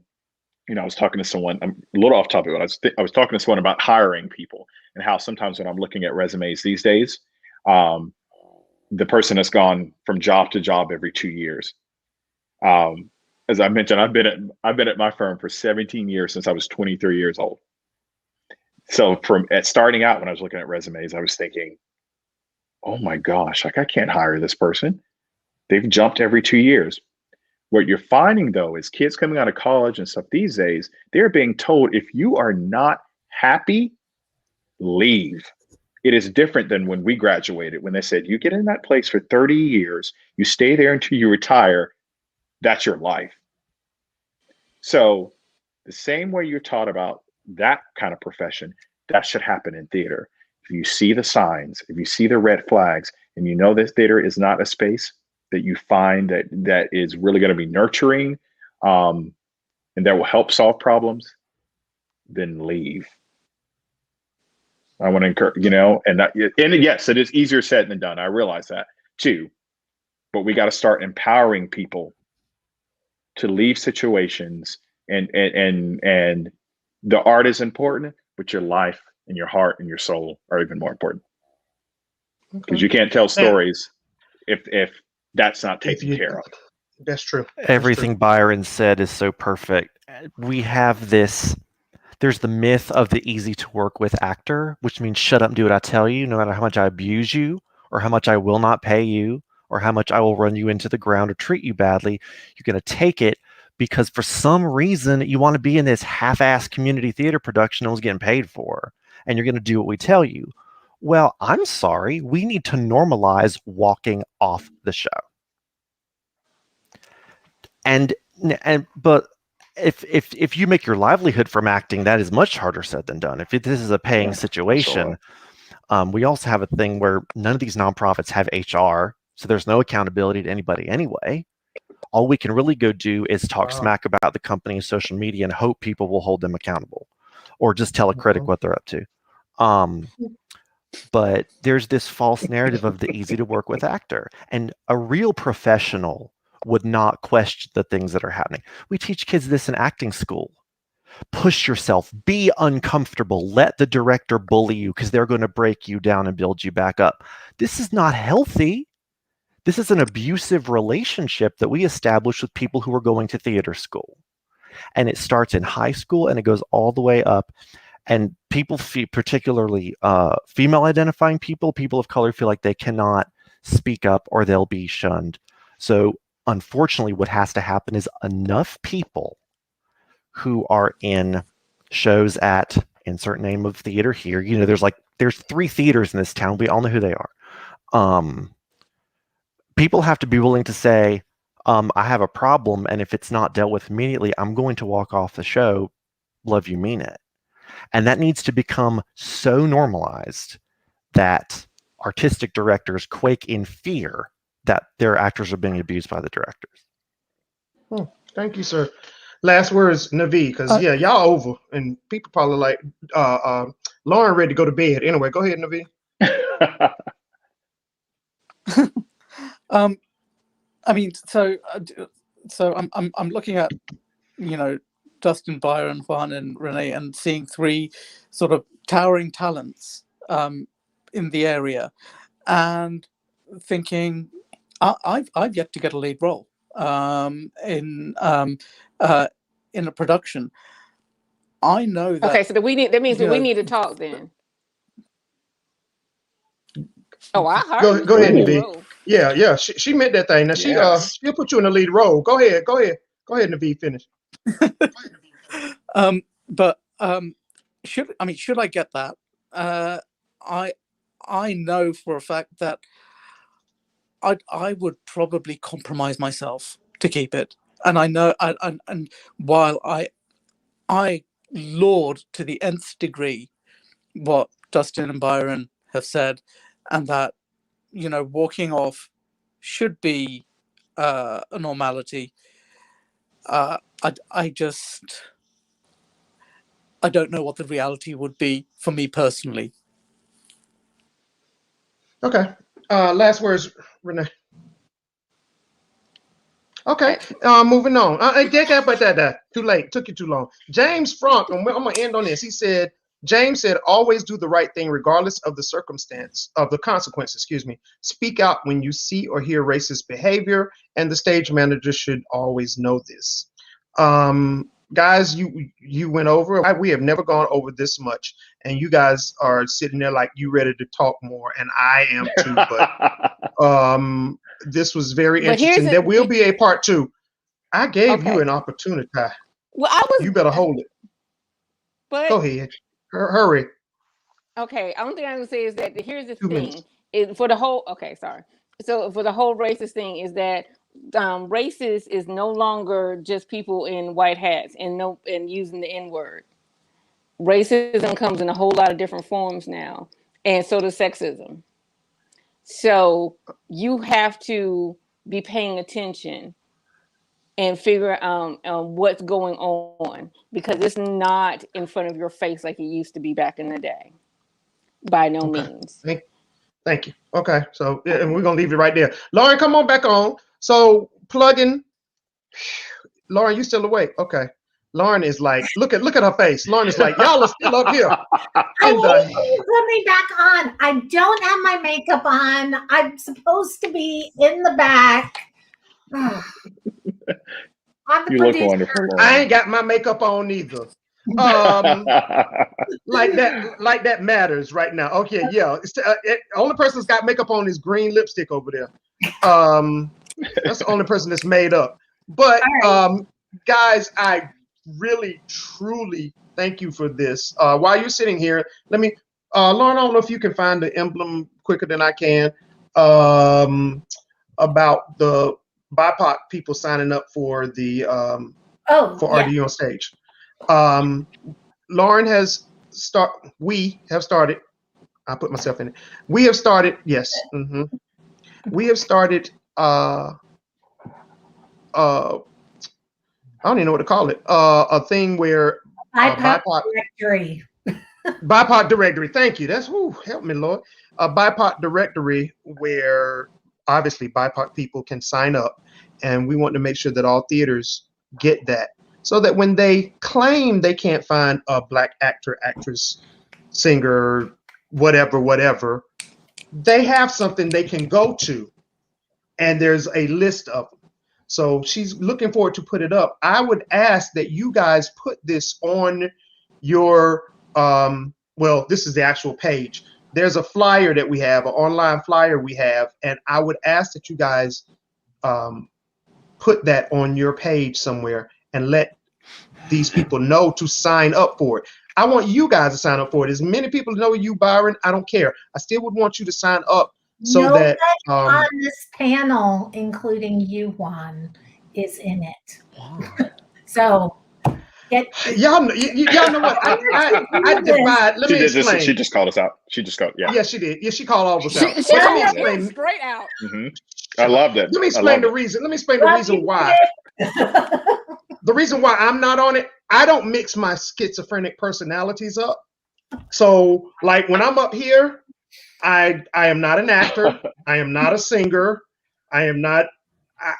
I was talking to someone, I'm a little off topic, but I was talking to someone about hiring people and how sometimes when I'm looking at resumes these days, the person has gone from job to job every 2 years. As I mentioned, I've been at my firm for 17 years since I was 23 years old. So starting out when I was looking at resumes, I was thinking, oh my gosh, like I can't hire this person. They've jumped every 2 years. What you're finding though is kids coming out of college and stuff these days, they're being told if you are not happy, leave. It is different than when we graduated, when they said you get in that place for 30 years, you stay there until you retire, that's your life. So the same way you're taught about that kind of profession, that should happen in theater. If you see the signs, if you see the red flags, and you know this theater is not a space that you find that is really going to be nurturing, and that will help solve problems, then leave. I want to encourage, and yes, it is easier said than done. I realize that too, but we got to start empowering people to leave situations, and the art is important, but your life and your heart and your soul are even more important, because you can't tell stories if that's not taken care of. That's true. Everything Byron said is so perfect. We have there's the myth of the easy to work with actor, which means shut up and do what I tell you, no matter how much I abuse you, or how much I will not pay you, or how much I will run you into the ground or treat you badly. You're going to take it because for some reason you want to be in this half-ass community theater production no one's getting paid for, and you're going to do what we tell you. Well, I'm sorry. We need to normalize walking off the show. But if you make your livelihood from acting, that is much harder said than done. If this is a paying situation, we also have a thing where none of these nonprofits have HR, so there's no accountability to anybody anyway. All we can really go do is talk smack about the company's social media and hope people will hold them accountable, or just tell a critic what they're up to. But there's this false narrative of the easy to work with actor, and a real professional would not question the things that are happening. We teach kids this in acting school. push yourself, be uncomfortable, let the director bully you because they're going to break you down and build you back up. This is not healthy. This is an abusive relationship that we establish with people who are going to theater school. And it starts in high school and it goes all the way up. And people, particularly female identifying people of color, feel like they cannot speak up or they'll be shunned. So unfortunately, what has to happen is enough people who are in shows at insert name of theater here. You know, there's 3 theaters in this town. We all know who they are. People have to be willing to say, I have a problem, and if it's not dealt with immediately, I'm going to walk off the show. Love you, mean it. And that needs to become so normalized that artistic directors quake in fear that their actors are being abused by the directors. Thank you, sir. Last words, Navi, because y'all over, and people probably like Lauren ready to go to bed. Anyway, go ahead, Navi. I mean, so I'm looking at, you know, Dustin, Byron, Juan, and Renee, and seeing 3 sort of towering talents in the area, and thinking, I've yet to get a lead role in a production. I know that. Okay, so that means we need to talk then. Oh, I heard. Go ahead, Navi. Yeah. She meant that thing. Now she'll put you in the lead role. Go ahead, Navi. Finish. But should I get that? I know for a fact that I would probably compromise myself to keep it, and I know, and while I laud to the nth degree what Dustin and Byron have said, and that, you know, walking off should be a normality. I don't know what the reality would be for me personally. Okay. Last words, Renee. Okay. Moving on. Too late. Took you too long. James Frank, and I'm gonna end on this. James said, always do the right thing regardless of the consequences, excuse me. Speak out when you see or hear racist behavior, and the stage manager should always know this. Guys, you went over. We have never gone over this much, and you guys are sitting there like you ready to talk more, and I am too. But this was very interesting. There will be a part 2. I gave you an opportunity. Well, you better hold it. But go ahead, hurry. Okay, only thing I'm gonna say is that here's the 2 thing. minutes. For the whole So for the whole racist thing is that racist is no longer just people in white hats and using the N-word. Racism comes in a whole lot of different forms now, and so does sexism. So you have to be paying attention and figure out what's going on, because it's not in front of your face like it used to be back in the day. By no means. Thank you. Okay, so and we're gonna leave it right there. Lauren, come on back on. So plugging. Lauren, you still awake? Okay. Lauren is like, look at her face. Lauren is like, y'all are still up here. I need you to put me back on. I don't have my makeup on. I'm supposed to be in the back. I'm the You producer. look wonderful. I ain't got my makeup on either. Like that matters right now. Okay, yeah. Only person that's got makeup on is green lipstick over there. That's the only person that's made up. But guys, I really truly thank you for this. While you're sitting here, let me Lauren, I don't know if you can find the emblem quicker than I can, about the BIPOC people signing up for the RDU on Stage. Lauren has we have started. I put myself in it. We have started. Yes. We have started. I don't even know what to call it. A thing where BIPOC directory. BIPOC directory. Thank you. That's help me, Lord. A BIPOC directory where obviously BIPOC people can sign up, and we want to make sure that all theaters get that. so that when they claim they can't find a Black actor, actress, singer, whatever, they have something they can go to, and there's a list of them. So she's looking forward to put it up. I would ask that you guys put this on your, well, this is the actual page. There's a flyer that we have, an online flyer we have, and I would ask that you guys put that on your page somewhere and let these people know to sign up for it. I want you guys to sign up for it. As many people know you, Byron, I don't care. I still would want you to sign up so Nobody that on this panel, including you, Juan, is in it. So y'all know what? I divide. Let me explain. She just called us out. She just called. Yeah. Yeah, she did. Yeah, she called all of us out. She Let me called explain. me straight out. I loved it. Let me explain the reason. Let me explain the reason why. The reason why I'm not on it, I don't mix my schizophrenic personalities up. So, like when I'm up here, I am not an actor. I am not a singer. I am not.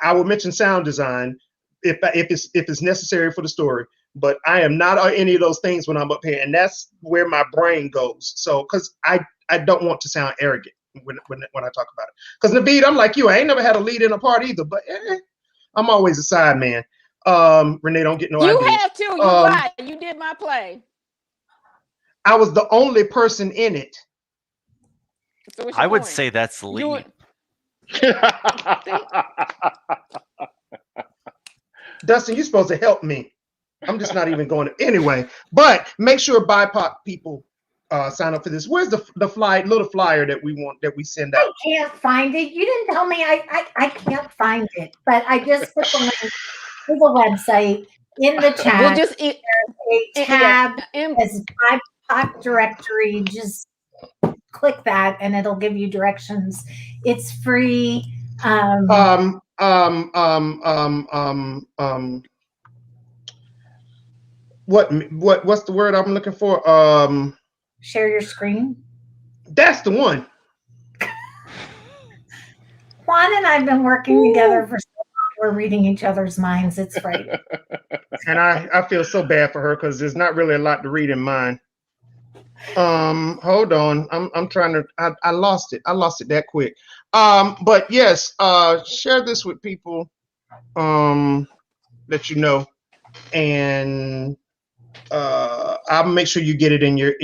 I would mention sound design if it's necessary for the story. But I am not any of those things when I'm up here, and that's where my brain goes. So, because I don't want to sound arrogant when I talk about it. Because Naveed, I'm like you. I ain't never had a lead in a part either, but I'm always a side man. Renee, don't get no idea. You have to. You lied. You did my play. I was the only person in it. So I would say that's the lead. Dustin, you're supposed to help me. I'm just not even going to anyway. But make sure BIPOC people sign up for this. Where's the little flyer that we send out? I can't find it. You didn't tell me. I can't find it. But I just put the link to the website in the chat. We'll just there's a tab as BIPOC directory. Just click that and it'll give you directions. It's free. What's the word I'm looking for? Share your screen. That's the one. Juan and I've been working together for so long. We're reading each other's minds. It's great. And I feel so bad for her because there's not really a lot to read in mine. Hold on. I'm trying to. I lost it. I lost it that quick. But yes, share this with people that you know, and I'll make sure you get it in your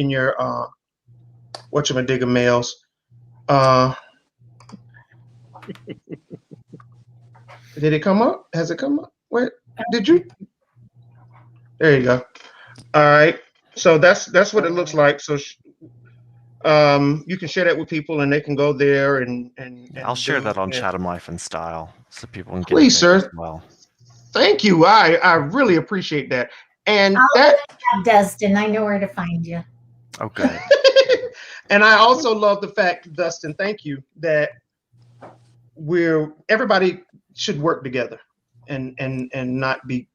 whatchamadigga mails. Did it come up? Has it come up? Wait, did you? There you go. All right. So that's what it looks like. So you can share that with people, and they can go there and I'll share that on Chatham Life and Style so people can get please, sir. as well. Thank you. I really appreciate that. And Dustin, I know where to find you. Okay. And I also love the fact, Dustin, thank you, that everybody should work together and not be,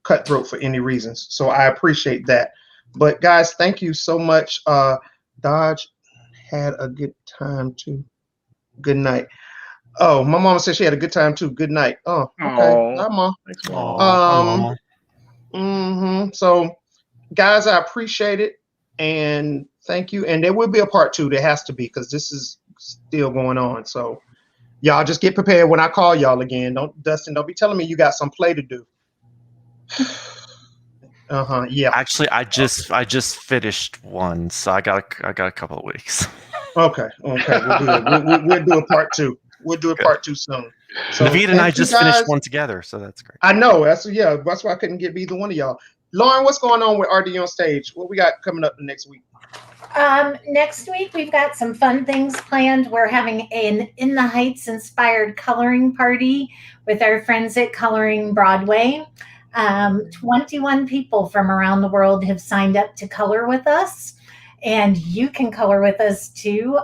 cutthroat for any reasons. So I appreciate that. But guys, thank you so much. Dodge had a good time too. Good night. Oh, my mama said she had a good time too. Good night. Oh, okay. Bye, Mom. Thanks, Mom. So, guys, I appreciate it and thank you. And there will be a part 2. There has to be because this is still going on. So, y'all just get prepared when I call y'all again. Dustin, don't be telling me you got some play to do. Yeah. Actually, I just finished one, so I got a couple of weeks. Okay. We'll do it. We'll do a part 2. We'll do a part 2 soon. So Naveed and I just finished one together, so that's great. I know. That's why I couldn't get either one of y'all. Lauren, what's going on with RD on Stage? What we got coming up next week? Next week we've got some fun things planned. We're having an In the Heights inspired coloring party with our friends at Coloring Broadway. 21 people from around the world have signed up to color with us, and you can color with us too.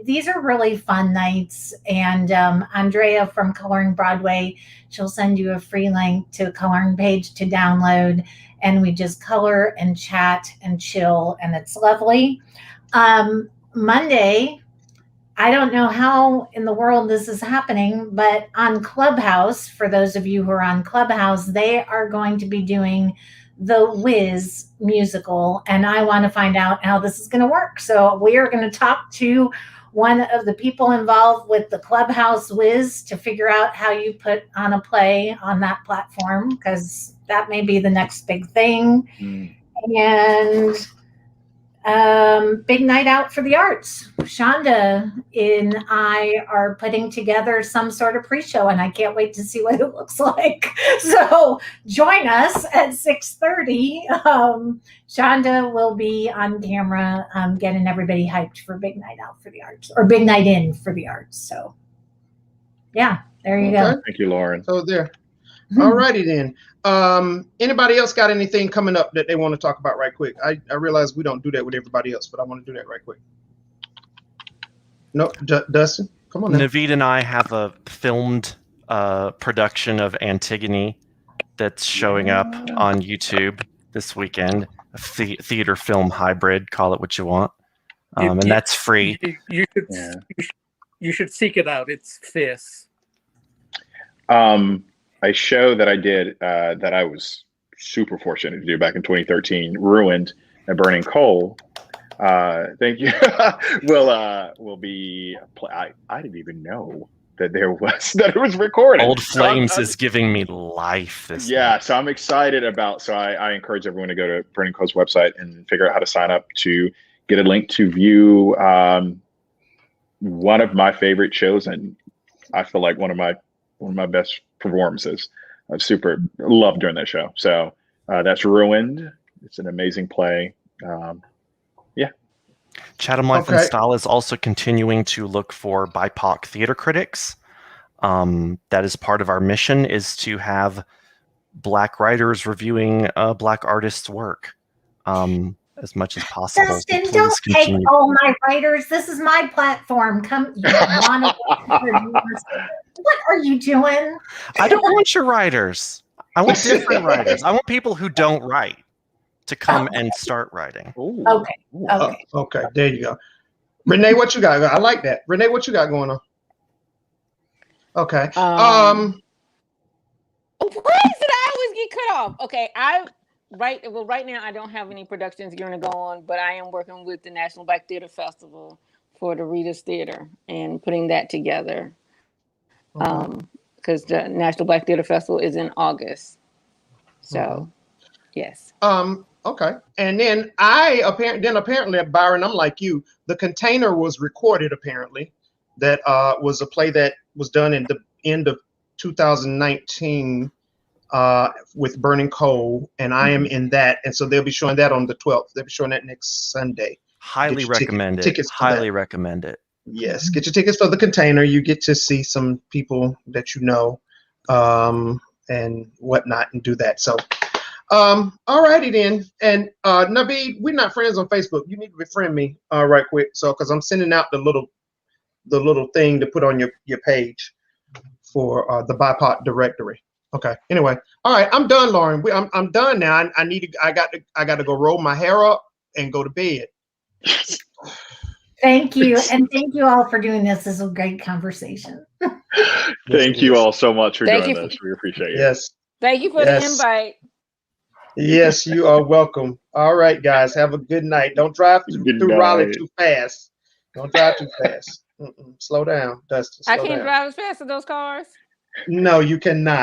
These are really fun nights, and Andrea from Coloring Broadway, she'll send you a free link to a coloring page to download, and we just color and chat and chill, and it's lovely. Monday, I don't know how in the world this is happening, but on Clubhouse, for those of you who are on Clubhouse, they are going to be doing the Wiz musical, and I want to find out how this is going to work. So we are going to talk to one of the people involved with the Clubhouse Wiz to figure out how you put on a play on that platform, because that may be the next big thing. And big night out for the arts. Shonda and I are putting together some sort of pre-show, and I can't wait to see what it looks like. So join us at 6:30. Shonda will be on camera getting everybody hyped for big night out for the arts, or big night in for the arts. So yeah, there you go. Thank you, Lauren. So there. All righty then. Anybody else got anything coming up that they want to talk about right quick? I realize we don't do that with everybody else, but I want to do that right quick. No, Dustin, come on now. Naveed and I have a filmed production of Antigone that's showing up on YouTube this weekend. A theater film hybrid, call it what you want. And that's free. You should seek it out. It's fierce. A show that I did that I was super fortunate to do back in 2013, Ruined and Burning Coal. Thank you. will be. I didn't even know that it was recorded. Old Flames is giving me life. So I'm excited about. So I encourage everyone to go to Burning Coal's website and figure out how to sign up to get a link to view one of my favorite shows, and I feel like one of my best performances. I super loved during that show. So that's Ruined. It's an amazing play. Chatham Life and Style is also continuing to look for BIPOC theater critics. That is part of our mission, is to have Black writers reviewing Black artists' work as much as possible. Dustin, don't take all my writers. This is my platform. Come, what are you doing? I don't want your writers. I want different writers. I want people who don't write to come and start writing. Okay. Okay, there you go. Renee, what you got? I like that. Renee, what you got going on? Okay. Why did I always get cut off? Okay, right now I don't have any productions going to go on, but I am working with the National Black Theater Festival for the Readers Theater and putting that together. Because the National Black Theater Festival is in August. So, yes. Okay. And then apparently, Byron, I'm like you. The Container was recorded, apparently. That was a play that was done in the end of 2019 with Burning Coal, and I am in that. And so they'll be showing that on the 12th. They'll be showing that next Sunday. Highly recommend it. Highly recommend it. Yes, get your tickets for The Container. You get to see some people that you know and whatnot and do that. So, all righty then. And Naveed, we're not friends on Facebook. You need to befriend me right quick. So, because I'm sending out the little thing to put on your page for the BIPOC directory. Okay. Anyway, all right. I'm done, Lauren. I'm done now. I got to go roll my hair up and go to bed. Thank you. And thank you all for doing this. This is a great conversation. Thank you all so much for doing this. We appreciate it. Yes. Thank you for the invite. Yes, you are welcome. All right, guys. Have a good night. Don't drive through Raleigh too fast. Don't drive too fast. Slow down, Dustin. I can't drive as fast as those cars. No, you cannot.